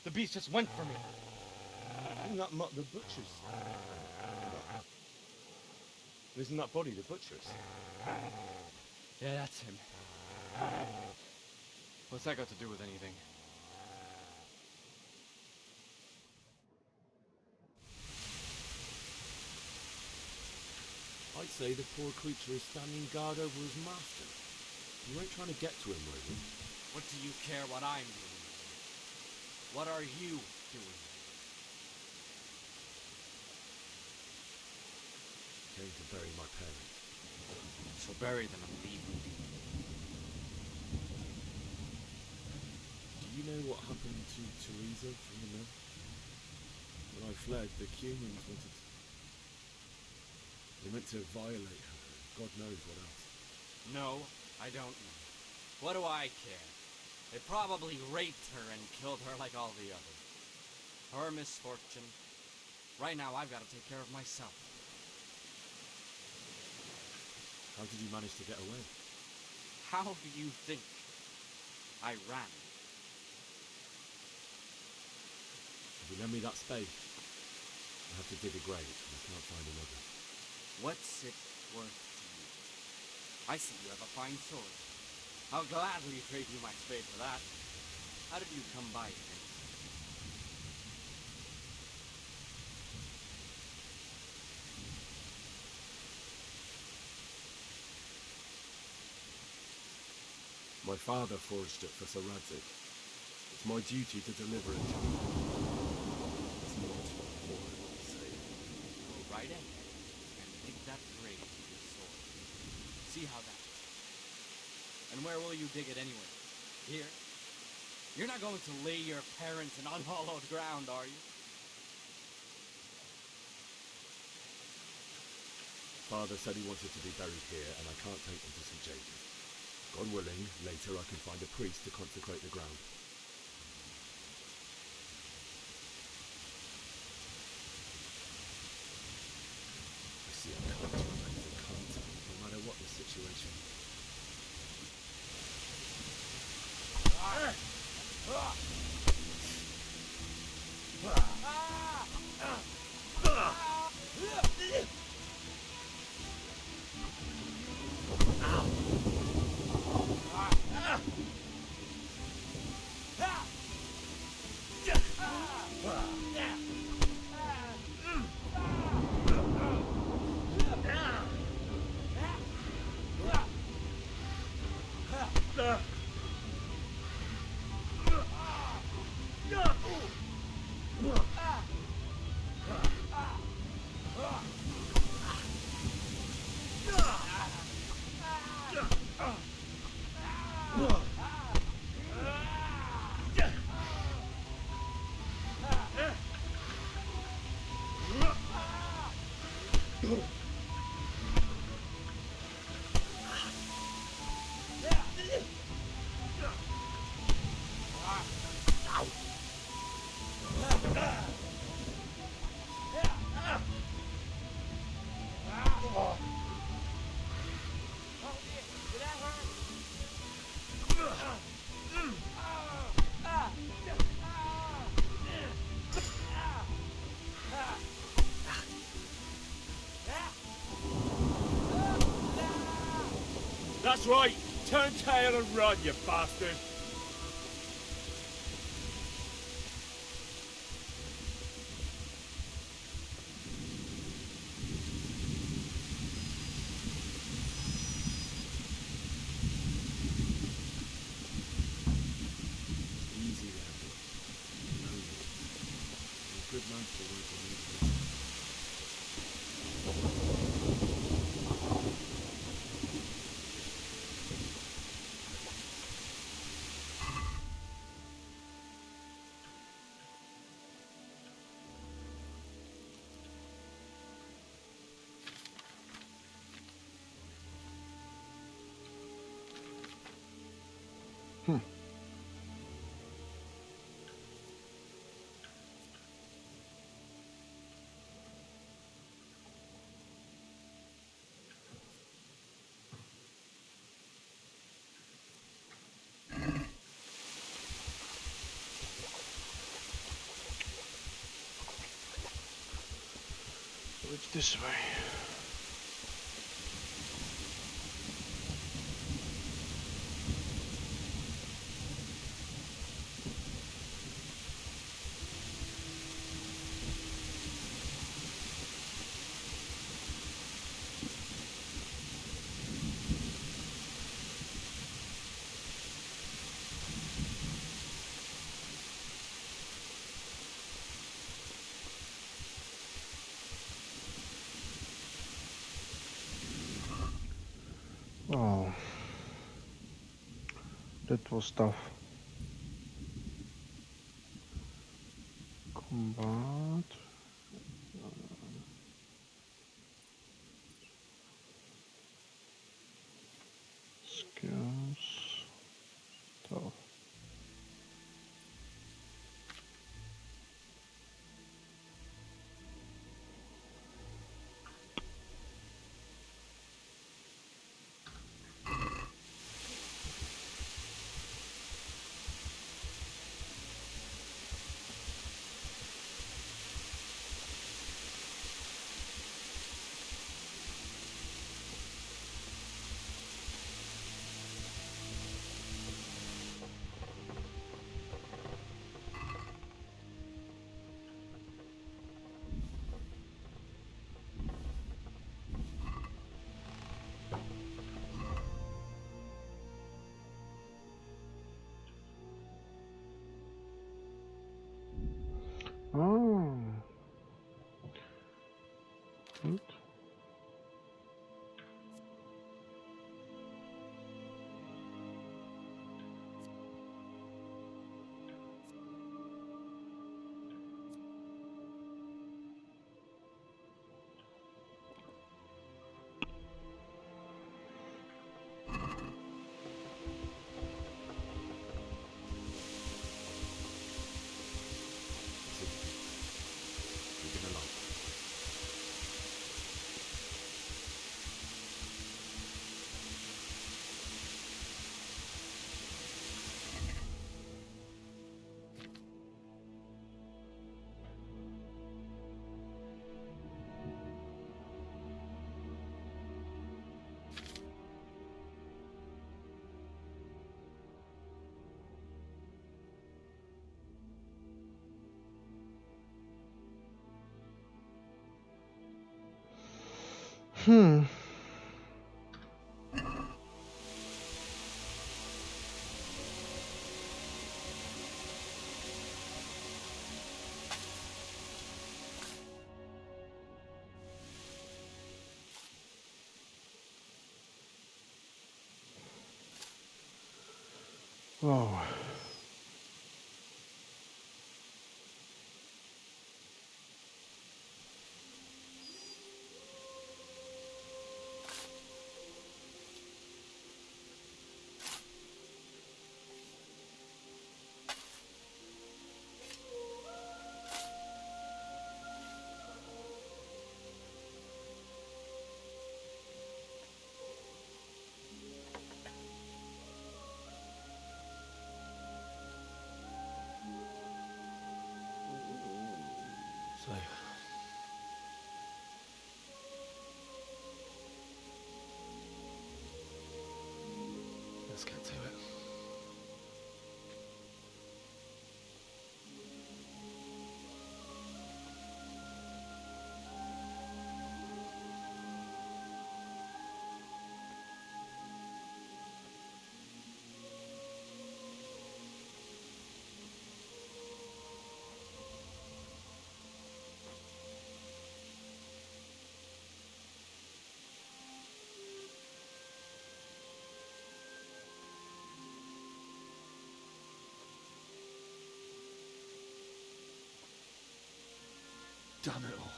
The beast just went for me. Isn't that not the butcher's? Isn't that body the butcher's? Yeah, that's him. What's that got to do with anything? I'd say the poor creature is standing guard over his master. You ain't trying to get to him, were you? What do you care what I'm doing? What are you doing? Came to bury my parents. So bury them and leave me. Do you know what happened to Teresa from the mill? When I fled, the Cumans wanted to... They meant to violate her. God knows what else. No, I don't know. What do I care? They probably raped her and killed her like all the others. Her misfortune. Right now, I've got to take care of myself. How did you manage to get away? How do you think I ran? If you lend me that spade, I have to dig a grave and I can't find another. What's it worth to you? I see you have a fine sword. I'll gladly trade you my spade for that. How did you come by it? My father forged it for Sir Radzik. It's my duty to deliver it to you. It's not more to say. Go right ahead and dig that grave with your sword. See how that is. And where will you dig it anyway? Here? You're not going to lay your parents in unhallowed ground, are you? Father said he wanted to be buried here, and I can't take him to St. James's. God willing, later I can find a priest to consecrate the ground. I see a cunt remains a cunt, no matter what the situation. That's right! Turn tail and run, you bastard! Easy there, boy. Slowly. You're a good man for working with me. So it's this way. Oh, that was tough. Combat. Skills. Tough. Oh. Good. You're gonna like it. Hmm. Oh. So, let's get to it. Damn it all.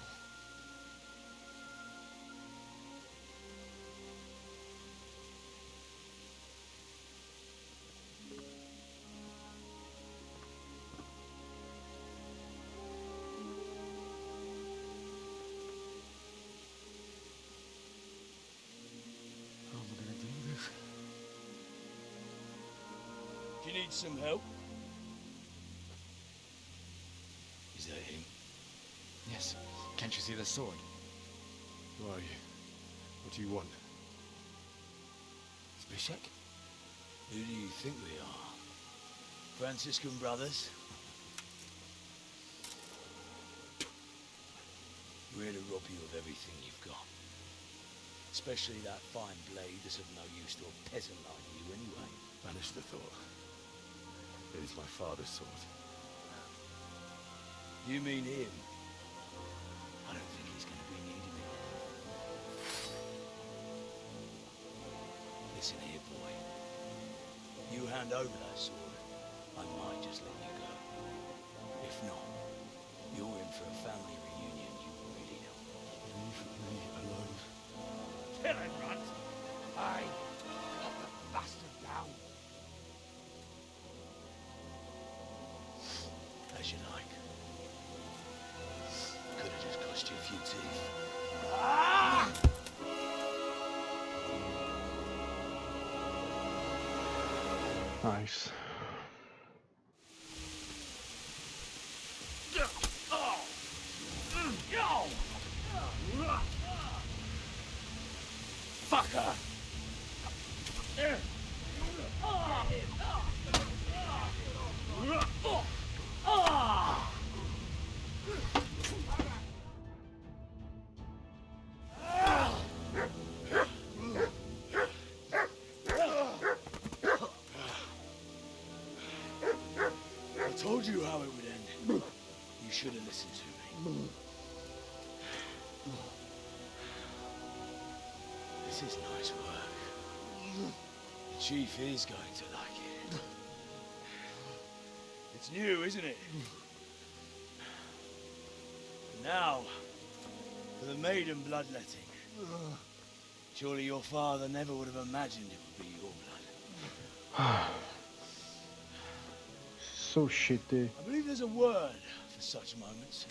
How am I gonna do this? Do you need some help? Is that him? Yes. Can't you see the sword? Who are you? What do you want? Spishek? Who do you think we are? Franciscan brothers? We're here to rob you of everything you've got. Especially that fine blade that's of no use to a peasant like you anyway. Banish the thought. It is my father's sword. You mean him? I don't think he's going to be needing it. Listen here, boy. You hand over that sword, I might just let you go. If not, you're in for a family reunion you really don't want. Leave me alone. Kill him, Runt! Aye, cut the bastard down. As you like. Could have just cost you a few teeth. Ah! Nice. Fucker! I told you how it would end. You should have listened to me. This is nice work. The chief is going to like it. It's new, isn't it? Now, for the maiden bloodletting. Surely your father never would have imagined it would be your blood. So shitty. I believe there's a word for such moments.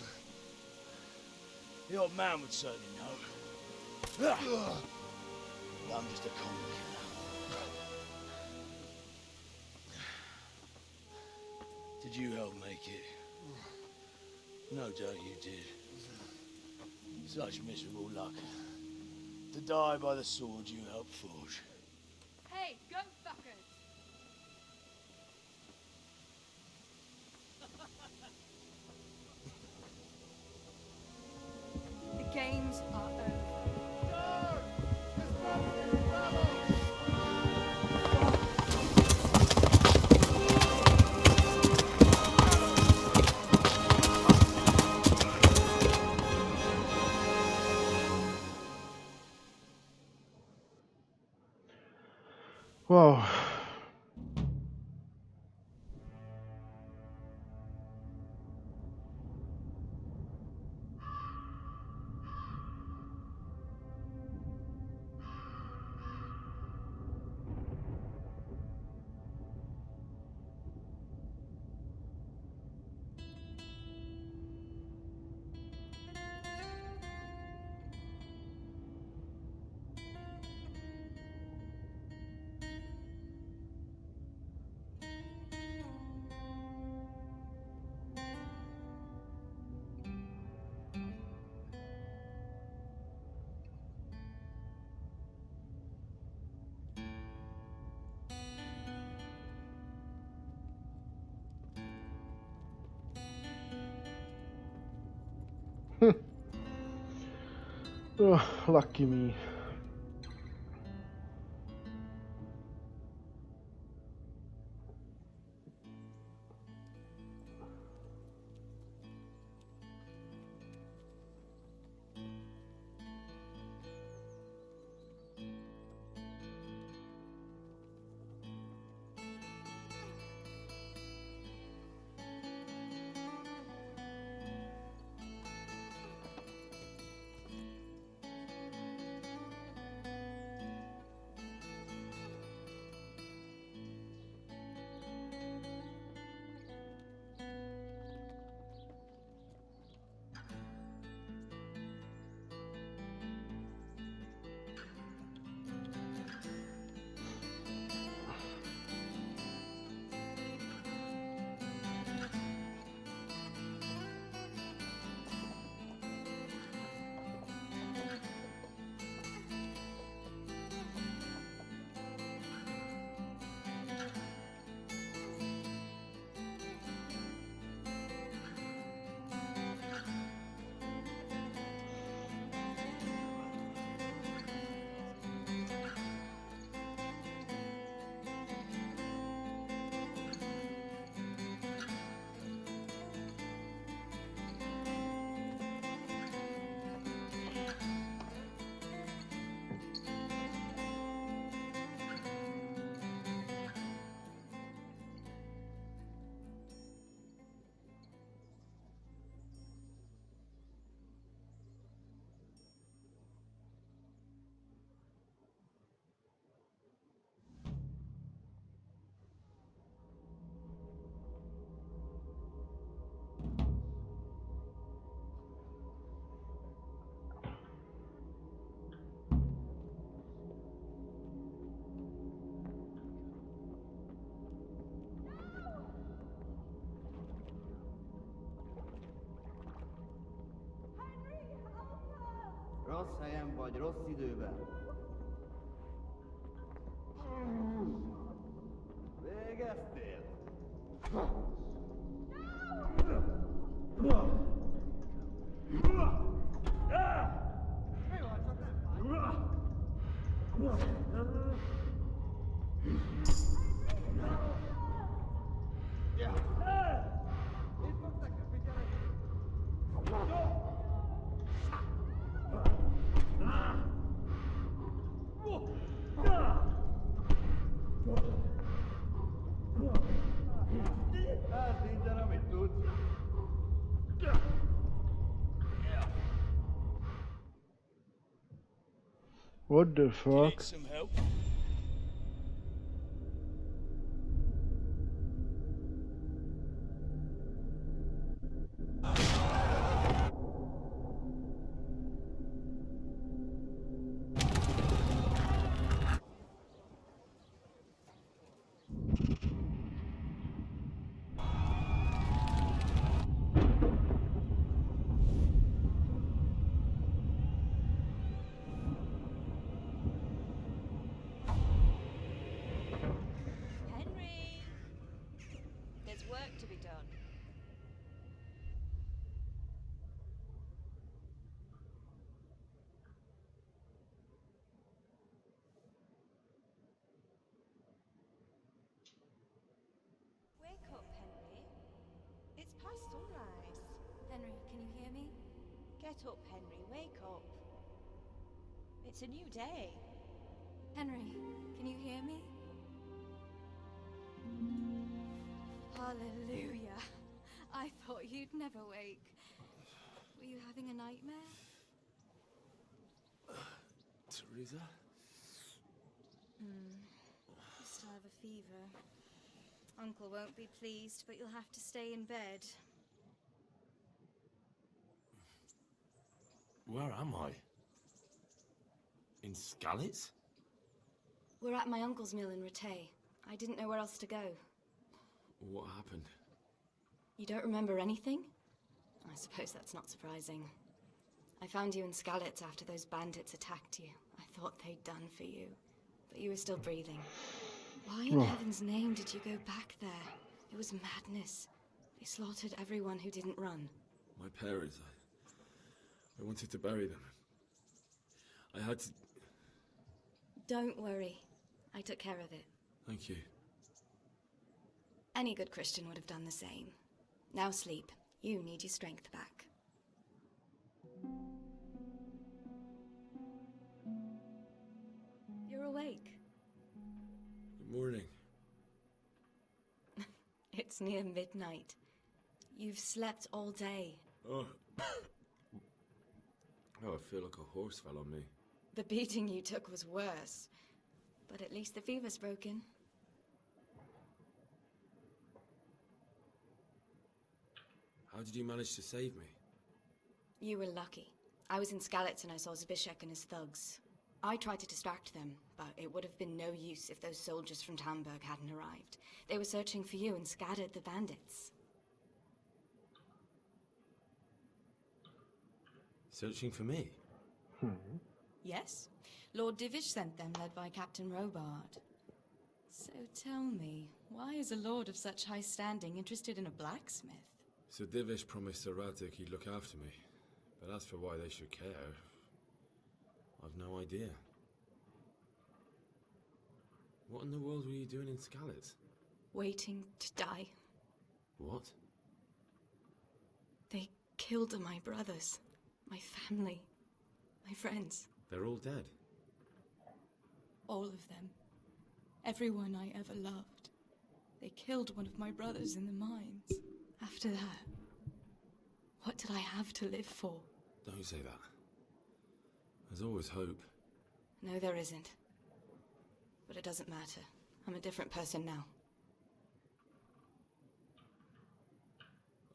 The old man would certainly know. But I'm just a common killer. Did you help make it? No doubt you did. Such miserable luck. To die by the sword you helped forge. Hey, go fuckers! The games are over. Wow. Oh, lucky me. Rossz helyen vagy, rossz időben. Végeztél? Hát minden, amit tudsz. What the fuck? Some help? Henry! There's work to be done. Wake up, Henry. It's past sunrise. Henry, can you hear me? Get up, Henry. Wake up. It's a new day. Henry, can you hear me? Hallelujah. I thought you'd never wake. Were you having a nightmare? Teresa? You still have a fever. Uncle won't be pleased, but you'll have to stay in bed. Where am I? In Skalitz? We're at my uncle's mill in Rattay. I didn't know where else to go. What happened? You don't remember anything? I suppose that's not surprising. I found you in Skalitz after those bandits attacked you. I thought they'd done for you, but you were still breathing. Why in heaven's name did you go back there? It was madness. They slaughtered everyone who didn't run. My parents. I wanted to bury them. I had to... Don't worry. I took care of it. Thank you. Any good Christian would have done the same. Now sleep. You need your strength back. You're awake. Good morning. It's near midnight. You've slept all day. Oh. Oh, I feel like a horse fell on me. The beating you took was worse. But at least the fever's broken. How did you manage to save me? You were lucky. I was in Skalitz and I saw Zbyszek and his thugs. I tried to distract them, but it would have been no use if those soldiers from Tamburg hadn't arrived. They were searching for you and scattered the bandits. Searching for me? Yes. Lord Divish sent them, led by Captain Robard. So tell me, why is a lord of such high standing interested in a blacksmith? Sir Divish promised Sir Radzig he'd look after me. But as for why they should care, I've no idea. What in the world were you doing in Skalitz? Waiting to die. What? They killed my brothers, my family, my friends. They're all dead. All of them. Everyone I ever loved. They killed one of my brothers in the mines. After that, what did I have to live for? Don't say that. There's always hope. No, there isn't. But it doesn't matter. I'm a different person now.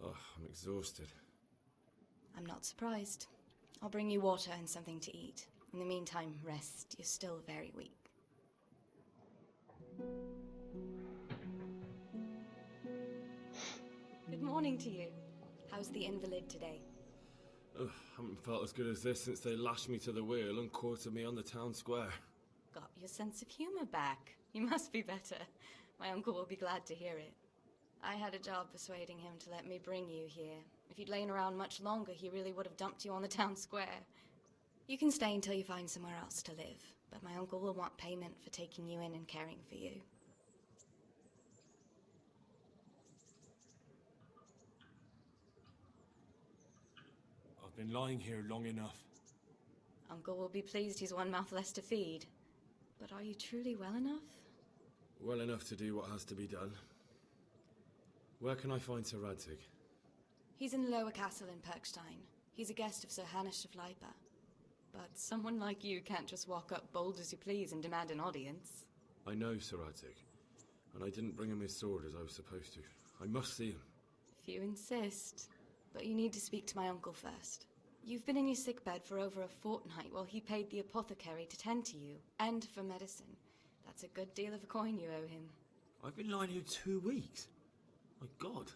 Oh, I'm exhausted. I'm not surprised. I'll bring you water and something to eat. In the meantime, rest. You're still very weak. Good morning to you. How's the invalid today? Ugh, haven't felt as good as this since they lashed me to the wheel and quartered me on the town square. Got your sense of humor back. You must be better. My uncle will be glad to hear it. I had a job persuading him to let me bring you here. If you'd lain around much longer, he really would have dumped you on the town square. You can stay until you find somewhere else to live, but my uncle will want payment for taking you in and caring for you. I've been lying here long enough. Uncle will be pleased he's one mouth less to feed. But are you truly well enough? Well enough to do what has to be done. Where can I find Sir Radzig? He's in the lower castle in Perkstein. He's a guest of Sir Hanush of Leipa. But someone like you can't just walk up bold as you please and demand an audience. I know Sir Radzig, and I didn't bring him his sword as I was supposed to. I must see him. If you insist. But you need to speak to my uncle first. You've been in your sickbed for over a fortnight while he paid the apothecary to tend to you, and for medicine. That's a good deal of a coin you owe him. I've been lying here 2 weeks. My God.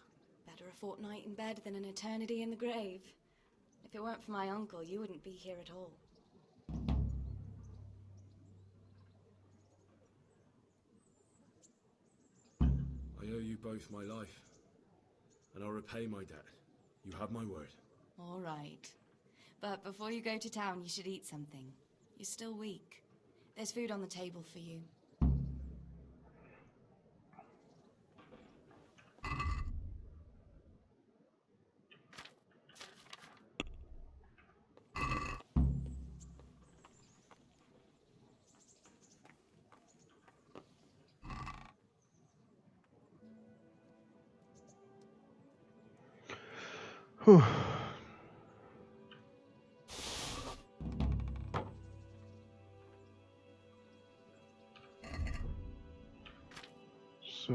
Better a fortnight in bed than an eternity in the grave. If it weren't for my uncle, you wouldn't be here at all. I owe you both my life, and I'll repay my debt. You have my word. All right. But before you go to town, you should eat something. You're still weak. There's food on the table for you. Whew. So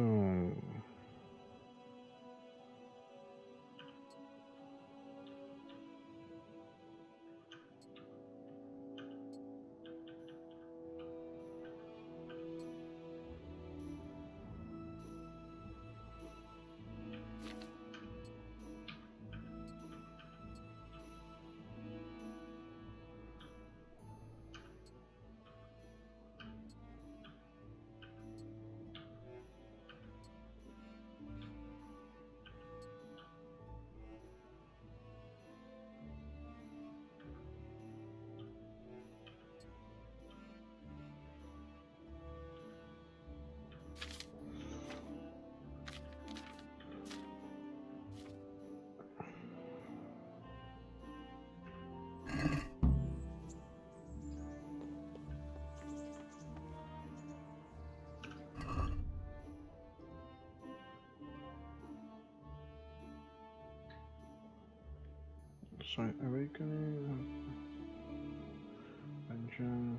Sorry, awakening. Engine.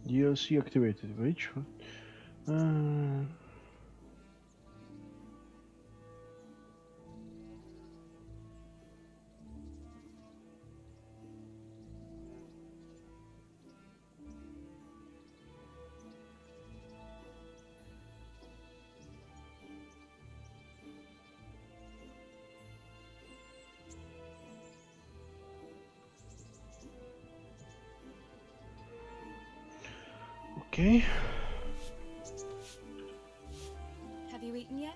DLC activated. Which one? Okay. Have you eaten yet?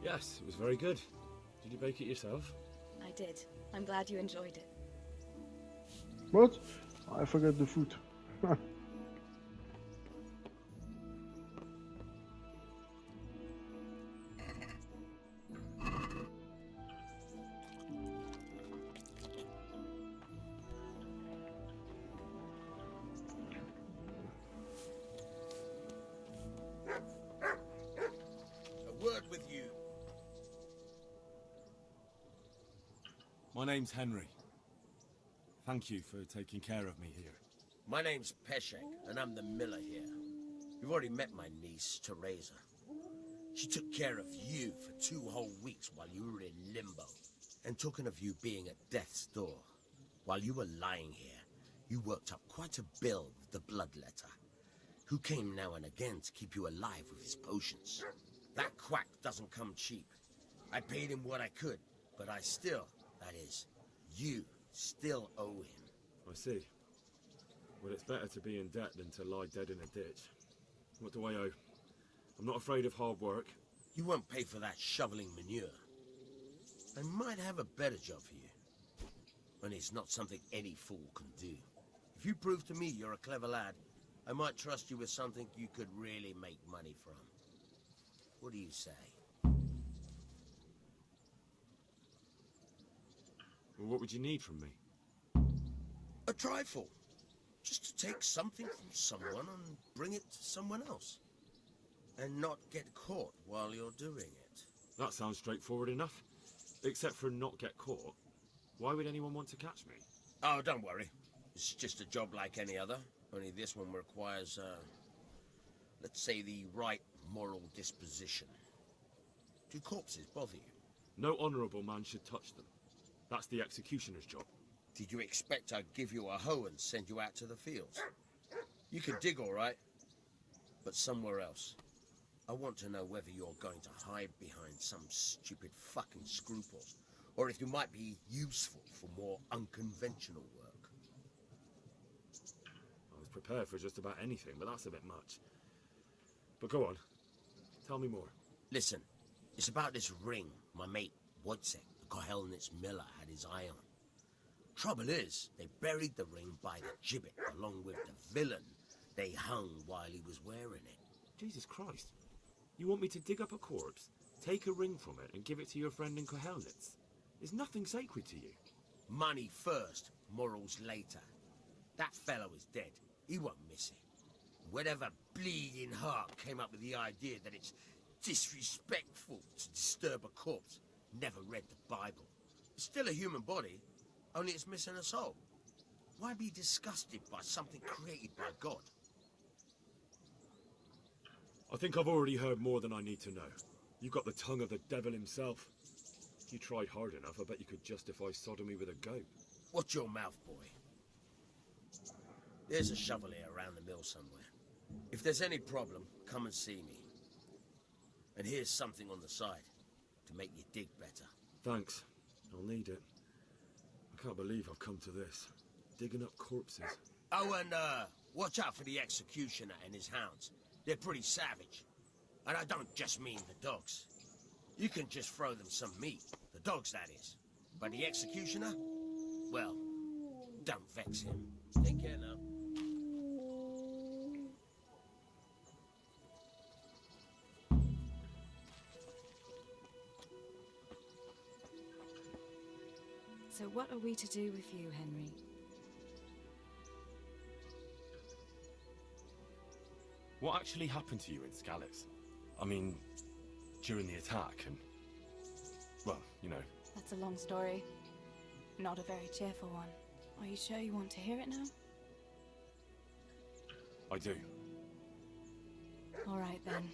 Yes, it was very good. Did you bake it yourself? I did. I'm glad you enjoyed it. What? I forgot the food. A word with you. My name's Henry. Thank you for taking care of me here. My name's Peshek, and I'm the miller here. You've already met my niece, Teresa. She took care of you for 2 whole weeks while you were in limbo. And talking of you being at death's door, while you were lying here, you worked up quite a bill with the bloodletter, who came now and again to keep you alive with his potions. That quack doesn't come cheap. I paid him what I could, but I still, that is, you still owe him. I see. Well, it's better to be in debt than to lie dead in a ditch. What do I owe? I'm not afraid of hard work. You won't pay for that shoveling manure. I might have a better job for you. And it's not something any fool can do. If you prove to me you're a clever lad, I might trust you with something you could really make money from. What do you say? Well, what would you need from me? A trifle. Just to take something from someone and bring it to someone else. And not get caught while you're doing it. That sounds straightforward enough. Except for not get caught. Why would anyone want to catch me? Oh, don't worry. It's just a job like any other. Only this one requires, let's say, the right moral disposition. Do corpses bother you? No honourable man should touch them. That's the executioner's job. Did you expect I'd give you a hoe and send you out to the fields? You can dig all right, but somewhere else. I want to know whether you're going to hide behind some stupid fucking scruples, or if you might be useful for more unconventional work. I was prepared for just about anything, but that's a bit much. But go on. Tell me more. Listen, it's about this ring my mate Wojciech, the Kohelnitz miller, had his eye on. Trouble is, they buried the ring by the gibbet along with the villain they hung while he was wearing it. Jesus Christ. You want me to dig up a corpse, take a ring from it, and give it to your friend in Kohelnitz? Is nothing sacred to you? Money first, morals later. That fellow is dead. He won't miss it. Whatever bleeding heart came up with the idea that it's disrespectful to disturb a corpse never read the Bible. It's still a human body, only it's missing a soul. Why be disgusted by something created by God? I think I've already heard more than I need to know. You've got the tongue of the devil himself. If you tried hard enough, I bet you could justify sodomy with a goat. Watch your mouth, boy. There's a shovel here around the mill somewhere. If there's any problem, come and see me. And here's something on the side to make you dig better. Thanks. I'll need it. I can't believe I've come to this. Digging up corpses. Oh, and watch out for the executioner and his hounds. They're pretty savage. And I don't just mean the dogs. You can just throw them some meat. The dogs, that is. But the executioner? Well, don't vex him. Take care now. So what are we to do with you, Henry? What actually happened to you in Skalitz? I mean, during the attack and... well, you know. That's a long story. Not a very cheerful one. Are you sure you want to hear it now? I do. All right, then.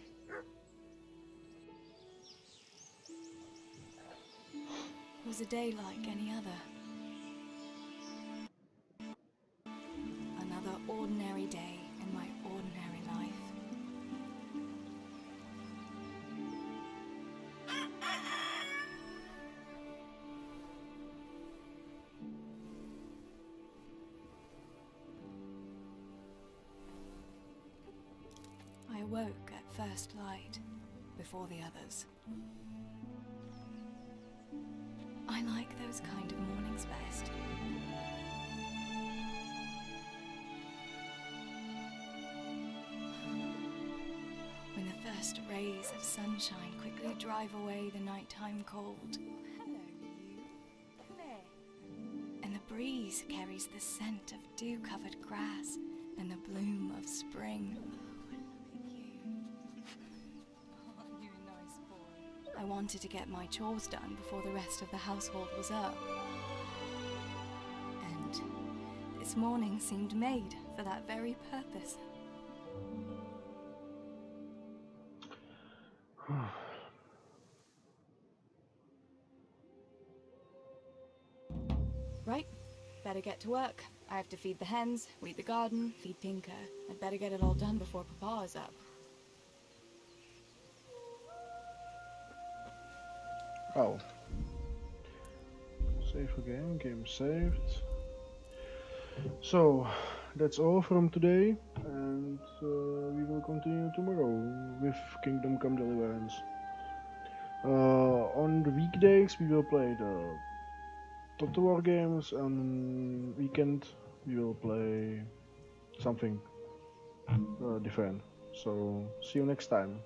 It was a day like any other. Another ordinary day in my ordinary life. I awoke at first light, before the others. I like those kind of mornings best. When the first rays of sunshine quickly drive away the nighttime cold. Hello, you. Claire. And the breeze carries the scent of dew-covered grass and the bloom of spring. Aren't you a nice boy? I wanted to get my chores done before the rest of the household was up. And this morning seemed made for that very purpose. Right, better get to work. I have to feed the hens, weed the garden, feed Pinker. I'd better get it all done before Papa is up. Oh. Save again, game saved. So, that's all from today, and we will continue tomorrow with Kingdom Come Deliverance. On the weekdays we will play the Total War games, on weekend we will play something different. So, see you next time.